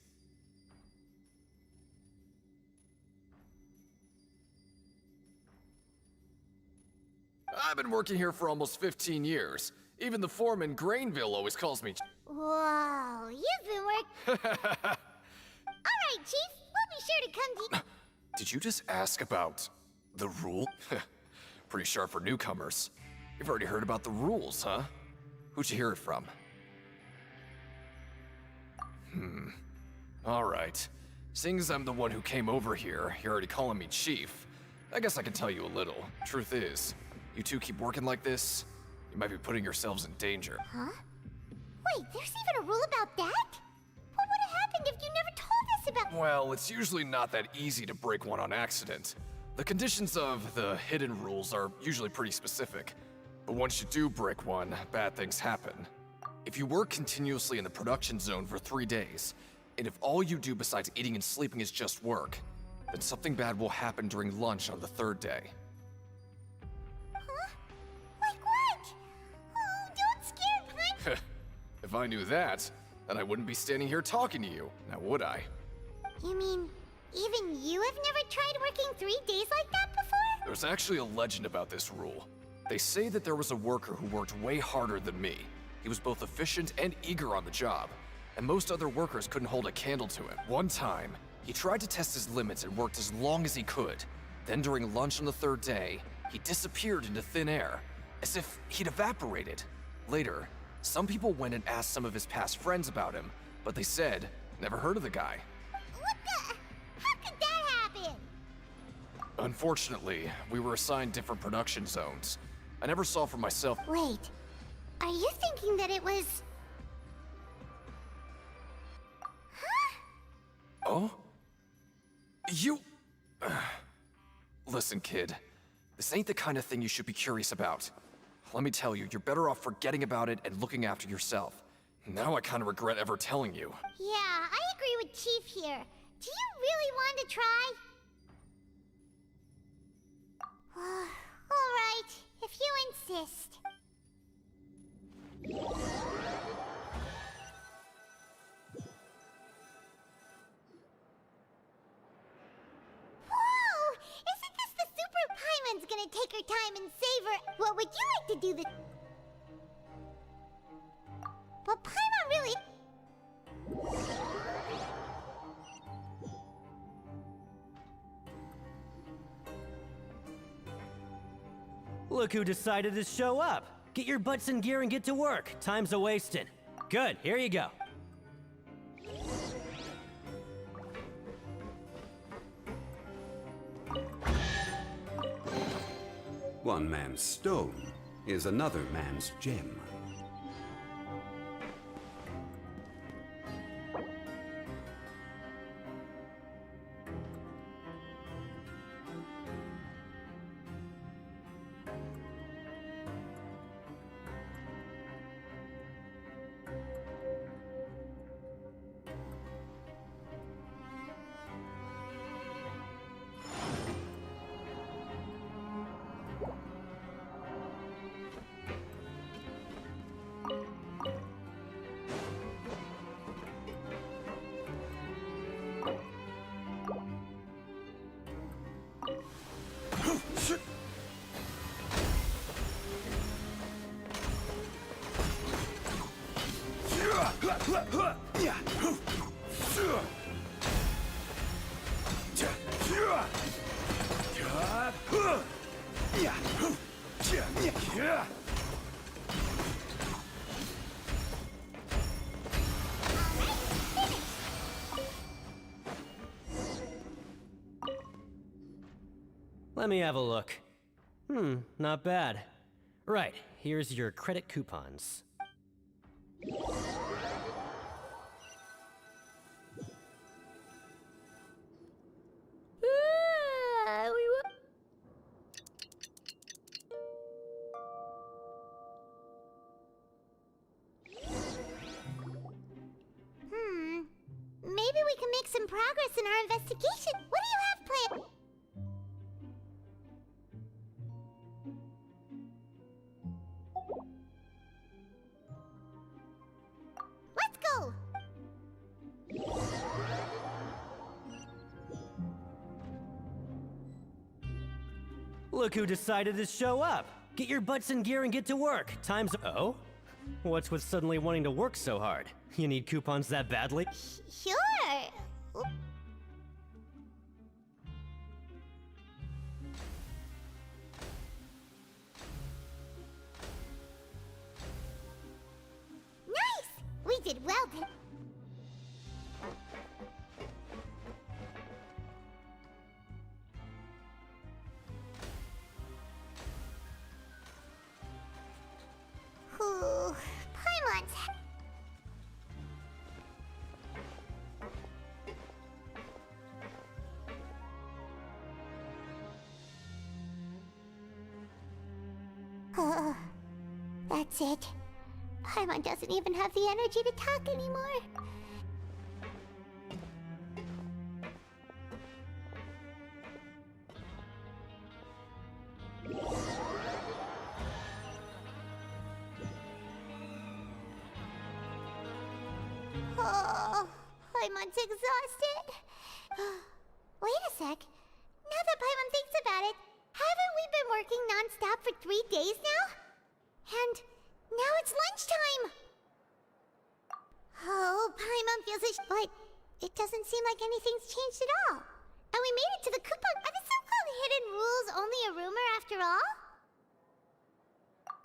I've been working here for almost 15 years. Even the foreman, Grainville, always calls me... Whoa, you've been Alright, Chief. We'll be sure to come to... Did you just ask about the rule? Pretty sharp for newcomers. You've already heard about the rules, huh? Who'd you hear it from? Alright. Seeing as I'm the one who came over here, you're already calling me Chief. I guess I can tell you a little. Truth is, you two keep working like this, you might be putting yourselves in danger. Huh? Wait, there's even a rule about that? What would have happened if you never told us about... Well, it's usually not that easy to break one on accident. The conditions of the hidden rules are usually pretty specific. But once you do break one, bad things happen. If you work continuously in the production zone for 3 days, and if all you do besides eating and sleeping is just work, then something bad will happen during lunch on the 3rd day. If I knew that, then I wouldn't be standing here talking to you, now would I? You mean, even you have never tried working 3 days like that before? There's actually a legend about this rule. They say that there was a worker who worked way harder than me. He was both efficient and eager on the job, and most other workers couldn't hold a candle to him. One time, he tried to test his limits and worked as long as he could. Then during lunch on the 3rd day, he disappeared into thin air, as if he'd evaporated. Later, some people went and asked some of his past friends about him, but they said, never heard of the guy. What the? How could that happen? Unfortunately, we were assigned different production zones. I never saw for myself. Wait, are you thinking that it was... Huh? Oh? You... Listen, kid. This ain't the kind of thing you should be curious about. Let me tell you, you're better off forgetting about it and looking after yourself. Now I kind of regret ever telling you. Yeah, I agree with Chief here. Do you really want to try? Alright, if you insist. Whoa! Isn't this the Super Paimon's gonna take her time and savor? What would you like to do the... But Paimon really... Look who decided to show up. Get your butts in gear and get to work. Time's a-wasting. Good, here you go. One man's stone is another man's gem. Let me have a look. Not bad. Right, here's your credit coupons. Maybe we can make some progress in our investigation. What do you have planned? Let's go! Look who decided to show up! Get your butts in gear and get to work. Time's... Oh? What's with suddenly wanting to work so hard? You need coupons that badly? Sure. Nice! We did well then. Paimon's... That's it. Paimon doesn't even have the energy to talk anymore. Oh, Paimon's exhausted. Wait a sec. Now that Paimon thinks about it, haven't we been working non-stop for 3 days now? And now it's lunchtime! Oh, Paimon feels it, but it doesn't seem like anything's changed at all. And we made it to the coupon. Are the so-called hidden rules only a rumor after all?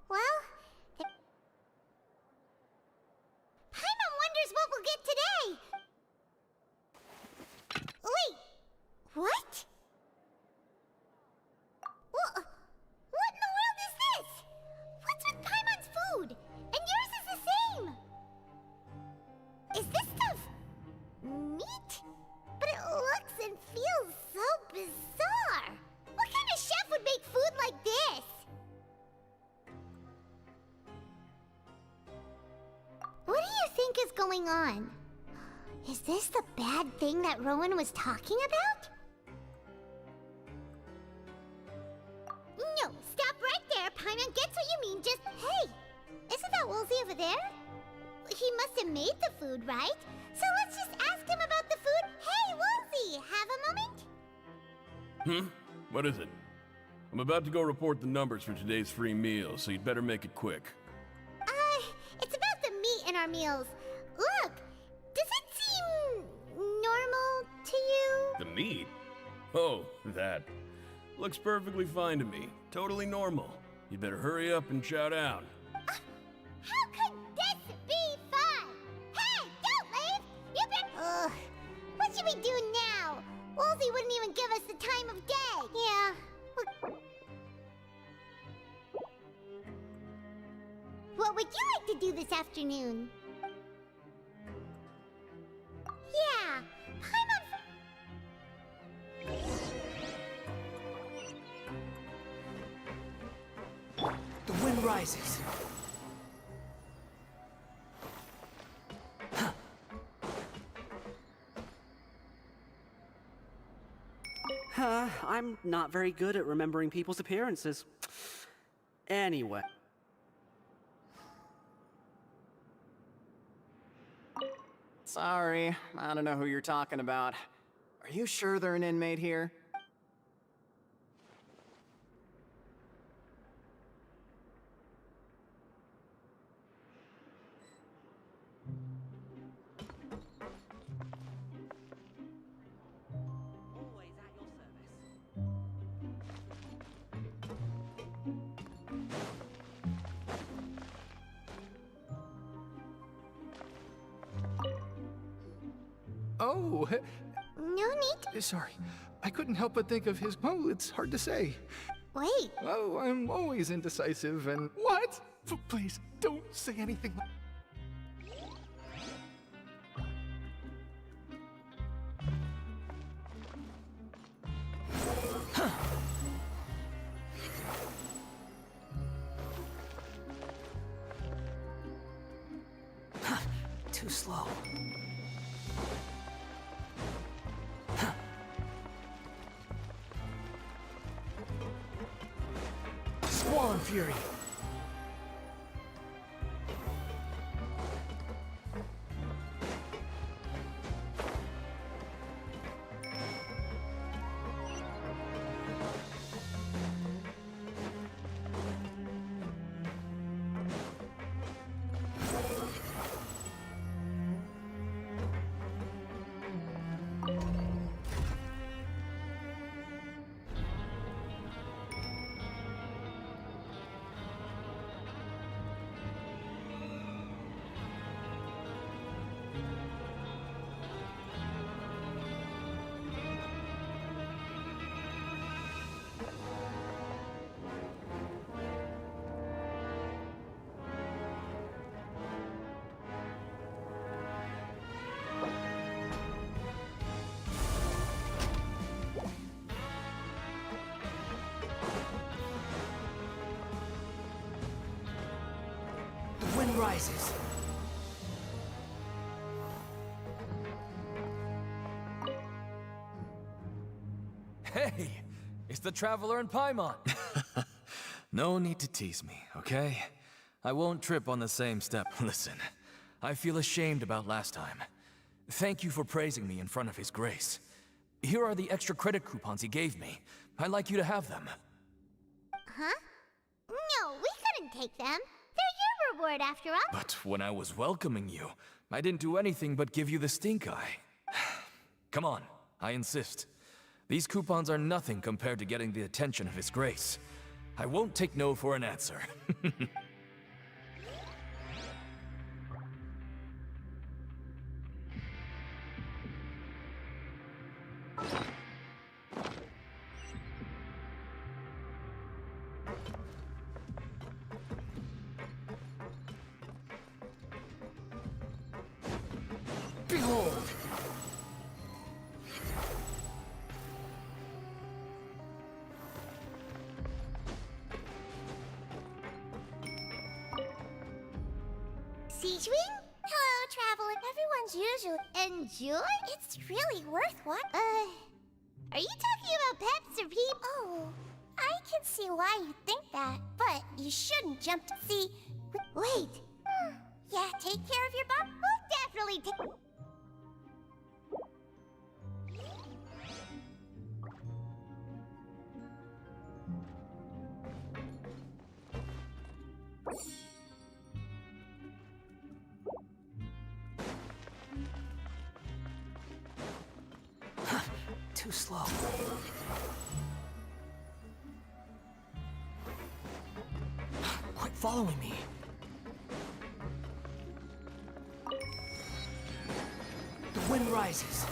Well, Paimon wonders what we'll get today! Wait, what? What in the world is this? What's with Paimon's food? And yours is the same! Is this stuff meat? But it looks and feels so bizarre! What kind of chef would make food like this? What do you think is going on? Is this the bad thing that Rowan was talking about? No, stop right there. Paimon gets what you mean. Just, hey, isn't that Woolsey over there? He must have made the food, right? So let's just ask him about the food. Hey, Woolsey, have a moment? What is it? I'm about to go report the numbers for today's free meal, so you'd better make it quick. It's about the meat in our meals. Look, does it seem normal to you? The meat? Oh, that. Looks perfectly fine to me. Totally normal. You better hurry up and chow down. How could this be fun? Hey, don't leave! You've been... what should we do now? Woolsey wouldn't even give us the time of day. Yeah. What would you like to do this afternoon? Yeah, The wind rises. I'm not very good at remembering people's appearances. Anyway. Sorry, I don't know who you're talking about. Are you sure they're an inmate here? Oh! No need. Sorry. I couldn't help but think of his... Oh, it's hard to say. Wait. Oh, I'm always indecisive and... What? Please, don't say anything. Too slow. Swollen Fury. The wind rises. Hey, it's the Traveler in Paimon. No need to tease me, okay? I won't trip on the same step. Listen, I feel ashamed about last time. Thank you for praising me in front of His Grace. Here are the extra credit coupons he gave me. I'd like you to have them. Huh? No, we couldn't take them. They're your reward after all. But when I was welcoming you, I didn't do anything but give you the stink eye. Come on, I insist. These coupons are nothing compared to getting the attention of His Grace. I won't take no for an answer. Behold! Siege Ring? Hello, traveler. Everyone's usually enjoy. It's really worth what? Are you talking about pets or people? Oh, I can see why you think that, but you shouldn't jump to see. Wait. Yeah, take care of your bum. We'll definitely take. Too slow. Quit following me. The wind rises.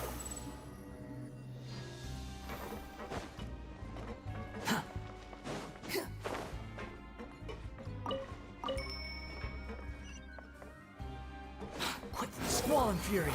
Quit Swollen Fury.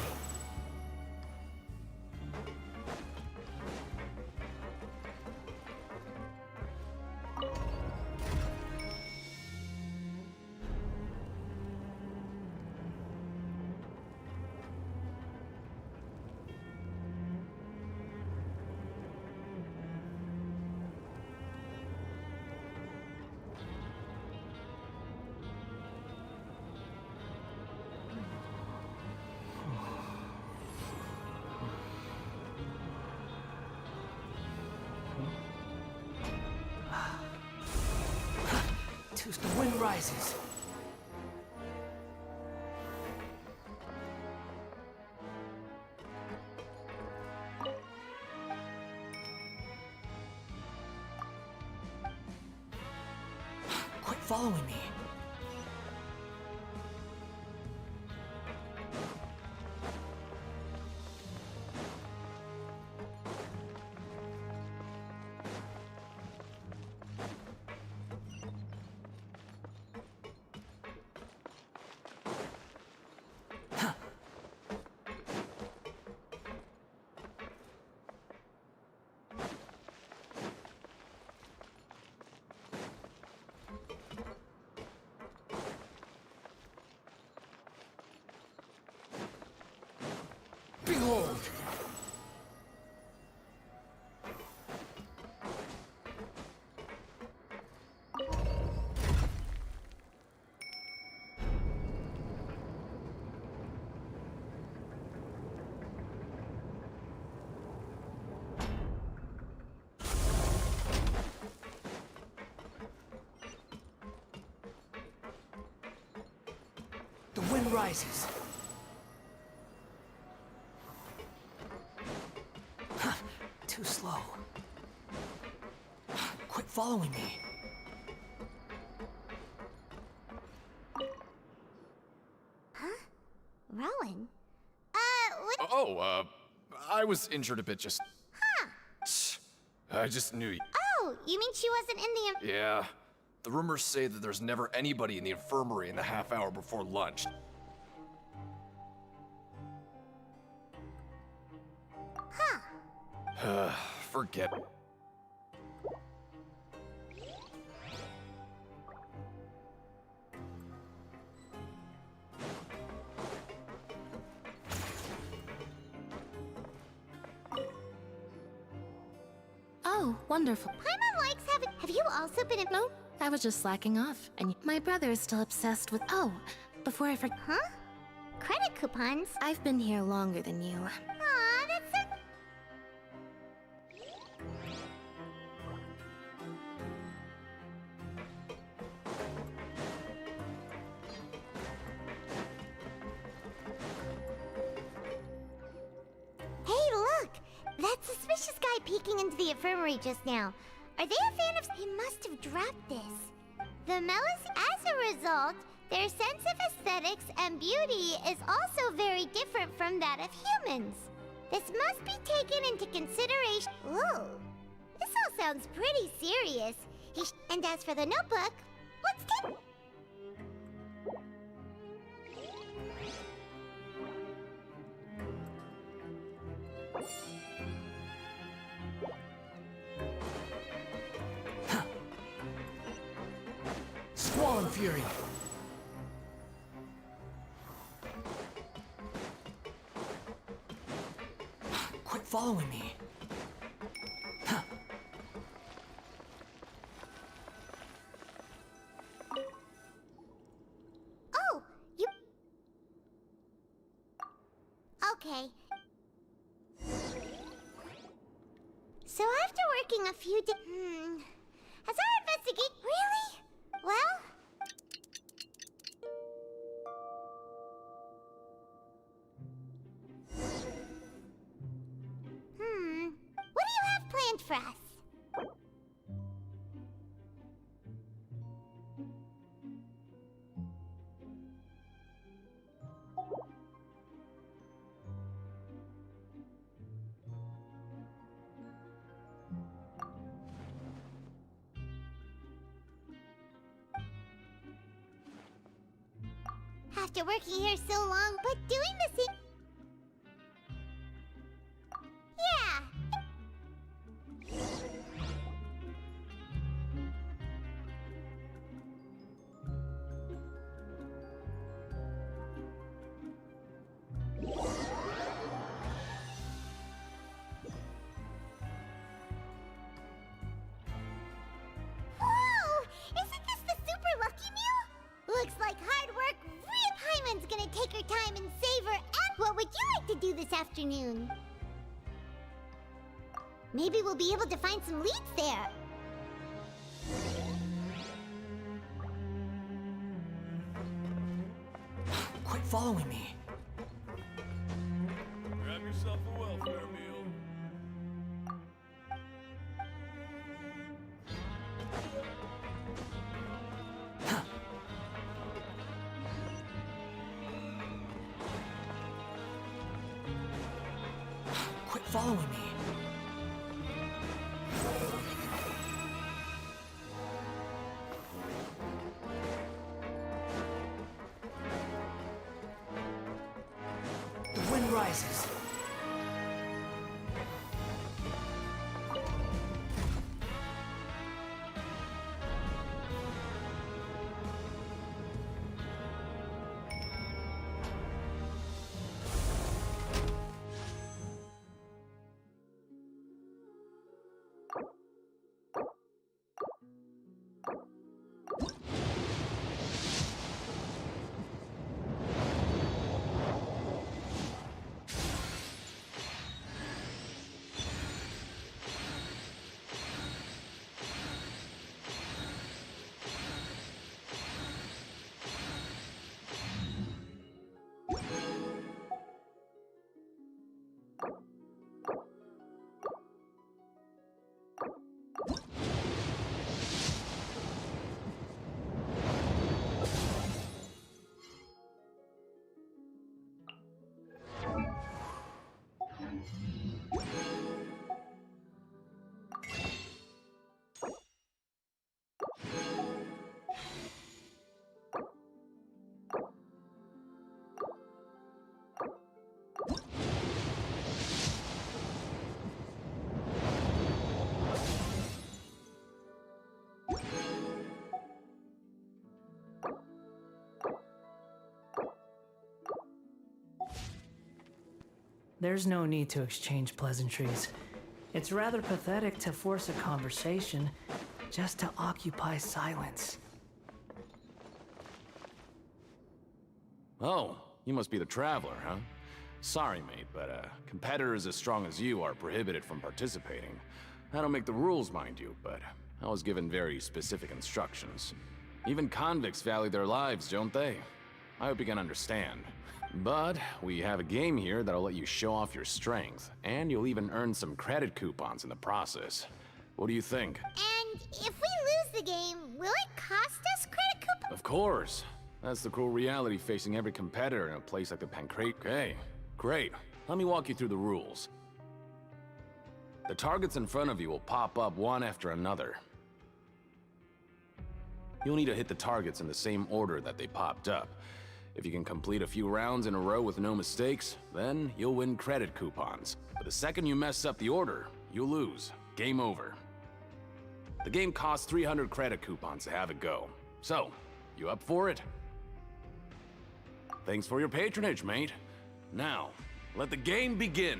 The wind rises. Quit following me. wind rises. Too slow. Quit following me. Huh? Rowan? What? Oh, I was injured a bit just... Huh. I just knew you. Oh, you mean she wasn't in the... Yeah. The rumors say that there's never anybody in the infirmary in the half hour before lunch. Huh. Forget it. Oh, wonderful. Paimon likes having... Have you also been in... No, I was just slacking off. And my brother is still obsessed with... Oh, before I forget... Huh? Credit coupons? I've been here longer than you. Aw, that's so... Hey, look! That suspicious guy peeking into the infirmary just now. Are they a fan of... He must have dropped this. The Melis... As a result, their sense of aesthetics and beauty is also very different from that of humans. This must be taken into consideration... Ooh. This all sounds pretty serious. And as for the notebook, let's take... Squall and Fury. Quit following me. Oh, you... Okay. So after working a few has our investigate... Really? Well... What do you have planned for us? After working here so long, but doing the same... Yeah! Whoa! Isn't this the super lucky meal? Looks like hard work. Paimon's gonna take her time and save her. And what would you like to do this afternoon? Maybe we'll be able to find some leads there. Quit following me. Grab yourself a welfare meal. Quit following me. The wind rises. There's no need to exchange pleasantries. It's rather pathetic to force a conversation just to occupy silence. Oh, you must be the Traveler, huh? Sorry, mate, but competitors as strong as you are prohibited from participating. I don't make the rules, mind you, but I was given very specific instructions. Even convicts value their lives, don't they? I hope you can understand. But we have a game here that'll let you show off your strength, and you'll even earn some credit coupons in the process. What do you think? And if we lose the game, will it cost us credit coupons? Of course. That's the cruel reality facing every competitor in a place like the Pancrate. Okay, great. Let me walk you through the rules. The targets in front of you will pop up one after another. You'll need to hit the targets in the same order that they popped up. If you can complete a few rounds in a row with no mistakes, then you'll win credit coupons. But the second you mess up the order, you'll lose. Game over. The game costs 300 credit coupons to have a go. So, you up for it? Thanks for your patronage, mate. Now, let the game begin.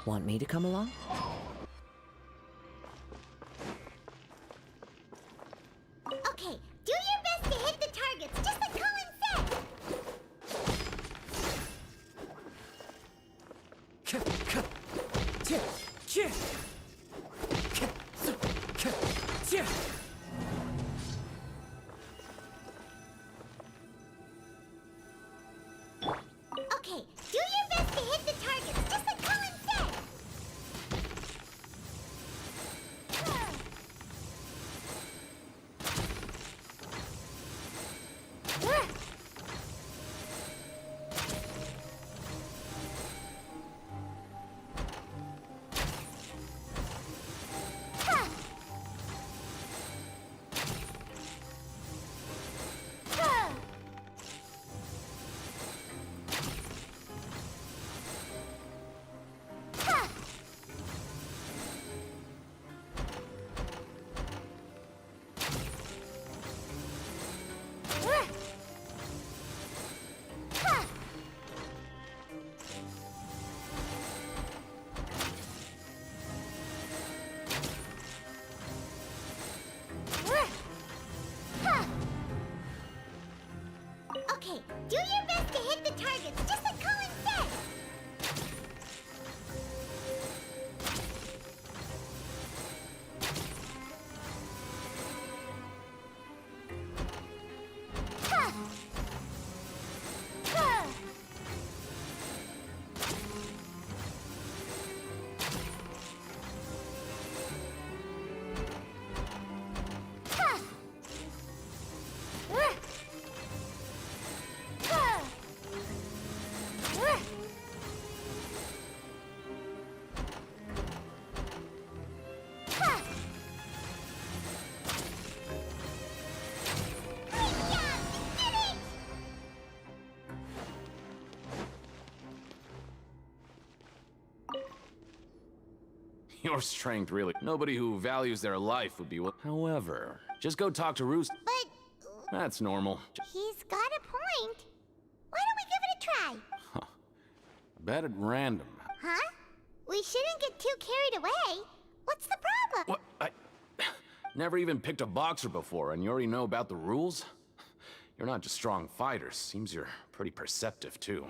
Want me to come along? Okay, do your best to hit the targets, just like Colin said! Okay, do your best to hit the targets, just like Colin said! Okay, do your best to hit the targets, just like Colin said! Your strength, really. Nobody who values their life would be what. However, just go talk to Roost. But That's normal. he's got a point. Why don't we give it a try? Bet at random. Huh? We shouldn't get too carried away. What's the problem? What? I never even picked a boxer before, and you already know about the rules? You're not just strong fighters. Seems you're pretty perceptive, too.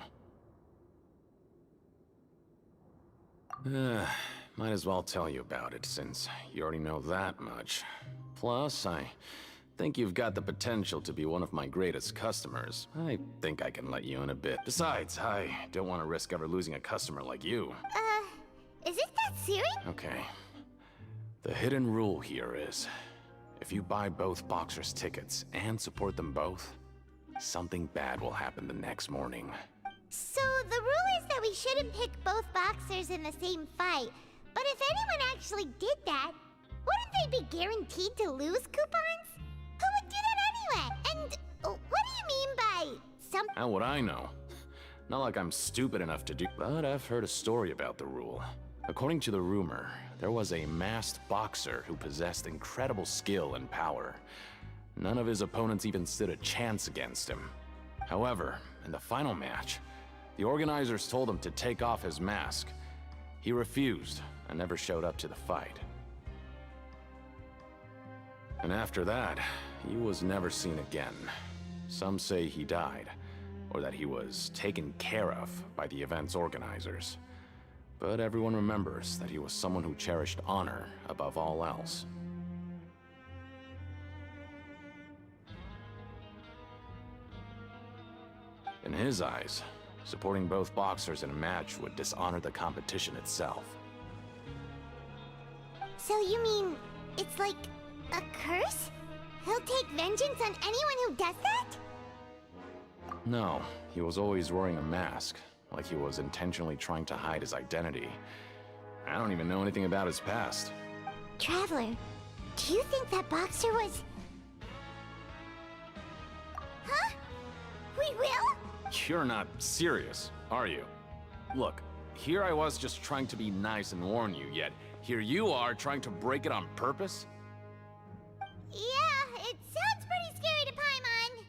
Might as well tell you about it, since you already know that much. Plus, I think you've got the potential to be one of my greatest customers. I think I can let you in a bit. Besides, I don't want to risk ever losing a customer like you. Is it that serious? Okay. The hidden rule here is, if you buy both boxers' tickets and support them both, something bad will happen the next morning. So the rule is that we shouldn't pick both boxers in the same fight. But if anyone actually did that, wouldn't they be guaranteed to lose coupons? Who would do that anyway? And what do you mean by some... How would I know? Not like I'm stupid enough to do, but I've heard a story about the rule. According to the rumor, there was a masked boxer who possessed incredible skill and power. None of his opponents even stood a chance against him. However, in the final match, the organizers told him to take off his mask. He refused and never showed up to the fight. And after that, he was never seen again. Some say he died, or that he was taken care of by the event's organizers. But everyone remembers that he was someone who cherished honor above all else. In his eyes, supporting both boxers in a match would dishonor the competition itself. So you mean it's like a curse? He'll take vengeance on anyone who does that? No, he was always wearing a mask, like he was intentionally trying to hide his identity. I don't even know anything about his past. Traveler, do you think that boxer was... Huh? We will? You're not serious, are you? Look, here I was just trying to be nice and warn you, yet here you are trying to break it on purpose? Yeah, it sounds pretty scary to Paimon.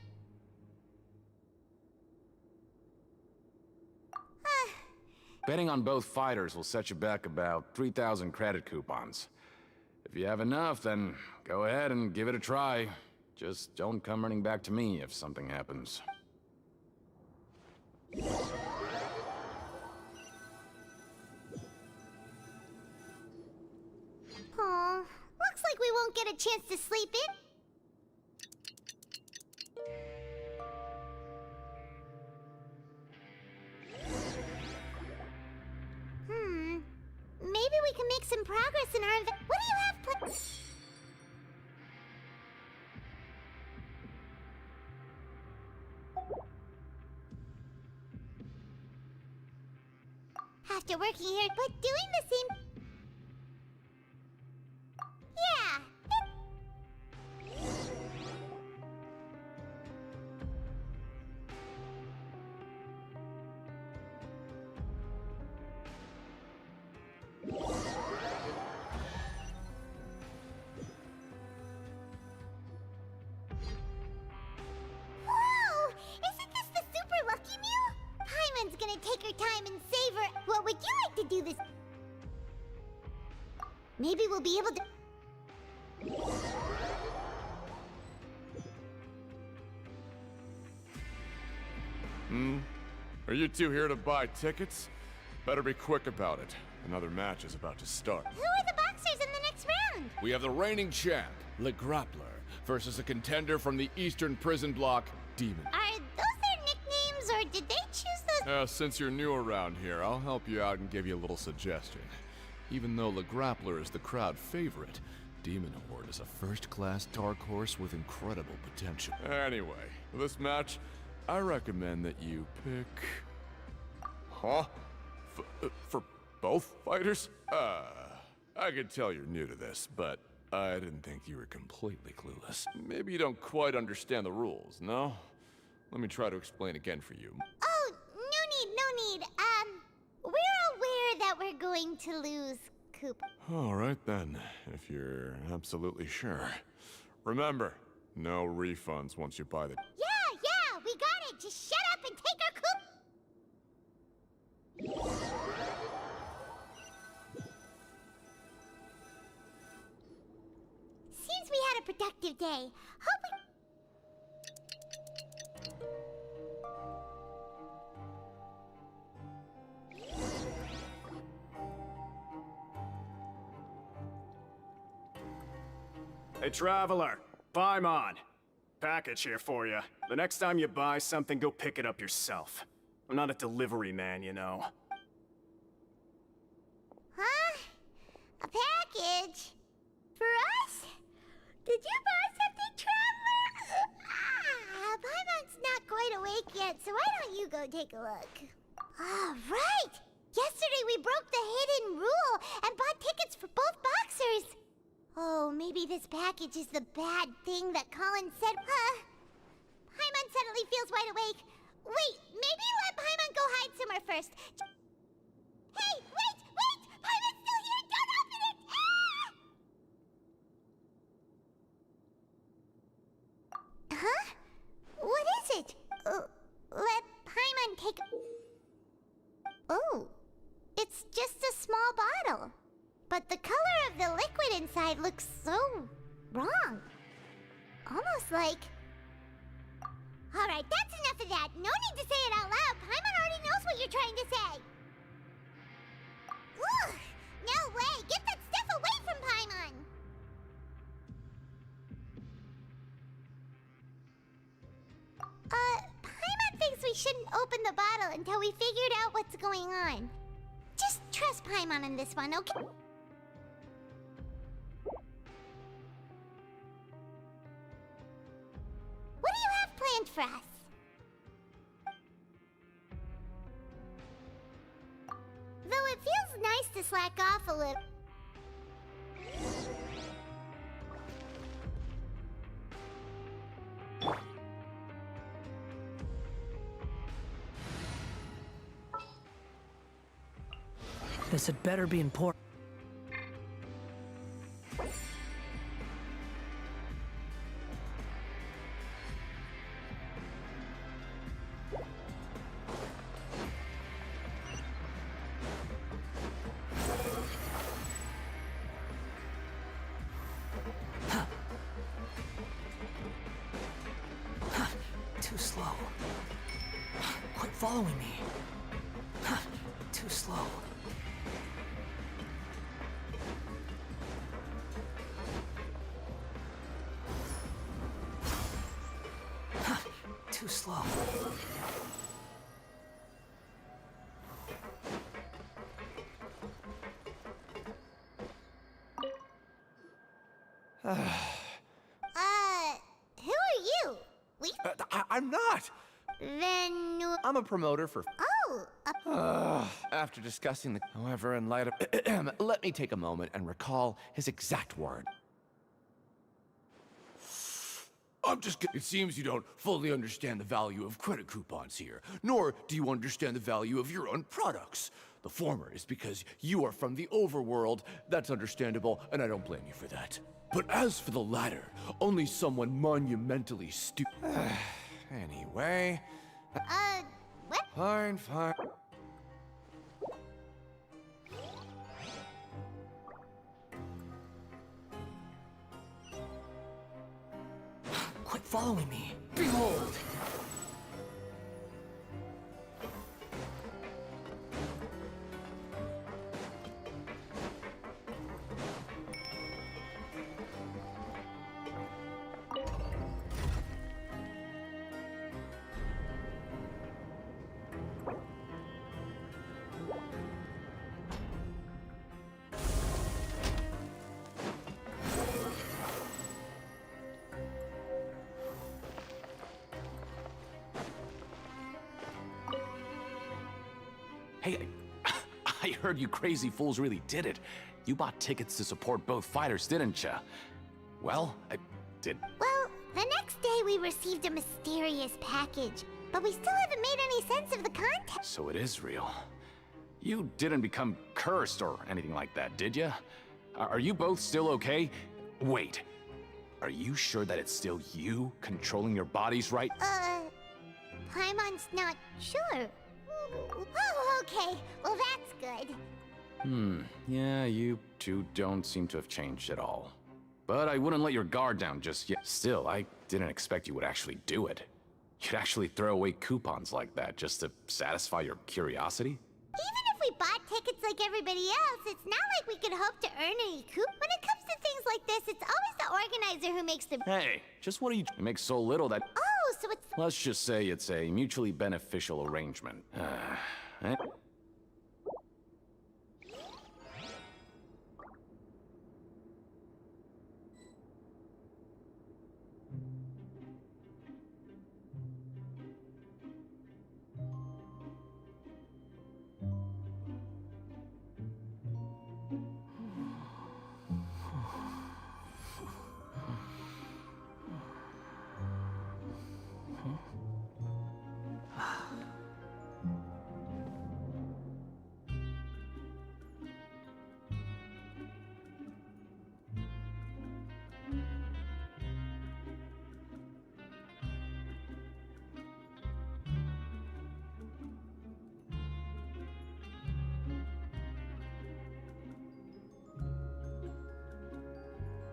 Betting on both fighters will set you back about 3,000 credit coupons. If you have enough, then go ahead and give it a try. Just don't come running back to me if something happens. Aw, looks like we won't get a chance to sleep in. Maybe we can make some progress in our what do you have put... After working here, but doing the same... Yeah. Whoa! Isn't this the super lucky meal? Paimon's gonna take her time and savor. What would you like to do this? Maybe we'll be able to... Are you two here to buy tickets? Better be quick about it. Another match is about to start. Who are the boxers in the next round? We have the reigning champ, Le Grappler, versus a contender from the Eastern Prison Block, Demon. Are those their nicknames, or did they choose those? Since you're new around here, I'll help you out and give you a little suggestion. Even though Le Grappler is the crowd favorite, Demon Horde is a first-class dark horse with incredible potential. Anyway, for this match, I recommend that you pick... Huh? For both fighters? I can tell you're new to this, but I didn't think you were completely clueless. Maybe you don't quite understand the rules, no? Let me try to explain again for you. Oh, no need. We're aware that we're going to lose Coop. All right then, if you're absolutely sure. Remember, no refunds once you buy the... Yeah, we got it. Just shut up and take our Coop. Seems we had a productive day. Hope we... Hey, Traveler. Paimon. Package here for you. The next time you buy something, go pick it up yourself. I'm not a delivery man, you know. Huh? A package? For us? Did you buy something, Traveler? Paimon's not quite awake yet, so why don't you go go take a look. Ah, right! Yesterday we broke the hidden rule and bought tickets for both boxers. Oh, maybe this package is the bad thing that Colin said. Paimon suddenly feels wide awake. Wait, maybe let Paimon go hide somewhere first. Hey, wait! Paimon's still here! Don't open it! Ah! Huh? What is it? Let Paimon take... Oh, it's just a small bottle. But the color of the liquid inside looks so wrong. Almost like... Alright, that's enough of that. No need to say it out loud. Paimon already knows what you're trying to say. Ugh! No way! Get that stuff away from Paimon! Paimon thinks we shouldn't open the bottle until we figured out what's going on. Just trust Paimon on this one, okay? What do you have planned for us? Though it feels nice to slack off a little. This had better be important. Too slow. Quit following me. Too slow. Too slow. Who are you? I'm not! Then... I'm a promoter for... Oh, After discussing the... However, in light of... let me take a moment and recall his exact word. It seems you don't fully understand the value of credit coupons here, nor do you understand the value of your own products. The former is because you are from the overworld. That's understandable, and I don't blame you for that. But as for the latter, only someone monumentally stupid... Anyway... what? Fine. Quit following me. Behold! Hey, I heard you crazy fools really did it. You bought tickets to support both fighters, didn't ya? Well, I did. Well, the next day we received a mysterious package, but we still haven't made any sense of the content. So it is real. You didn't become cursed or anything like that, did ya? Are you both still okay? Wait, are you sure that it's still you controlling your bodies, right? Paimon's not sure. Oh, okay. Well, that's good. Yeah, you two don't seem to have changed at all. But I wouldn't let your guard down just yet. Still, I didn't expect you would actually do it. You'd actually throw away coupons like that just to satisfy your curiosity? Even if we bought tickets like everybody else, it's not like we could hope to earn any coup. When it comes to things like this, it's always the organizer who makes the... Hey, just what do you... It makes so little that... Oh, so it's... Let's just say it's a mutually beneficial arrangement.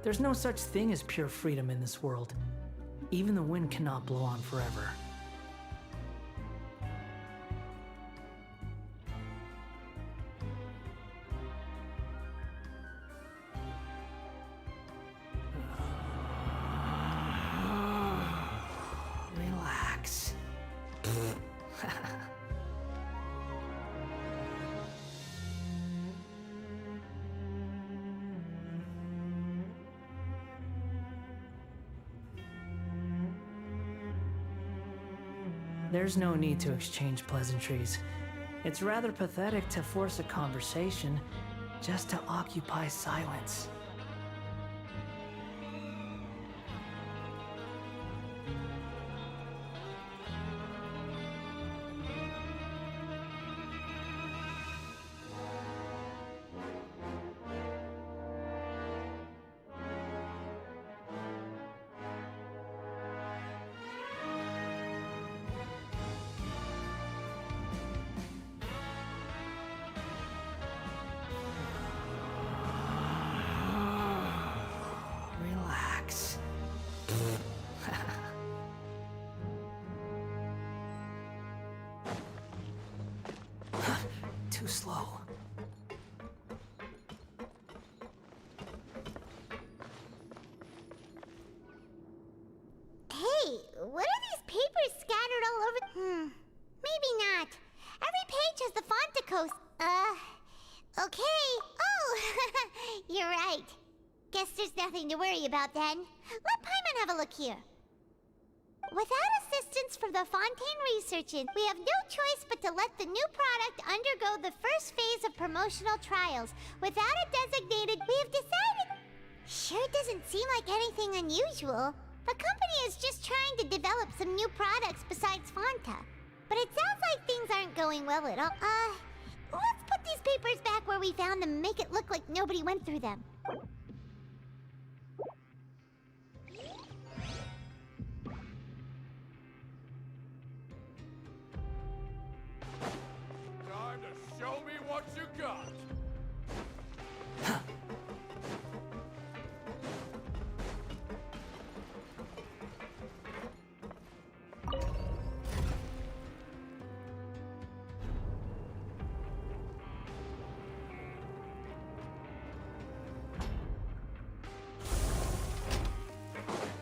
There's no such thing as pure freedom in this world. Even the wind cannot blow on forever. Relax. There's no need to exchange pleasantries. It's rather pathetic to force a conversation just to occupy silence. Relax. Too slow. Hey, what are these papers scattered all over? Maybe not. Every page has the Fontaine. Okay. Oh, you're right. Guess there's nothing to worry about then. Let Paimon have a look here. Without assistance from the Fontaine researchers, we have no choice but to let the new product undergo the first phase of promotional trials. Without a designated, we have decided... Sure doesn't seem like anything unusual. The company is just trying to develop some new products besides Fanta. But it sounds like things aren't going well at all. Let's put these papers back where we found them and make it look like nobody went through them. Time to show me what you got.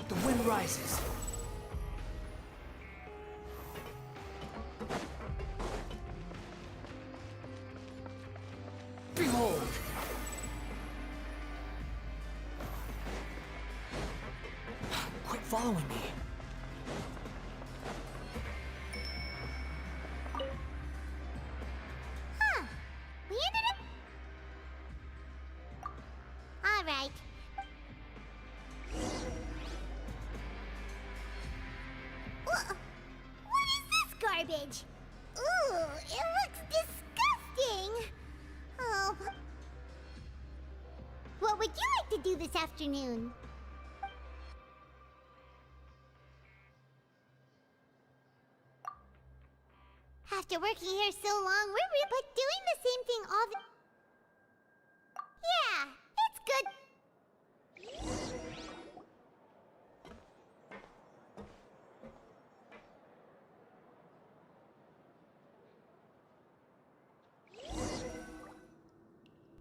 The wind rises. Behold! Quit following me. We ended up... All right. What is this garbage? Ooh, it looks disgusting. Oh. What would you like to do this afternoon? After working here so long, but doing the same thing all the... Yeah, it's good.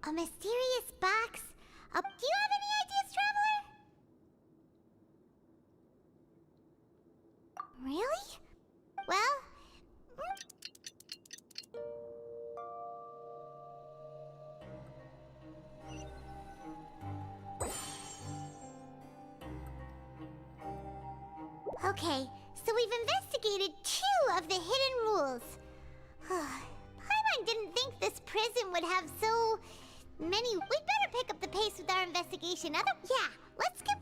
A mysterious box? Do you have any ideas, Traveler? Really? Well... Okay, so we've investigated 2 of the hidden rules. Paimon didn't think this prison would have so many. We'd better pick up the pace with our investigation. Yeah, let's skip.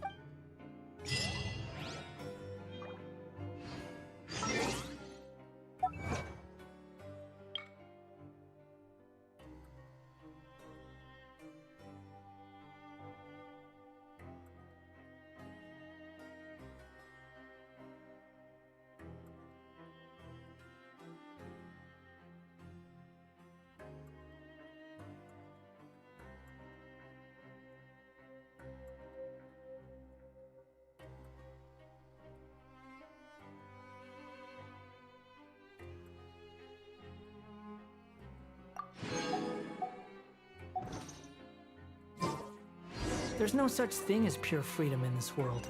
There's no such thing as pure freedom in this world.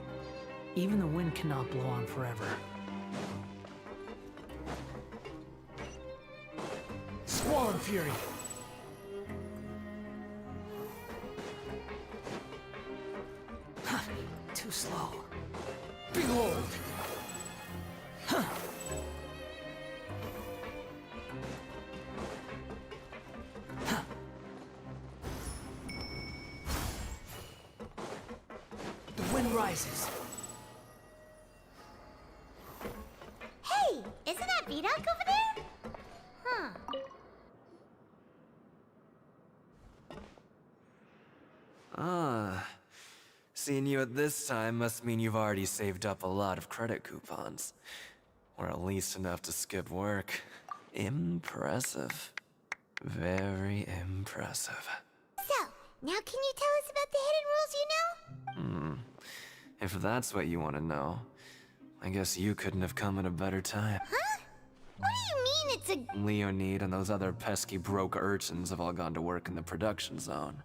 Even the wind cannot blow on forever. Squall Fury! Too slow. Behold! Huh. Huh. The wind rises. Hey, isn't that Vidoc over there? Huh. Ah. Seeing you at this time must mean you've already saved up a lot of credit coupons. Or at least enough to skip work. Impressive. Very impressive. So, now can you tell us about the hidden rules you know? If that's what you want to know, I guess you couldn't have come at a better time. Huh? What do you mean it's a... Leonid and those other pesky broke urchins have all gone to work in the production zone.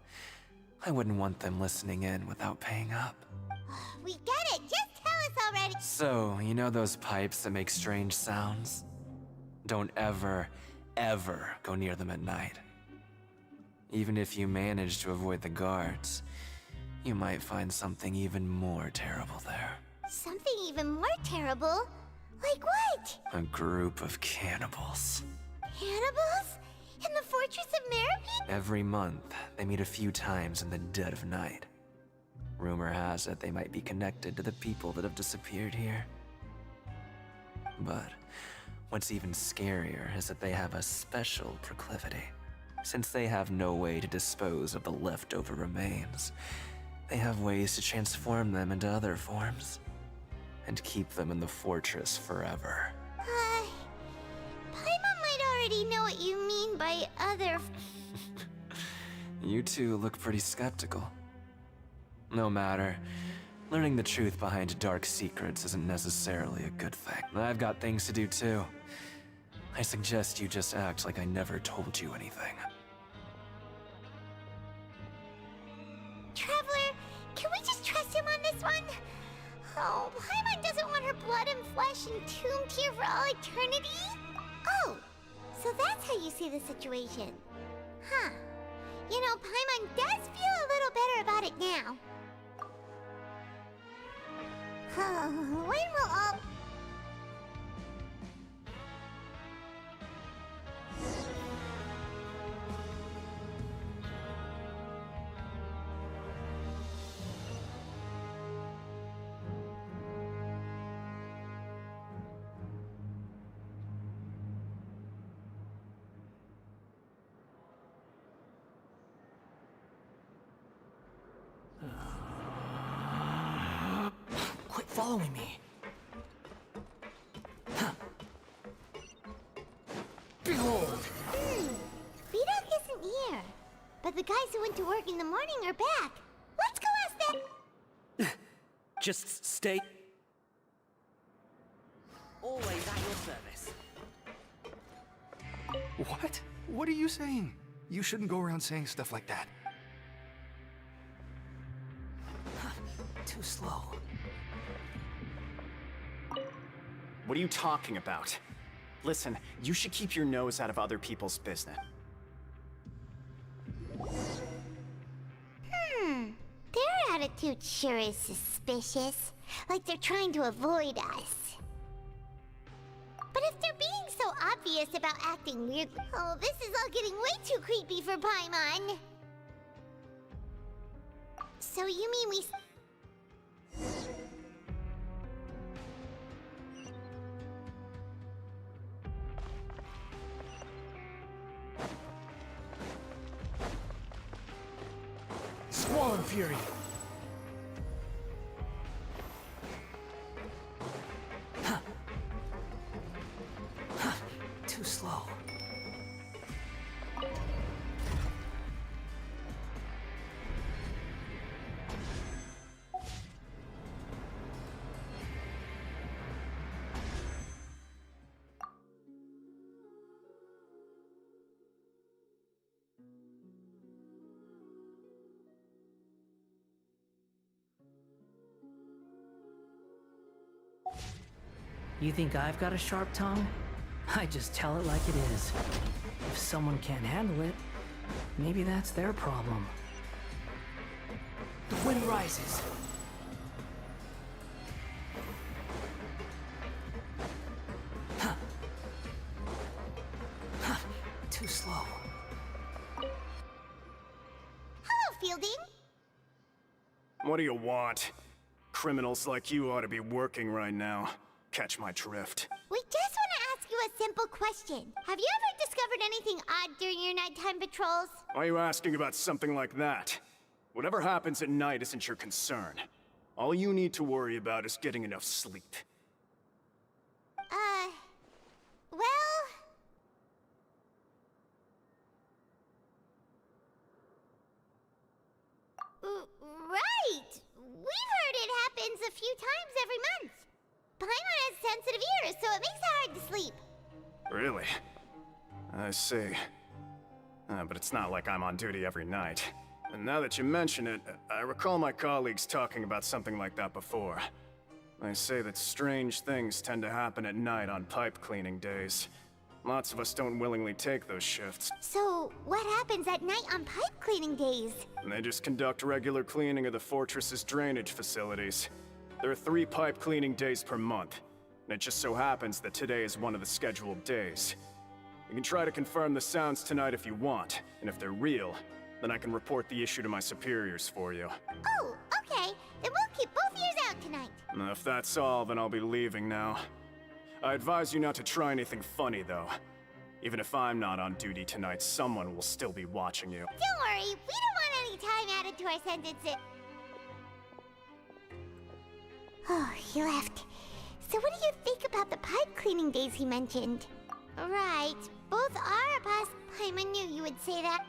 I wouldn't want them listening in without paying up. We get it, just tell us already. So, you know those pipes that make strange sounds? Don't ever, ever go near them at night. Even if you manage to avoid the guards, you might find something even more terrible there. Something even more terrible? Like what? A group of cannibals. Cannibals? In the fortress of Meropide? Every month, they meet a few times in the dead of night. Rumor has it they might be connected to the people that have disappeared here. But what's even scarier is that they have a special proclivity. Since they have no way to dispose of the leftover remains, they have ways to transform them into other forms and keep them in the fortress forever. Paimon might already know what you mean by other... You two look pretty skeptical. No matter. Learning the truth behind dark secrets isn't necessarily a good thing. I've got things to do too. I suggest you just act like I never told you anything. Traveler, can we just trust him on this one? Oh, Paimon doesn't want her blood and flesh entombed here for all eternity? Oh, so that's how you see the situation. Huh. You know, Paimon does feel a little better about it now. When will all... Quit following me. Huh. Behold! Vidoc isn't here. But the guys who went to work in the morning are back. Let's go ask them. Just stay. Always at your service. What? What are you saying? You shouldn't go around saying stuff like that. Too slow. What are you talking about? Listen, you should keep your nose out of other people's business. Their attitude sure is suspicious. Like they're trying to avoid us. But if they're being so obvious about acting weirdly... Oh, this is all getting way too creepy for Paimon. So you mean we... Squall Fury! Too slow. You think I've got a sharp tongue? I just tell it like it is. If someone can't handle it, maybe that's their problem. The wind rises. Too slow. Hello, Fielding. What do you want? Criminals like you ought to be working right now. Catch my drift. We just want to ask you a simple question. Have you ever discovered anything odd during your nighttime patrols? Why are you asking about something like that? Whatever happens at night isn't your concern. All you need to worry about is getting enough sleep. Well... Right! We've heard it happens a few times every month. Paimon has sensitive ears, so it makes it hard to sleep. Really? I see. But it's not like I'm on duty every night. And now that you mention it, I recall my colleagues talking about something like that before. They say that strange things tend to happen at night on pipe cleaning days. Lots of us don't willingly take those shifts. So, what happens at night on pipe cleaning days? And they just conduct regular cleaning of the fortress's drainage facilities. There are 3 pipe cleaning days per month, and it just so happens that today is one of the scheduled days. You can try to confirm the sounds tonight if you want, and if they're real, then I can report the issue to my superiors for you. Oh, okay. Then we'll keep both ears out tonight. If that's all, then I'll be leaving now. I advise you not to try anything funny, though. Even if I'm not on duty tonight, someone will still be watching you. Don't worry, we don't want any time added to our sentences. Oh, he left. So what do you think about the pipe cleaning days he mentioned? Right, both are a pass. Paimon knew you would say that.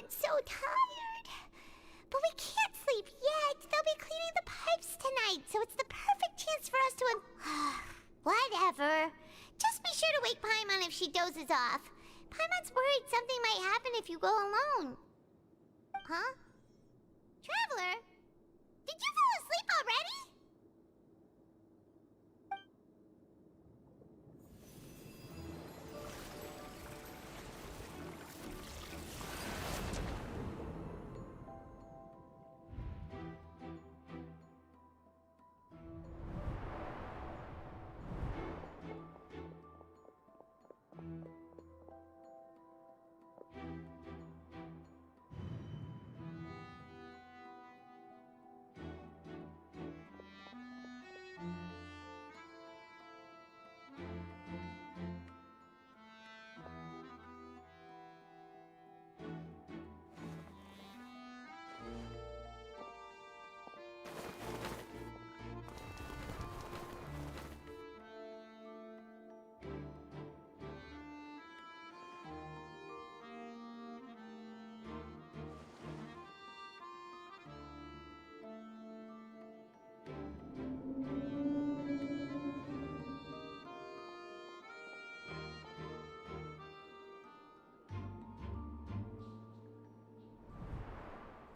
So tired. But we can't sleep yet. They'll be cleaning the pipes tonight, so it's the perfect chance for us to Whatever. Just be sure to wake Paimon if she dozes off. Paimon's worried something might happen if you go alone. Huh? Traveler? Did you fall asleep already?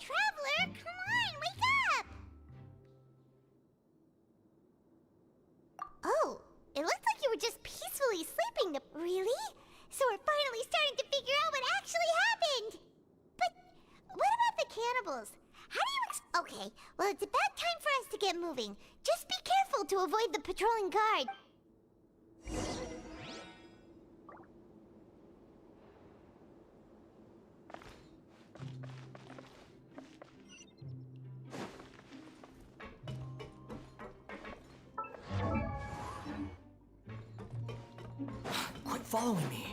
Traveler, come on, wake up! Oh, it looked like you were just peacefully sleeping. Really? So we're finally starting to figure out what actually happened! But what about the cannibals? How do you Okay, well it's about time for us to get moving. Just be careful to avoid the patrolling guard. Quit following me.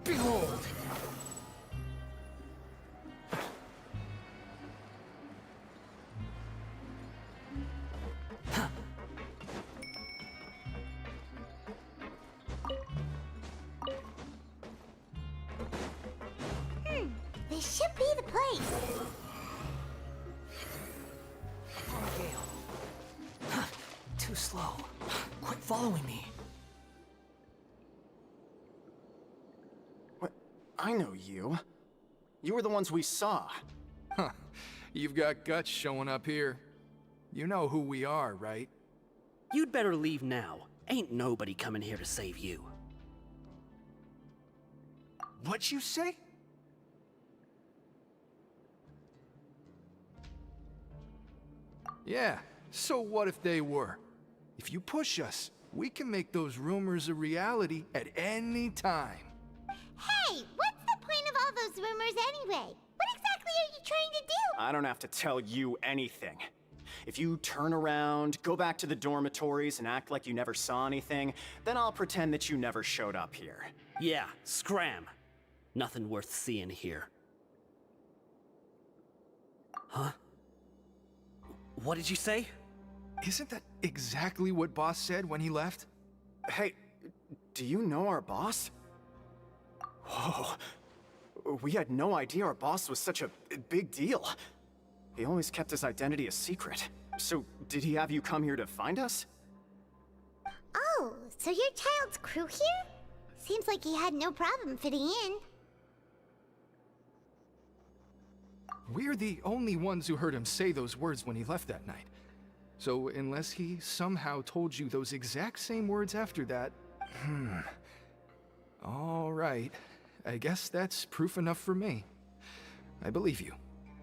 Behold! This should be the place. Come on, Gale. Too slow. Quit following me. What? I know you. You were the ones we saw. Huh. You've got guts showing up here. You know who we are, right? You'd better leave now. Ain't nobody coming here to save you. What'd you say? Yeah, so what if they were? If you push us, we can make those rumors a reality at any time. Hey, what's the point of all those rumors anyway? What exactly are you trying to do? I don't have to tell you anything. If you turn around, go back to the dormitories, and act like you never saw anything, then I'll pretend that you never showed up here. Yeah, scram. Nothing worth seeing here. Huh? What did you say? Isn't that exactly what Boss said when he left? Hey, do you know our boss? Whoa. We had no idea our boss was such a big deal. He always kept his identity a secret. So, did he have you come here to find us? Oh, so you're Childe's crew here? Seems like he had no problem fitting in. We're the only ones who heard him say those words when he left that night. So unless he somehow told you those exact same words after that... All right. I guess that's proof enough for me. I believe you.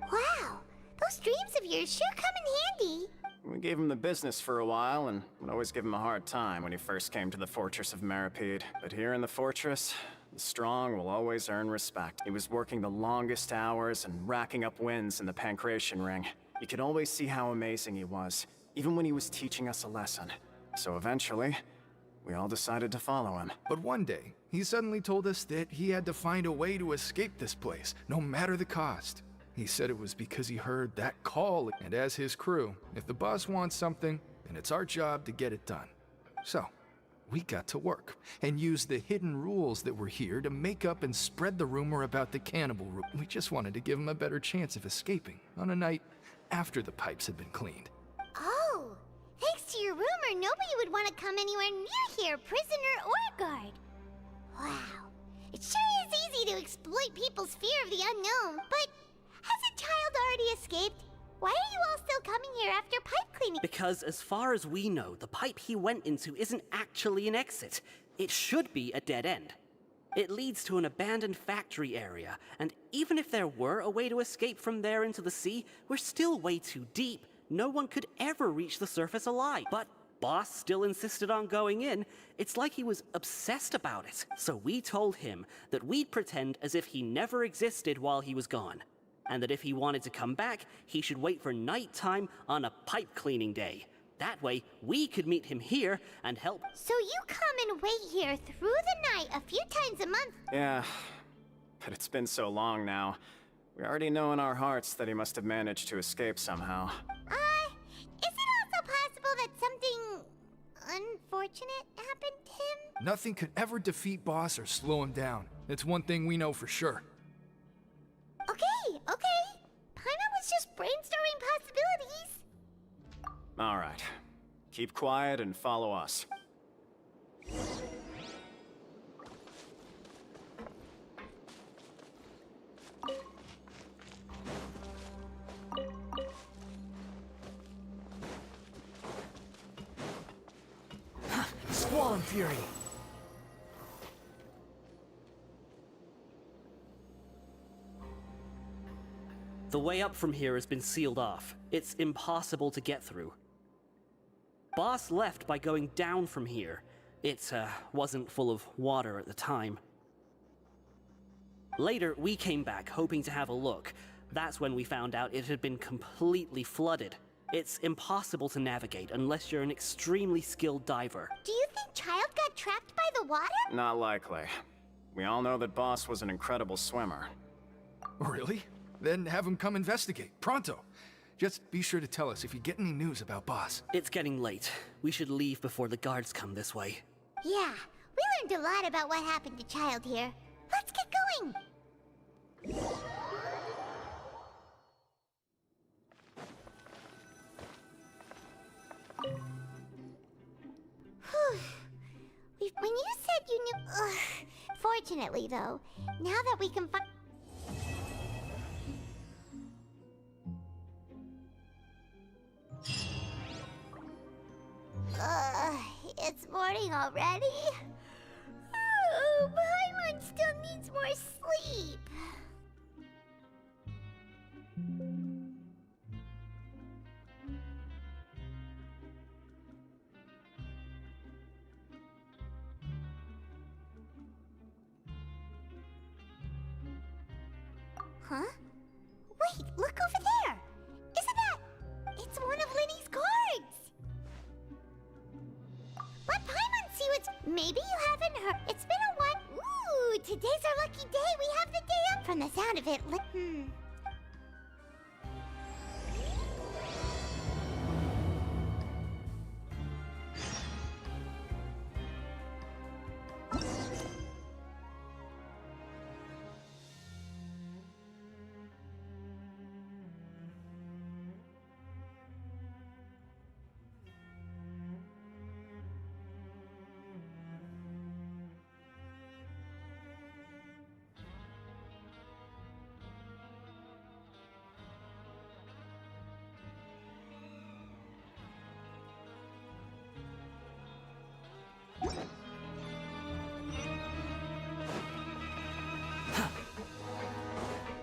Wow, those dreams of yours sure come in handy. We gave him the business for a while, and would always give him a hard time when he first came to the fortress of Meropide. But here in the fortress, the strong will always earn respect. He was working the longest hours and racking up wins in the Pancration Ring. You could always see how amazing he was, even when he was teaching us a lesson. So eventually, we all decided to follow him. But one day, he suddenly told us that he had to find a way to escape this place, no matter the cost. He said it was because he heard that call, and as his crew, if the boss wants something, then it's our job to get it done. So, we got to work, and used the hidden rules that were here to make up and spread the rumor about the cannibal room. We just wanted to give him a better chance of escaping on a night after the pipes had been cleaned. Oh, thanks to your rumor, nobody would want to come anywhere near here, prisoner or guard. Wow, it sure is easy to exploit people's fear of the unknown, but hasn't Childe already escaped? Why are you all still coming here after pipe cleaning? Because as far as we know, the pipe he went into isn't actually an exit. It should be a dead end. It leads to an abandoned factory area, and even if there were a way to escape from there into the sea, we're still way too deep. No one could ever reach the surface alive. But Boss still insisted on going in. It's like he was obsessed about it. So we told him that we'd pretend as if he never existed while he was gone. And that if he wanted to come back, he should wait for nighttime on a pipe cleaning day. That way, we could meet him here and help. So you come and wait here through the night a few times a month? Yeah, but it's been so long now. We already know in our hearts that he must have managed to escape somehow. Is it also possible that something unfortunate happened to him? Nothing could ever defeat Boss or slow him down. It's one thing we know for sure. Okay. Paimon was just brainstorming possibilities. All right. Keep quiet and follow us. Squall and Fury. The way up from here has been sealed off. It's impossible to get through. Boss left by going down from here. It wasn't full of water at the time. Later, we came back hoping to have a look. That's when we found out it had been completely flooded. It's impossible to navigate unless you're an extremely skilled diver. Do you think Childe got trapped by the water? Not likely. We all know that Boss was an incredible swimmer. Really? Then have him come investigate, pronto. Just be sure to tell us if you get any news about Boss. It's getting late. We should leave before the guards come this way. Yeah, we learned a lot about what happened to Childe here. Let's get going! Ugh. Fortunately, though, now that we can find... It's morning already? Oh, Paimon still needs more sleep. Huh? Wait, look over there! Isn't that... It's one of Linny's cards! Let Paimon see what's... Maybe you haven't heard... It's been a while... Ooh, today's our lucky day! We have the day up! From the sound of it,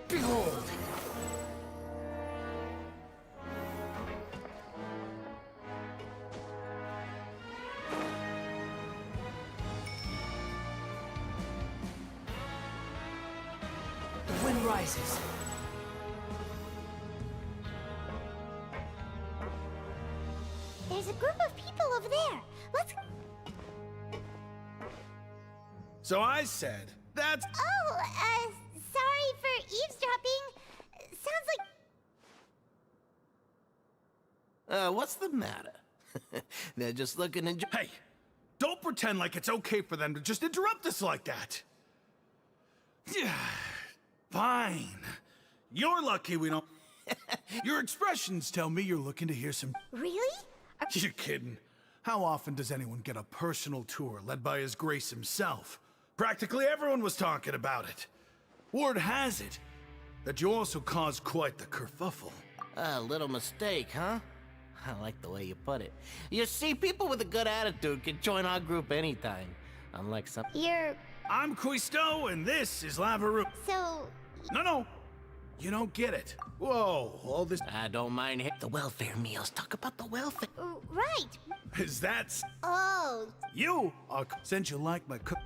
Behold! The wind rises. There's a group of people over there. Let's... So I said, that's... Oh, sorry for eavesdropping. Sounds like... What's the matter? They're just looking to... Hey, don't pretend like it's okay for them to just interrupt us like that. Fine. You're lucky we don't... Your expressions tell me you're looking to hear some... Really? You're kidding. How often does anyone get a personal tour led by His Grace himself? Practically everyone was talking about it. Word has it that you also caused quite the kerfuffle. A little mistake, huh? I like the way you put it. You see, people with a good attitude can join our group anytime. Unlike some... I'm Quisto, and this is Lavaru. So... No. You don't get it. Whoa, all this... I don't mind the welfare meals. Talk about the welfare. Right. Is that... Oh. You are... Since you like my cook...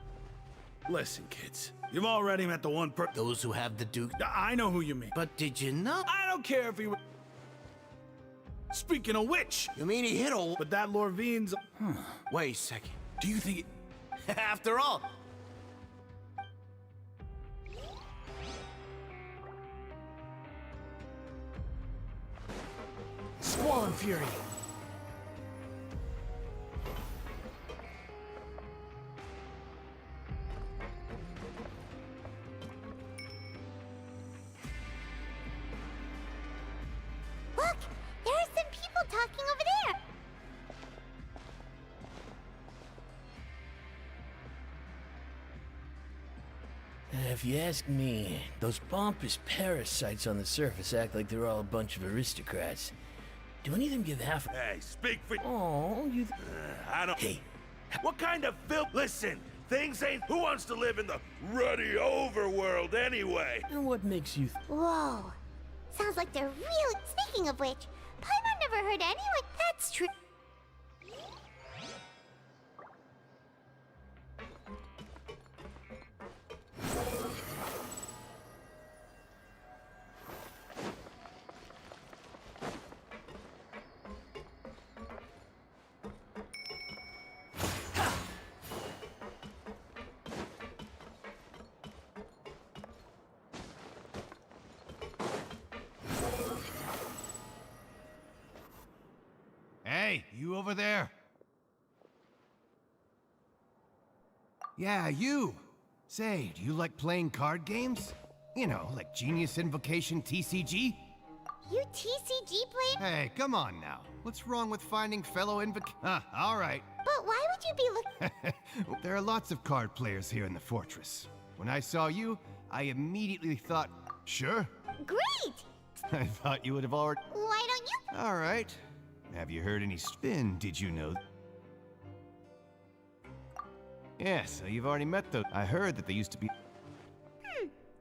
Listen, kids. You've already met the one Those who have the Duke... I know who you mean. But did you know... I don't care if he... Speaking of which... You mean he hit a... But that Lorvine's... Wait a second. Do you think it... After all... Squall and Fury. Look! There are some people talking over there! If you ask me, those pompous parasites on the surface act like they're all a bunch of aristocrats. Do any of them give half... Hey, speak for... Oh, you... I don't... Hey, what kind of filth... Listen, things ain't... Who wants to live in the ruddy overworld anyway? And what makes you... Whoa. Sounds like they're really... Speaking of which, Paimon never heard anyone... That's true. Hey, you over there? Yeah, you. Say, do you like playing card games? You know, like Genius Invocation TCG? You TCG played? Hey, come on now. What's wrong with finding fellow all right. But why would you be looking? There are lots of card players here in the fortress. When I saw you, I immediately thought, sure. Great! I thought you would have already... Why don't you? All right. Have you heard any spin? Did you know? Yeah, so you've already met those. I heard that they used to be...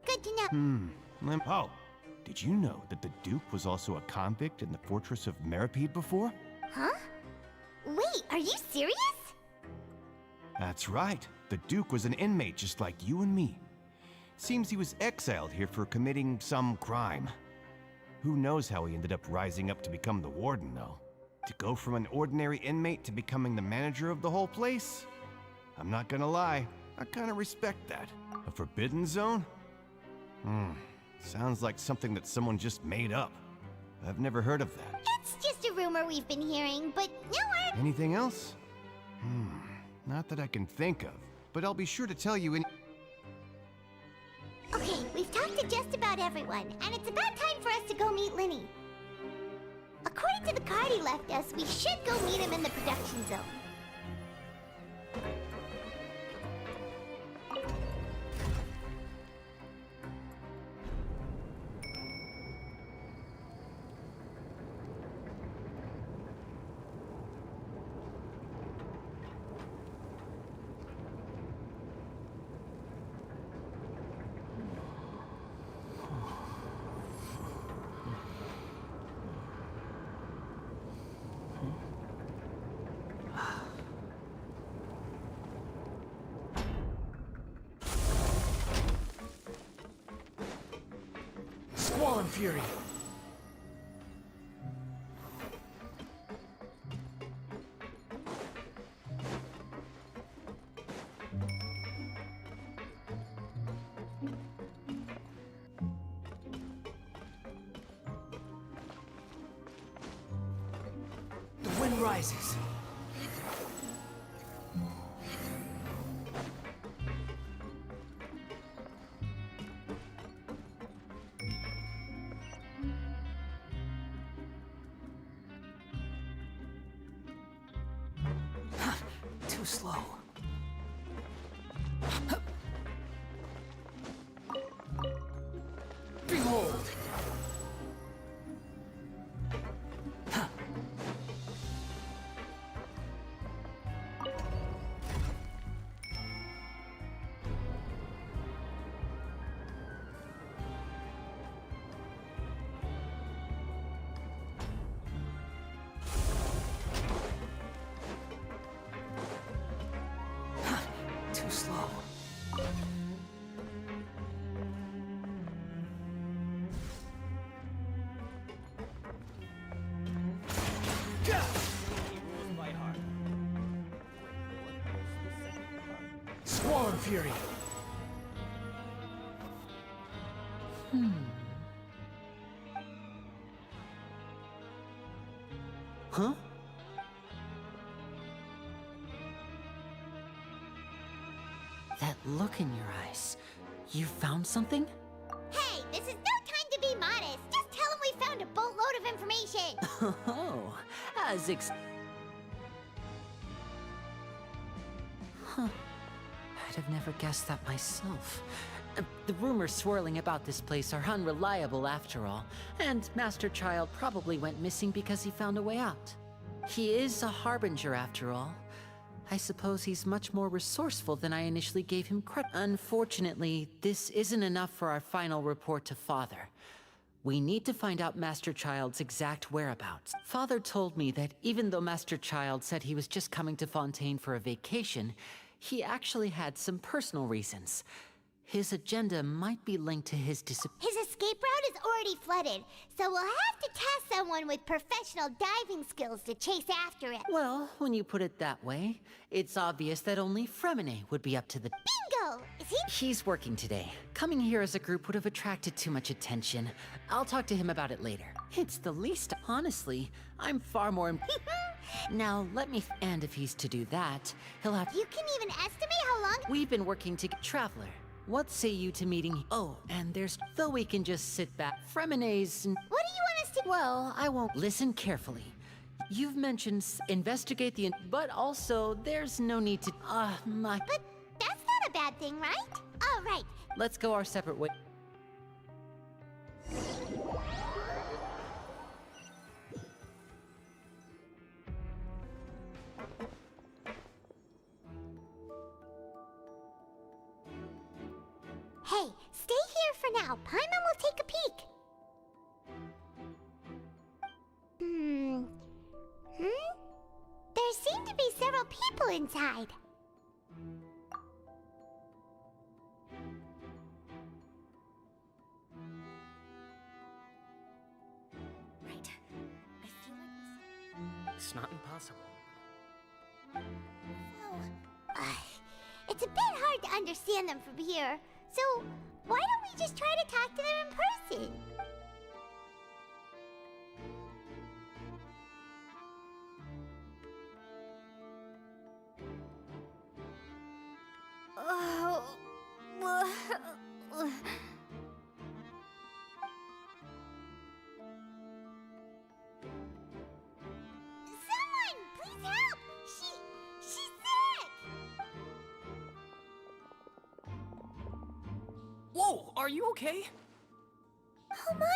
Good to know. Oh, did you know that the Duke was also a convict in the fortress of Meropide before? Huh? Wait, are you serious? That's right. The Duke was an inmate just like you and me. Seems he was exiled here for committing some crime. Who knows how he ended up rising up to become the warden, though? To go from an ordinary inmate to becoming the manager of the whole place? I'm not gonna lie, I kinda respect that. A forbidden zone? Sounds like something that someone just made up. I've never heard of that. It's just a rumor we've been hearing, but no one... Anything else? Not that I can think of, but I'll be sure to tell you in... Okay, we've talked to just about everyone, and it's about time for us to go meet Linny. According to the card he left us, we should go meet him in the production zone. Squall Fury. The wind rises. Too slow. Behold! Too slow. Squall Fury. Huh? That look in your eyes. You found something? Hey, this is no time to be modest. Just tell him we found a boatload of information. Oh, as Huh. I'd have never guessed that myself. The rumors swirling about this place are unreliable after all, and Master Childe probably went missing because he found a way out. He is a harbinger after all. I suppose he's much more resourceful than I initially gave him credit. Unfortunately, this isn't enough for our final report to Father. We need to find out Master Childe's exact whereabouts. Father told me that even though Master Childe said he was just coming to Fontaine for a vacation, he actually had some personal reasons. His agenda might be linked to his His escape route is already flooded, so we'll have to task someone with professional diving skills to chase after it. Well, when you put it that way, it's obvious that only Fremine would be up to the... Bingo! Is he... He's working today. Coming here as a group would have attracted too much attention. I'll talk to him about it later. It's the least... Honestly, I'm far more... Now, let me... And if he's to do that, he'll have... You can even estimate how long... We've been working to... Traveler, what say you to meeting... Oh, and there's... Though we can just sit back... Fremine's... What do you want us to... Well, I won't... Listen carefully. You've mentioned investigate the... But also, there's no need to... But that's not a bad thing, right? Oh, right. Let's go our separate way. Hey, stay here for now. Paimon will take a peek. There seem to be several people inside. Right. I feel like It's not impossible. It's a bit hard to understand them from here. So, why don't we just try to talk to them in person? Someone, please help! She's sick! Whoa, are you okay? Oh my!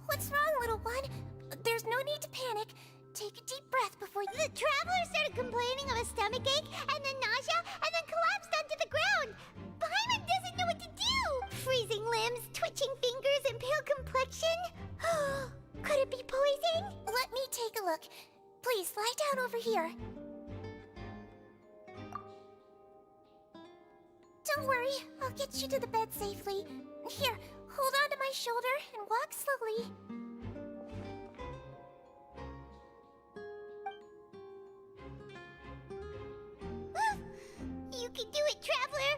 What's wrong, little one? There's no need to panic. Take a deep breath before you... The traveler started complaining of a stomachache, and then nausea, and then collapsed onto the ground. Paimon doesn't know what to do! Freezing limbs, twitching fingers, and pale complexion? Could it be poison? Let me take a look. Please, lie down over here. Don't worry, I'll get you to the bed safely. Here, hold on to my shoulder and walk slowly. You can do it, Traveler!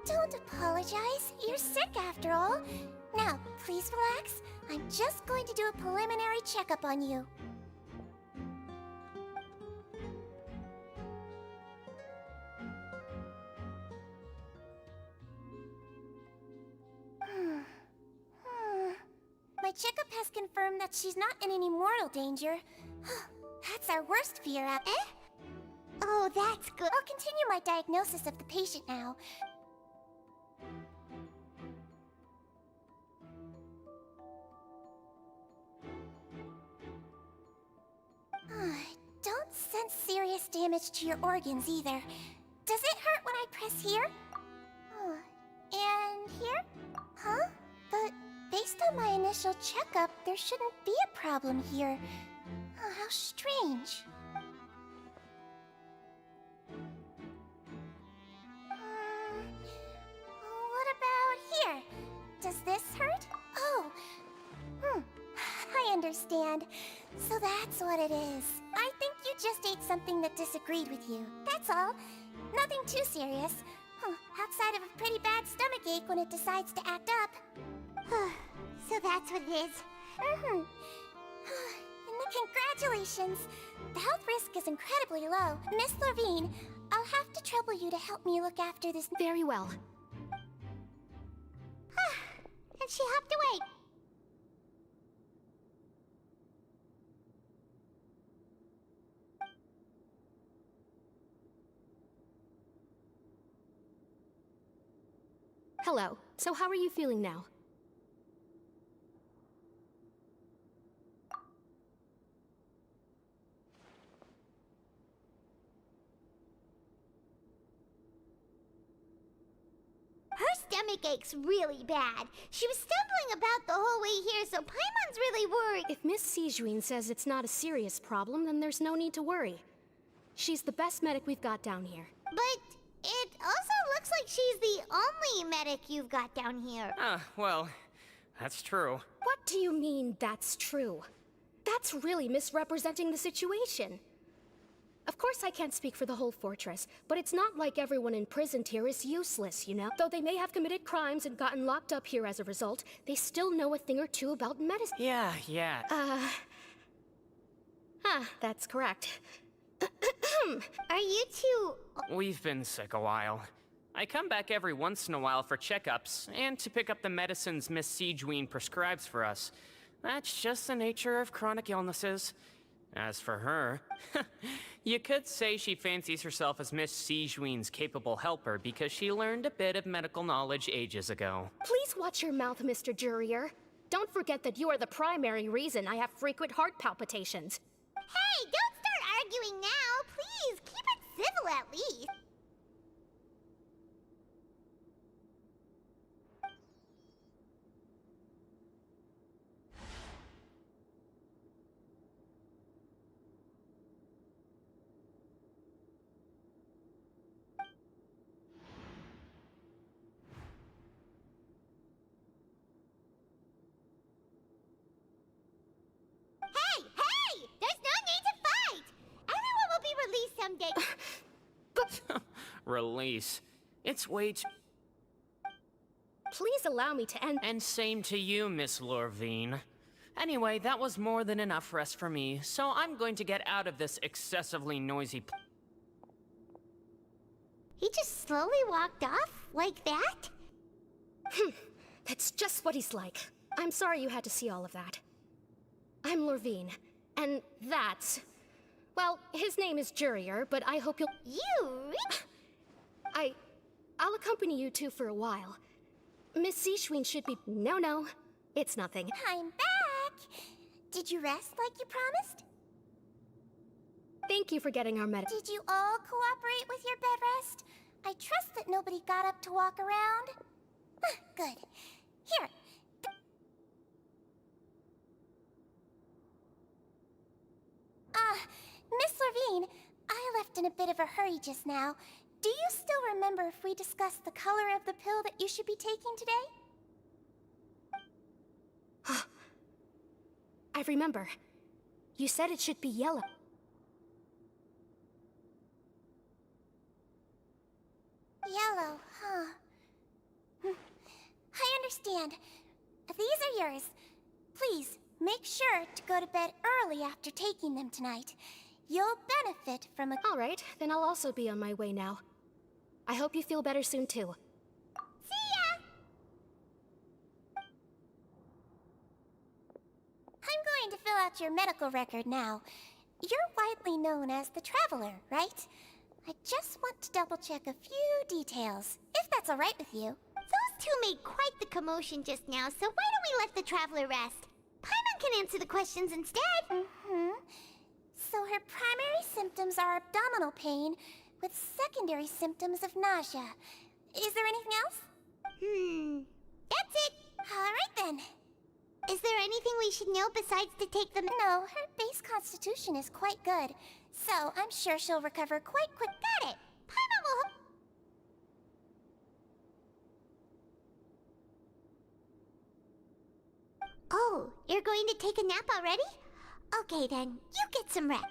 Don't apologize. You're sick after all. Now, please relax. I'm just going to do a preliminary checkup on you. My checkup has confirmed that she's not in any mortal danger. That's our worst fear, Oh, that's good. I'll continue my diagnosis of the patient now. Don't sense serious damage to your organs either. Does it hurt when I press here? And here? Huh? But based on my initial checkup, there shouldn't be a problem here. How strange. What about here? Does this hurt? Oh. I understand. So that's what it is. I think you just ate something that disagreed with you. That's all. Nothing too serious. Outside of a pretty bad stomachache when it decides to act up. So that's what it is. Congratulations! The health risk is incredibly low. Miss Lorvine, I'll have to trouble you to help me look after this. Very well. And she hopped away. Hello. So how are you feeling now? Her stomach ache's really bad. She was stumbling about the whole way here, so Paimon's really worried. If Miss Sijuin says it's not a serious problem, then there's no need to worry. She's the best medic we've got down here. But it also looks like she's the only medic you've got down here. Well, that's true. What do you mean, that's true? That's really misrepresenting the situation. Of course I can't speak for the whole fortress, but it's not like everyone imprisoned here is useless, you know? Though they may have committed crimes and gotten locked up here as a result, they still know a thing or two about medicine. Yeah. That's correct. Are you two... We've been sick a while. I come back every once in a while for checkups, and to pick up the medicines Miss Sijuin prescribes for us. That's just the nature of chronic illnesses. As for her, you could say she fancies herself as Miss Sijuin's capable helper because she learned a bit of medical knowledge ages ago. Please watch your mouth, Mr. Jurier. Don't forget that you are the primary reason I have frequent heart palpitations. Hey, don't start arguing now! Please, keep it civil at least! Someday. Release. It's way too... Please allow me to end... And same to you, Miss Lorvine. Anyway, that was more than enough rest for me, so I'm going to get out of this excessively noisy... He just slowly walked off? Like that? That's just what he's like. I'm sorry you had to see all of that. I'm Lorvine, and that's... Well, his name is Jurier, but I hope you'll... You? I'll accompany you two for a while. Miss Sijuin should be... No, it's nothing. I'm back! Did you rest like you promised? Thank you for getting our Did you all cooperate with your bed rest? I trust that nobody got up to walk around. Good. Here. Miss Lorvine, I left in a bit of a hurry just now. Do you still remember if we discussed the color of the pill that you should be taking today? I remember. You said it should be yellow. Yellow, huh? I understand. These are yours. Please, make sure to go to bed early after taking them tonight. You'll benefit from a... All right, then I'll also be on my way now. I hope you feel better soon, too. See ya! I'm going to fill out your medical record now. You're widely known as the Traveler, right? I just want to double-check a few details, if that's all right with you. Those two made quite the commotion just now, so why don't we let the Traveler rest? Paimon can answer the questions instead. So her primary symptoms are abdominal pain, with secondary symptoms of nausea. Is there anything else? That's it. All right then. Is there anything we should know besides to take them? No, her base constitution is quite good, so I'm sure she'll recover quite quick. Got it. Paimon will... Oh, you're going to take a nap already? Okay then, you get some rest.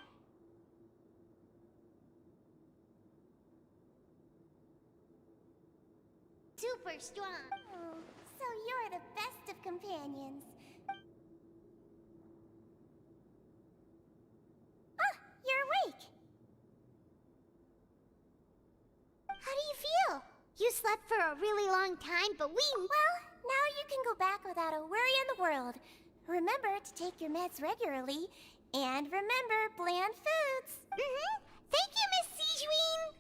Super strong. Oh, so you're the best of companions. Ah, you're awake. How do you feel? You slept for a really long time, but we... Well, now you can go back without a worry in the world. Remember to take your meds regularly, and remember bland foods. Thank you, Miss Sijuin.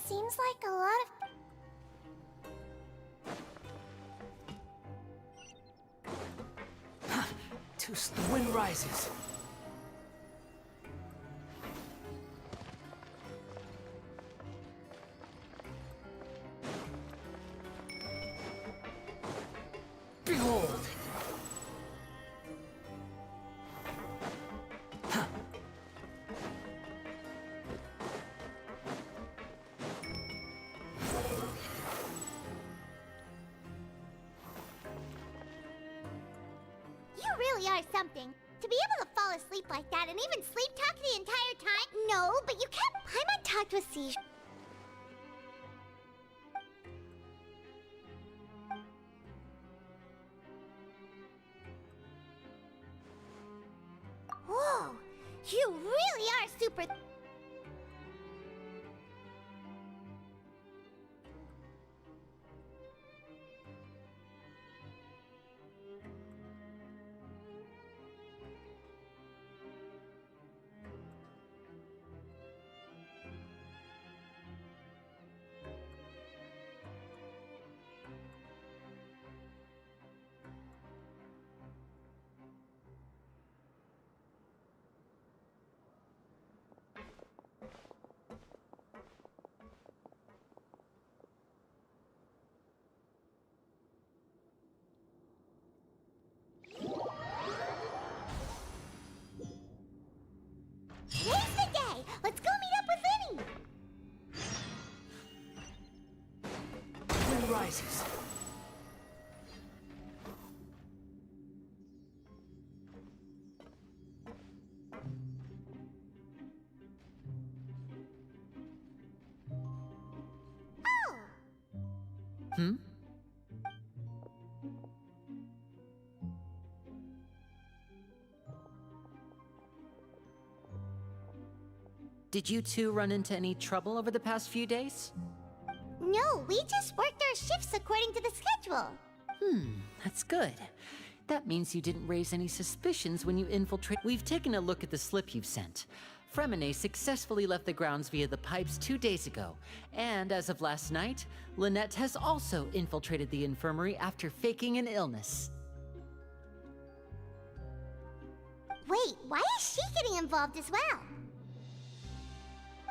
Seems like a lot of... The wind rises. Behold! You really are something. To be able to fall asleep like that and even sleep talk the entire time? No, but you can't. Paimon talked with Siege. You really are super... Today's the day! Let's go meet up with Vinny! Wind rises. Oh! Hmm? Did you two run into any trouble over the past few days? No, we just worked our shifts according to the schedule. That's good. That means you didn't raise any suspicions when you infiltrate. We've taken a look at the slip you've sent. Fremine successfully left the grounds via the pipes 2 days ago, and as of last night, Lynette has also infiltrated the infirmary after faking an illness. Wait, why is she getting involved as well?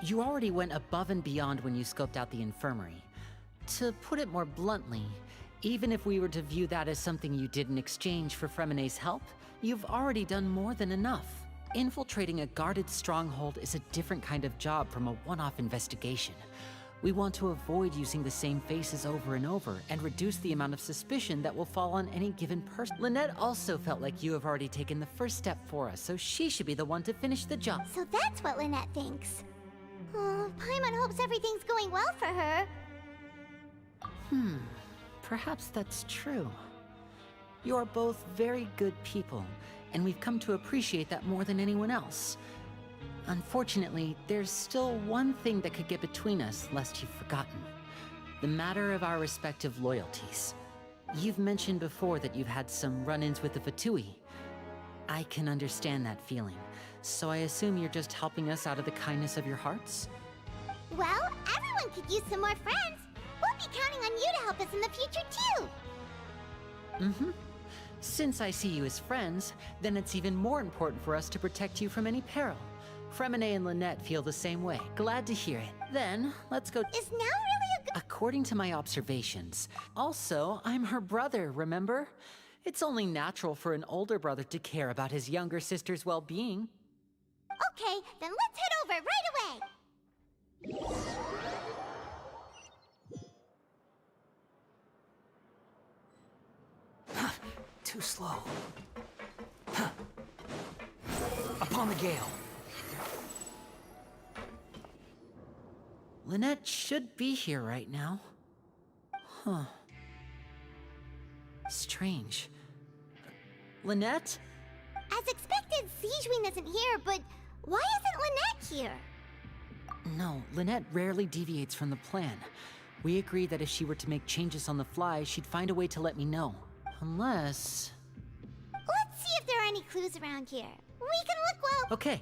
You already went above and beyond when you scoped out the infirmary. To put it more bluntly, even if we were to view that as something you did in exchange for Fremine's help, you've already done more than enough. Infiltrating a guarded stronghold is a different kind of job from a one-off investigation. We want to avoid using the same faces over and over and reduce the amount of suspicion that will fall on any given person. Lynette also felt like you have already taken the first step for us, so she should be the one to finish the job. So that's what Lynette thinks. Oh, Paimon hopes everything's going well for her. Perhaps that's true. You're both very good people, and we've come to appreciate that more than anyone else. Unfortunately, there's still one thing that could get between us, lest you've forgotten. The matter of our respective loyalties. You've mentioned before that you've had some run-ins with the Fatui. I can understand that feeling, so I assume you're just helping us out of the kindness of your hearts? Well, everyone could use some more friends. We'll be counting on you to help us in the future, too. Since I see you as friends, then it's even more important for us to protect you from any peril. Fremine and Lynette feel the same way. Glad to hear it. Then, let's go. Is now really a good... According to my observations. Also, I'm her brother, remember? It's only natural for an older brother to care about his younger sister's well-being. Okay, then let's head over right away. Too slow. Upon the gale. Lynette should be here right now. Strange. Lynette? As expected, Sigewinne isn't here, but why isn't Lynette here? No, Lynette rarely deviates from the plan. We agreed that if she were to make changes on the fly, she'd find a way to let me know. Unless... Let's see if there are any clues around here. We can look well... Okay.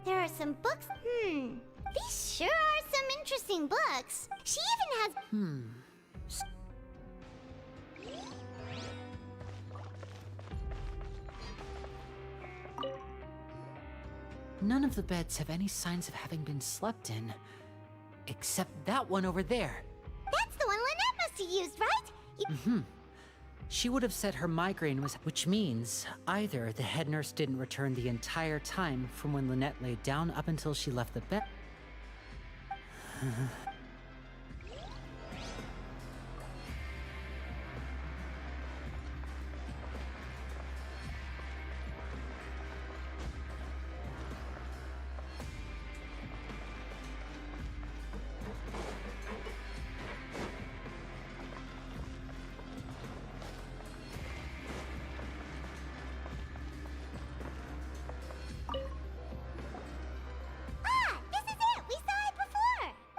There are some books. These sure are some interesting books. She even has... None of the beds have any signs of having been slept in. Except that one over there. That's the one Lynette must have used, right? She would have said her migraine was... Which means either the head nurse didn't return the entire time from when Lynette laid down up until she left the bed.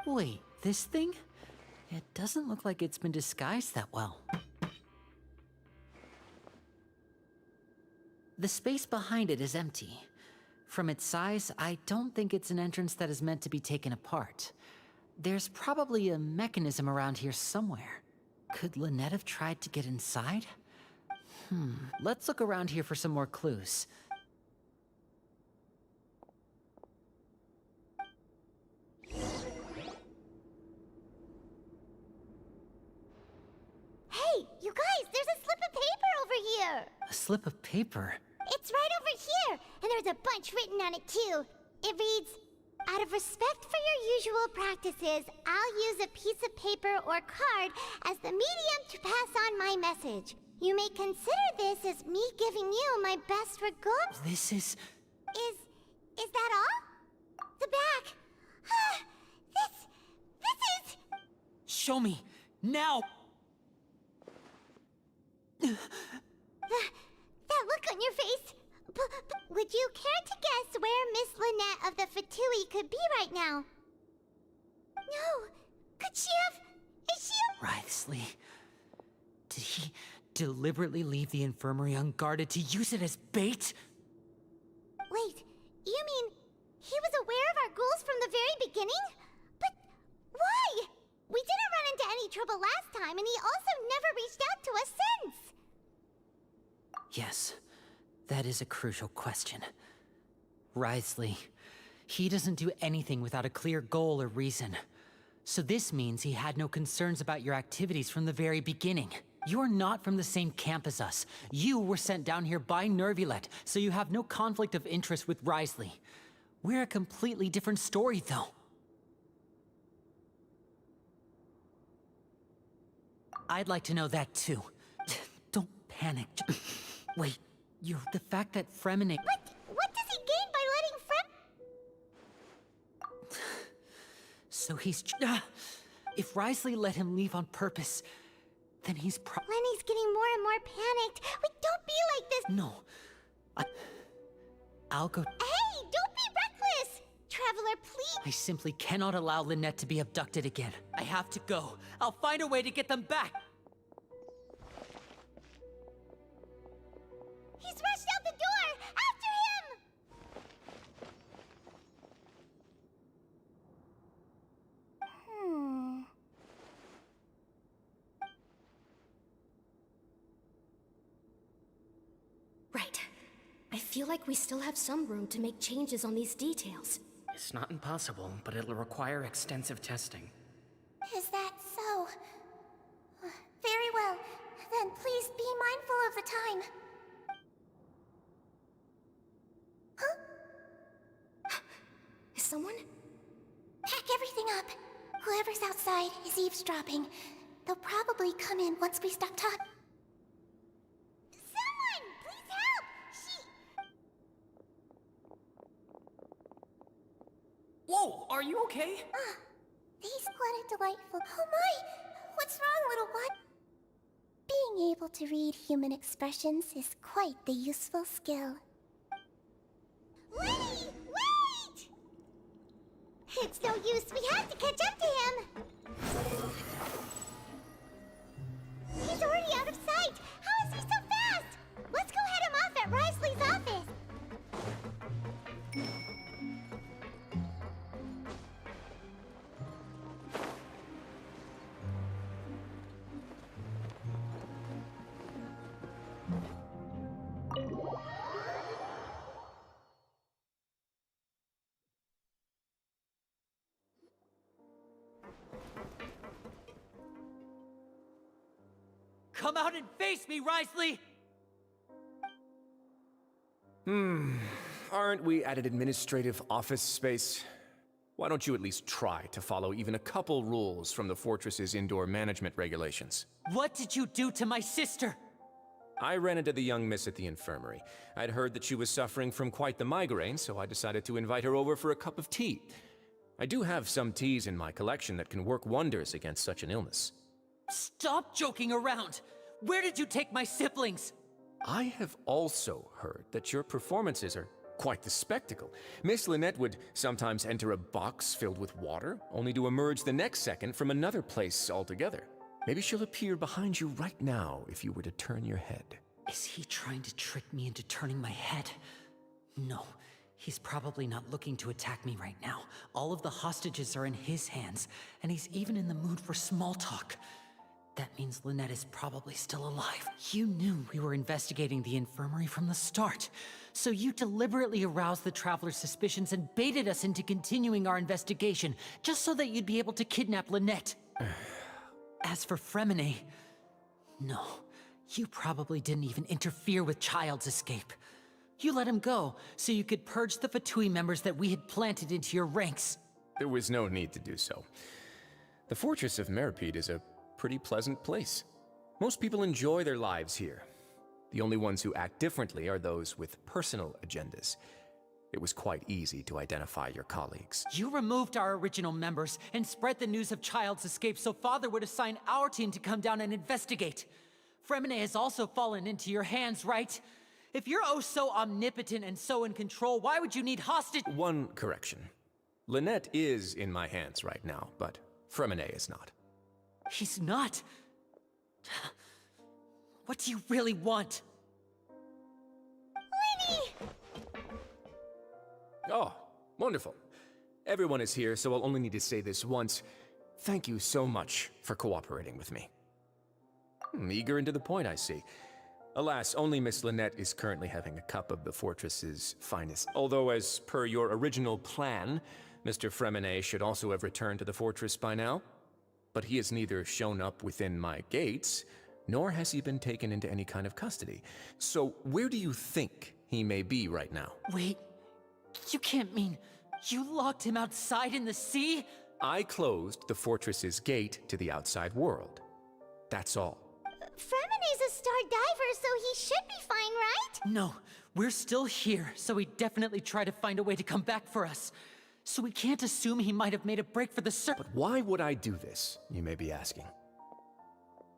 Wait, this thing? It doesn't look like it's been disguised that well. The space behind it is empty. From its size, I don't think it's an entrance that is meant to be taken apart. There's probably a mechanism around here somewhere. Could Lynette have tried to get inside? Let's look around here for some more clues. Hey, you guys, there's a slip of paper over here! A slip of paper? It's right over here, and there's a bunch written on it too. It reads, "Out of respect for your usual practices, I'll use a piece of paper or card as the medium to pass on my message. You may consider this as me giving you my best regards." This is... Is that all? The back. This is... Show me! Now! That look on your face. Would you care to guess where Miss Lynette of the Fatui could be right now? No. Could she have... Is she... Wriothesley. Did he deliberately leave the infirmary unguarded to use it as bait? Wait, you mean he was aware of our goals from the very beginning? But why? We didn't run into any trouble last time, and he also never reached out to us since. Yes, that is a crucial question. Wriothesley, he doesn't do anything without a clear goal or reason. So this means he had no concerns about your activities from the very beginning. You're not from the same camp as us. You were sent down here by Neuvillette, so you have no conflict of interest with Wriothesley. We're a completely different story, though. I'd like to know that, too. Don't panic. Wait, the fact that Fremine... What does he gain by letting So he's... If Wriothesley let him leave on purpose, then he's Lenny's getting more and more panicked. Wait, don't be like this. No. I'll go... Hey, don't be reckless! Traveler, please... I simply cannot allow Lynette to be abducted again. I have to go. I'll find a way to get them back. He's rushed out the door! After him! Right. I feel like we still have some room to make changes on these details. It's not impossible, but it'll require extensive testing. Is that so? Very well. Then please be mindful of the time. Huh? Is someone? Pack everything up. Whoever's outside is eavesdropping. They'll probably come in once we stop talking. Someone! Please help! Whoa, are you okay? These what a delightful... Oh my! What's wrong, little one? Being able to read human expressions is quite the useful skill. Lenny! Wait! It's no use. We have to catch up to him. He's already out of sight. How is he so fast? Let's go head him off at Wriothesley's office. Come out and face me, Wriothesley! Aren't we at an administrative office space? Why don't you at least try to follow even a couple rules from the fortress's indoor management regulations? What did you do to my sister? I ran into the young miss at the infirmary. I'd heard that she was suffering from quite the migraine, so I decided to invite her over for a cup of tea. I do have some teas in my collection that can work wonders against such an illness. Stop joking around! Where did you take my siblings? I have also heard that your performances are quite the spectacle. Miss Lynette would sometimes enter a box filled with water, only to emerge the next second from another place altogether. Maybe she'll appear behind you right now if you were to turn your head. Is he trying to trick me into turning my head? No, he's probably not looking to attack me right now. All of the hostages are in his hands, and he's even in the mood for small talk. That means Lynette is probably still alive. You knew we were investigating the infirmary from the start, so you deliberately aroused the Traveler's suspicions and baited us into continuing our investigation, just so that you'd be able to kidnap Lynette. As for Fremine, no, you probably didn't even interfere with Childe's escape. You let him go, so you could purge the Fatui members that we had planted into your ranks. There was no need to do so. The fortress of Meropide is a pretty pleasant place. Most people enjoy their lives here. The only ones who act differently are those with personal agendas. It was quite easy to identify your colleagues. You removed our original members and spread the news of Childe's escape so Father would assign our team to come down and investigate. Fremine has also fallen into your hands, right? If you're oh so omnipotent and so in control, why would you need hostage— One correction. Lynette is in my hands right now, but Fremine is not. He's not? What do you really want? Lenny! Oh, wonderful. Everyone is here, so I'll only need to say this once. Thank you so much for cooperating with me. Eager and to the point, I see. Alas, only Miss Lynette is currently having a cup of the fortress's finest. Although, as per your original plan, Mr. Fremine should also have returned to the fortress by now. But he has neither shown up within my gates, nor has he been taken into any kind of custody. So where do you think he may be right now? Wait, you can't mean you locked him outside in the sea? I closed the fortress's gate to the outside world. That's all. Fremine's a star diver, so he should be fine, right? No, we're still here, so he'd definitely try to find a way to come back for us. So we can't assume he might have made a break for the But why would I do this, you may be asking?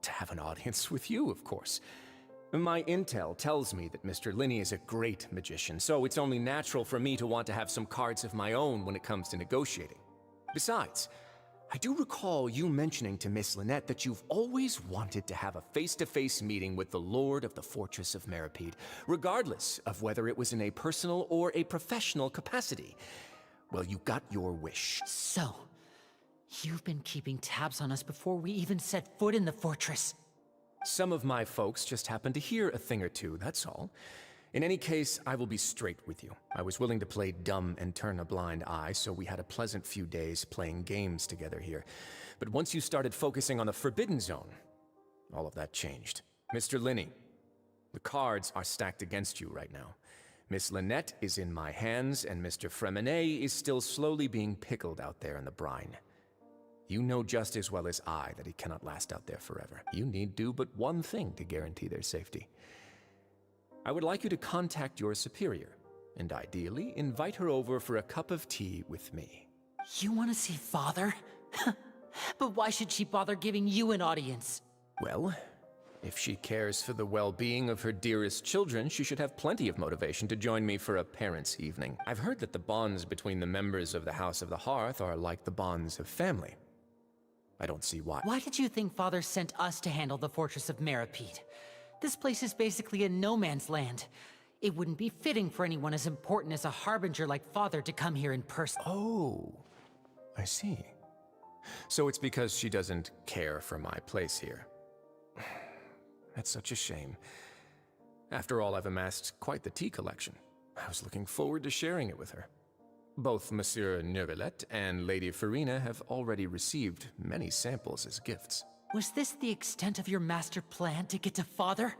To have an audience with you, of course. My intel tells me that Mr. Linney is a great magician, so it's only natural for me to want to have some cards of my own when it comes to negotiating. Besides, I do recall you mentioning to Miss Lynette that you've always wanted to have a face-to-face meeting with the Lord of the Fortress of Meropide, regardless of whether it was in a personal or a professional capacity. Well, you got your wish. So, you've been keeping tabs on us before we even set foot in the fortress. Some of my folks just happened to hear a thing or two, that's all. In any case, I will be straight with you. I was willing to play dumb and turn a blind eye, so we had a pleasant few days playing games together here. But once you started focusing on the Forbidden Zone, all of that changed. Mr. Linney, the cards are stacked against you right now. Miss Lynette is in my hands, and Mr. Fremine is still slowly being pickled out there in the brine. You know just as well as I that he cannot last out there forever. You need do but one thing to guarantee their safety. I would like you to contact your superior, and ideally invite her over for a cup of tea with me. You want to see Father? But why should she bother giving you an audience? Well, if she cares for the well-being of her dearest children, she should have plenty of motivation to join me for a parents' evening. I've heard that the bonds between the members of the House of the Hearth are like the bonds of family. I don't see why. Why did you think Father sent us to handle the Fortress of Meropide? This place is basically a no-man's land. It wouldn't be fitting for anyone as important as a harbinger like Father to come here in person. Oh, I see. So it's because she doesn't care for my place here. That's such a shame. After all, I've amassed quite the tea collection. I was looking forward to sharing it with her. Both Monsieur Neuvillette and Lady Farina have already received many samples as gifts. Was this the extent of your master plan to get to Father?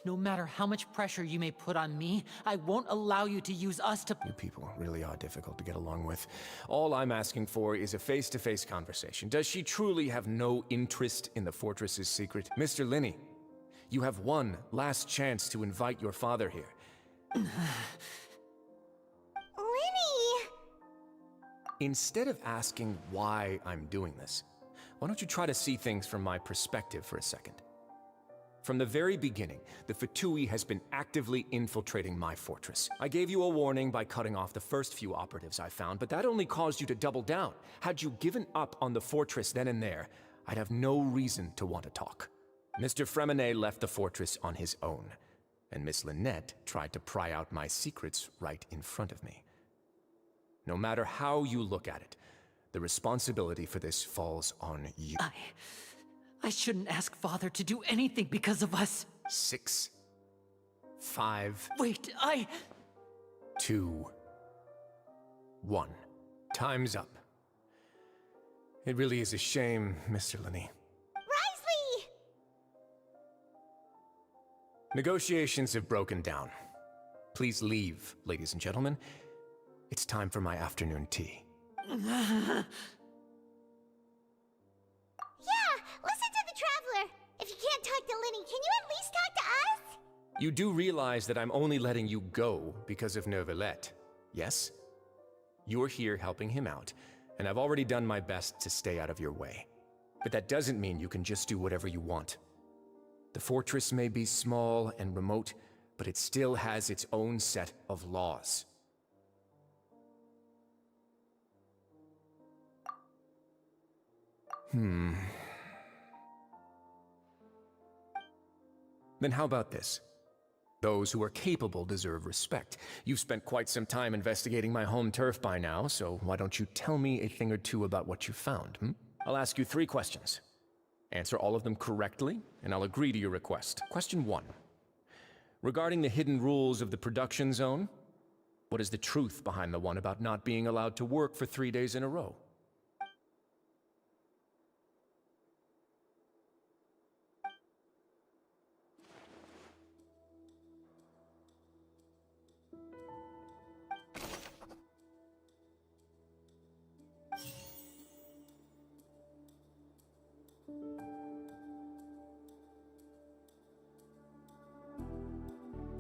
No matter how much pressure you may put on me, I won't allow you to use us to— You people really are difficult to get along with. All I'm asking for is a face-to-face conversation. Does she truly have no interest in the fortress's secret? Mr. Linney, you have one last chance to invite your father here. Lenny! Instead of asking why I'm doing this, why don't you try to see things from my perspective for a second? From the very beginning, the Fatui has been actively infiltrating my fortress. I gave you a warning by cutting off the first few operatives I found, but that only caused you to double down. Had you given up on the fortress then and there, I'd have no reason to want to talk. Mr. Freminet left the fortress on his own, and Miss Lynette tried to pry out my secrets right in front of me. No matter how you look at it, the responsibility for this falls on you. I shouldn't ask Father to do anything because of us. 6, 5... Wait, 2, 1. Time's up. It really is a shame, Mr. Linney. Risley! Negotiations have broken down. Please leave, ladies and gentlemen. It's time for my afternoon tea. Yeah, listen to the Traveler. If you can't talk to Linny, can you at least talk to us? You do realize that I'm only letting you go because of Neuvillette, yes? You're here helping him out, and I've already done my best to stay out of your way. But that doesn't mean you can just do whatever you want. The fortress may be small and remote, but it still has its own set of laws. Then how about this? Those who are capable deserve respect. You've spent quite some time investigating my home turf by now, so why don't you tell me a thing or two about what you found, I'll ask you 3 questions. Answer all of them correctly, and I'll agree to your request. Question 1. Regarding the hidden rules of the production zone, what is the truth behind the one about not being allowed to work for 3 days in a row?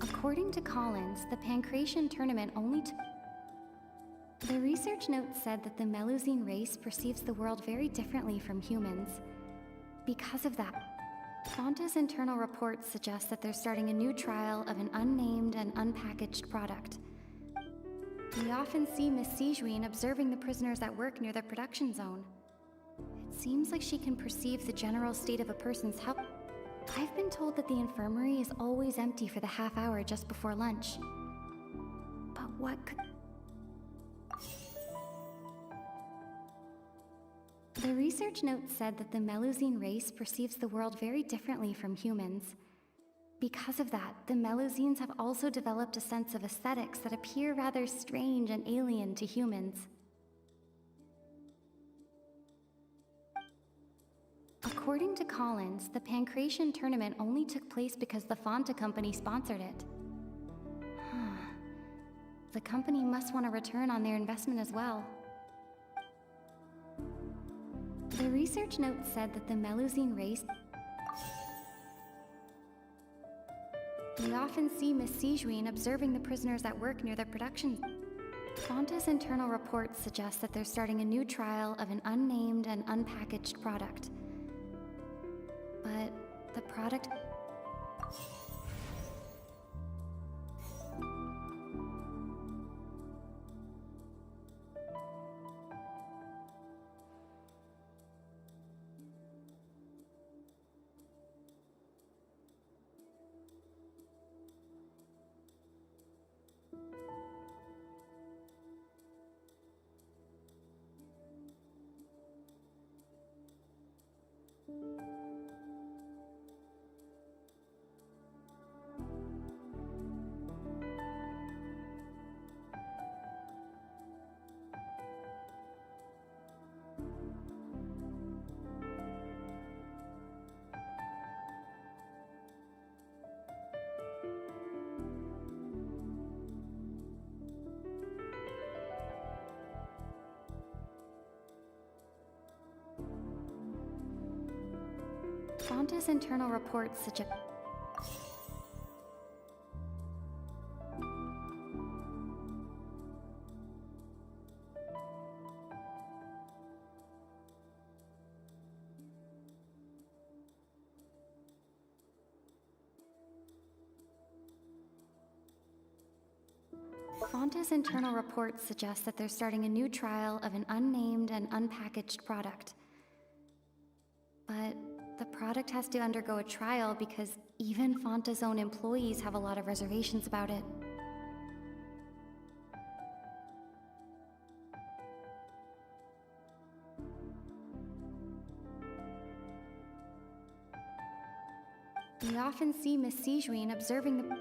According to Collins, the Pancration tournament only The research note said that the Melusine race perceives the world very differently from humans. Because of that, Fonta's internal reports suggest that they're starting a new trial of an unnamed and unpackaged product. We often see Miss Sijuin observing the prisoners at work near the production zone. It seems like she can perceive the general state of a person's health. I've been told that the infirmary is always empty for the half hour just before lunch. But what could... The research note said that the Melusine race perceives the world very differently from humans. Because of that, the Melusines have also developed a sense of aesthetics that appear rather strange and alien to humans. According to Collins, the Pancration tournament only took place because the Fonta company sponsored it. The company must want a return on their investment as well. The research note said that the Melusine race... We often see Miss Sijuin observing the prisoners at work near the production. Fonta's internal reports suggest that they're starting a new trial of an unnamed and unpackaged product. But the product... Fonta's internal reports suggest... Fonta's internal reports suggest that they're starting a new trial of an unnamed and unpackaged product. But the product has to undergo a trial because even Fonta's own employees have a lot of reservations about it. We often see Miss Sijuin observing the...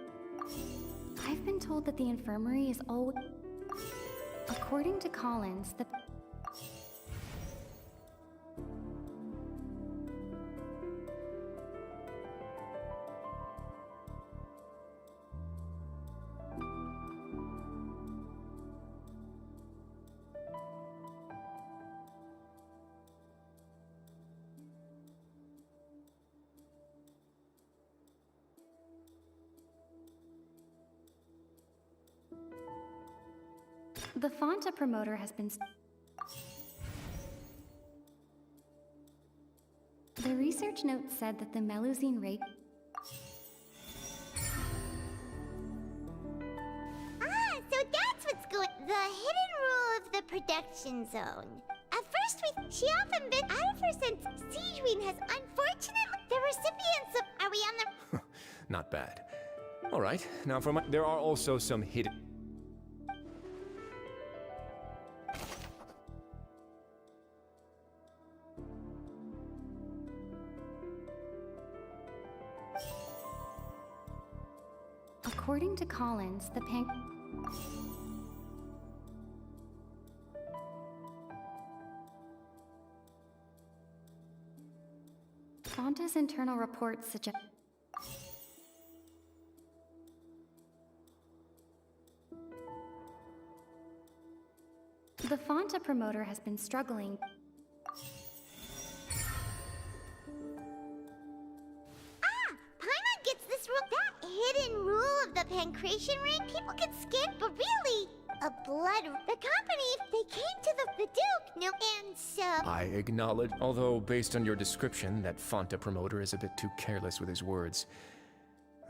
I've been told that the infirmary is always... According to Collins, the... The Fonta promoter has been... The research note said that the Melusine rape... Ah, so that's what's going... The hidden rule of the production zone. At first she often been out of her since Sijuin has unfortunately... The recipients of... Are we on the... Not bad. All right, now for my... There are also some hidden... According to Collins, the Fonta's internal reports suggest... The Fonta promoter has been struggling... Paimon gets this rule... That hidden rule of the pancreation ring, people can skip, but really... A blood... The company, they came to the Duke, no, and so... I acknowledge, although based on your description, that Fonta promoter is a bit too careless with his words.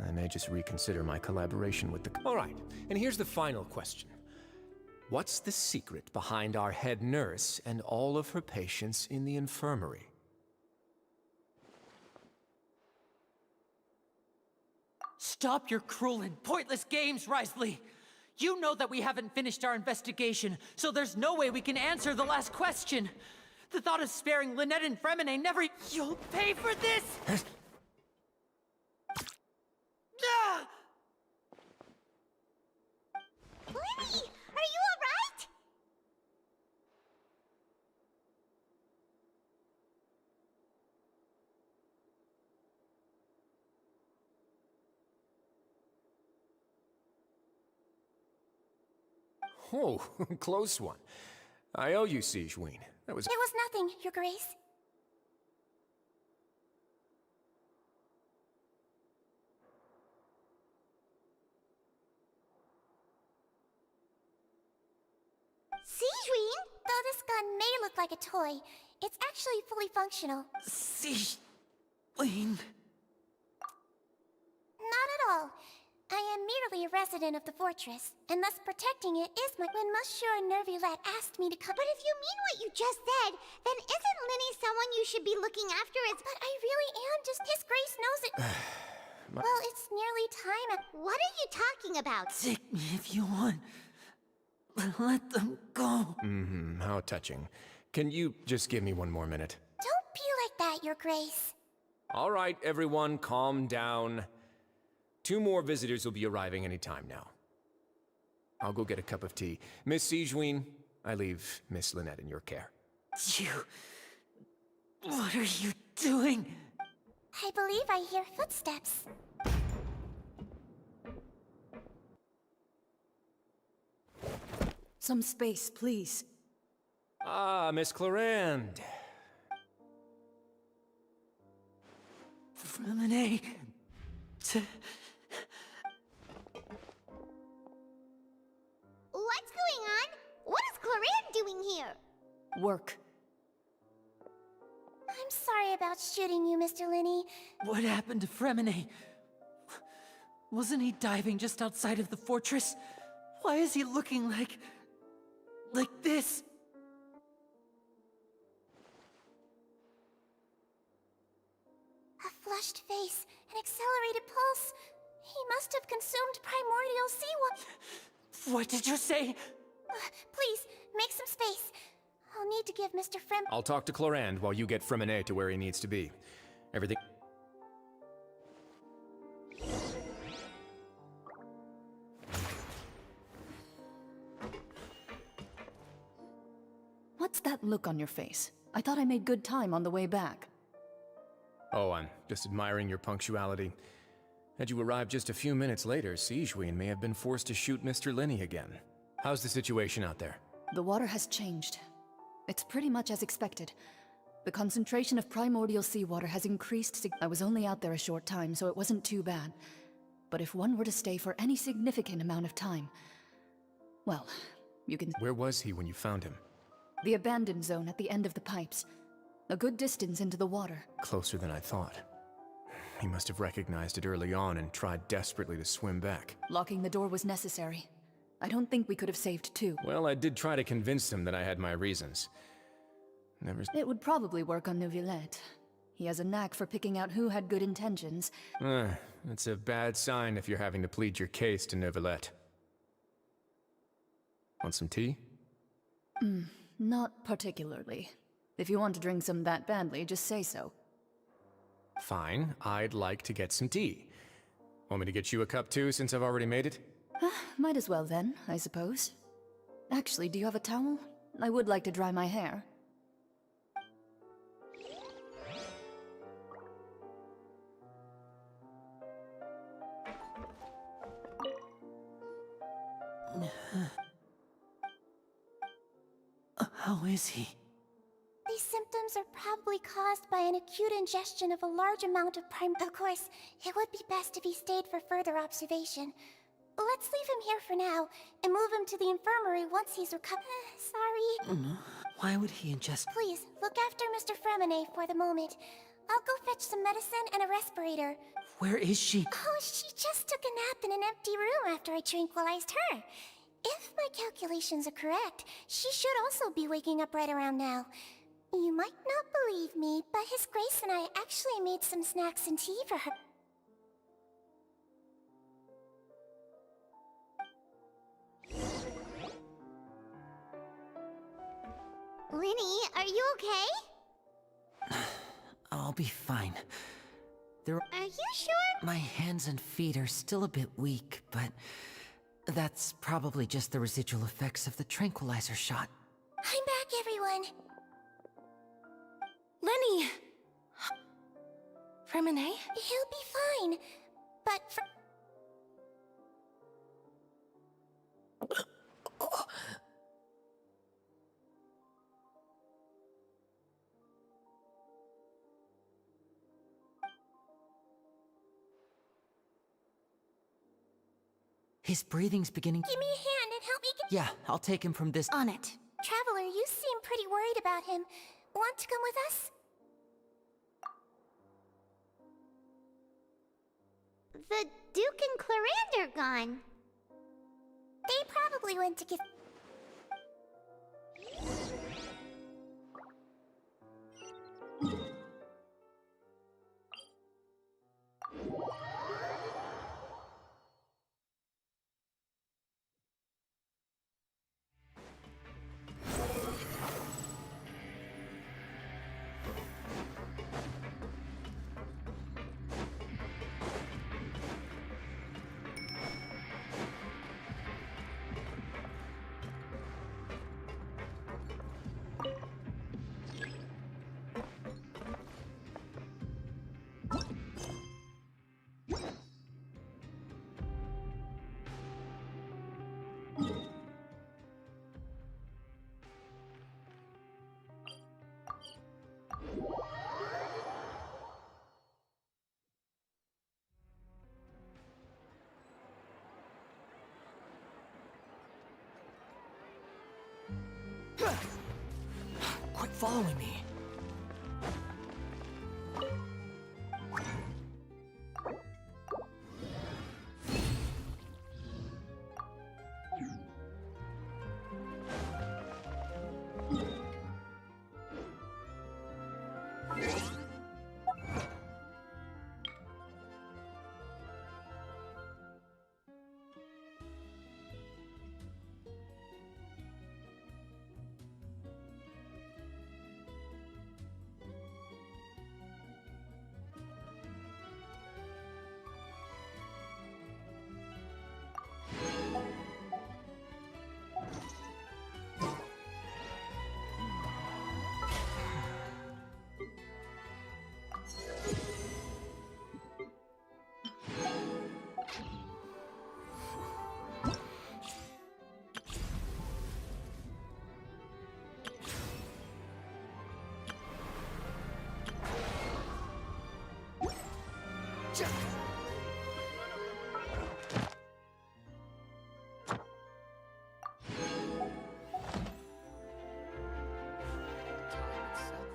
I may just reconsider my collaboration with the... All right, and here's the final question. What's the secret behind our head nurse and all of her patients in the infirmary? Stop your cruel and pointless games, Risley! You know that we haven't finished our investigation, so there's no way we can answer the last question. The thought of sparing Lynette and Fremine never... You'll pay for this! Ah! Lenny, are you alright? Oh, close one. I owe you, Sijuin. That was... It was nothing, Your Grace. Sijuin? Though this gun may look like a toy, it's actually fully functional. Sijuin... Not at all. I am merely a resident of the fortress, and thus protecting it is my... When Monsieur Neuvillette asked me to come... But if you mean what you just said, then isn't Linny someone you should be looking after as... But I really am just... His Grace knows it... Well, it's nearly time. What are you talking about? Take me if you want. Let them go. How touching. Can you just give me one more minute? Don't be like that, Your Grace. All right, everyone, calm down. 2 more visitors will be arriving any time now. I'll go get a cup of tea. Miss Sijuin, I leave Miss Lynette in your care. You... What are you doing? I believe I hear footsteps. Some space, please. Ah, Miss Clarande. Fremine... What's going on? What is Clarande doing here? Work. I'm sorry about shooting you, Mr. Linny. What happened to Fremine? Wasn't he diving just outside of the fortress? Why is he looking like this? A flushed face, an accelerated pulse. He must have consumed primordial seawater. What did you say? Please, make some space. I'll need to give Mr. Frem. I'll talk to Clorand while you get Fremine to where he needs to be. Everything... What's that look on your face? I thought I made good time on the way back. Oh, I'm just admiring your punctuality. Had you arrived just a few minutes later, Sigewinne may have been forced to shoot Mr. Linney again. How's the situation out there? The water has changed. It's pretty much as expected. The concentration of primordial seawater has increased. I was only out there a short time, so it wasn't too bad. But if one were to stay for any significant amount of time, well, you can... Where was he when you found him? The abandoned zone at the end of the pipes. A good distance into the water. Closer than I thought. He must have recognized it early on and tried desperately to swim back. Locking the door was necessary. I don't think we could have saved two. Well, I did try to convince him that I had my reasons. It would probably work on Neuvillette. He has a knack for picking out who had good intentions. That's a bad sign if you're having to plead your case to Neuvillette. Want some tea? Not particularly. If you want to drink some that badly, just say so. Fine, I'd like to get some tea. Want me to get you a cup too, since I've already made it? Might as well then, I suppose. Actually, do you have a towel? I would like to dry my hair. How is he? These symptoms are probably caused by an acute ingestion of a large amount of prime. Of course, it would be best if he stayed for further observation. Let's leave him here for now, and move him to the infirmary once he's recovered. Sorry. Why would he ingest... Please, look after Mr. Fremine for the moment. I'll go fetch some medicine and a respirator. Where is she? Oh, she just took a nap in an empty room after I tranquilized her. If my calculations are correct, she should also be waking up right around now. You might not believe me, but His Grace and I actually made some snacks and tea for her. Linny, are you okay? I'll be fine. Are you sure? My hands and feet are still a bit weak, but that's probably just the residual effects of the tranquilizer shot. I'm back, everyone. Lenny! Fremine? He'll be fine, but His breathing's beginning... Give me a hand and help me get... Yeah, I'll take him from this... On it. Traveler, you seem pretty worried about him. Want to come with us? The Duke and Clorand are gone. They probably went to give... Quit following me.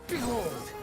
Behold!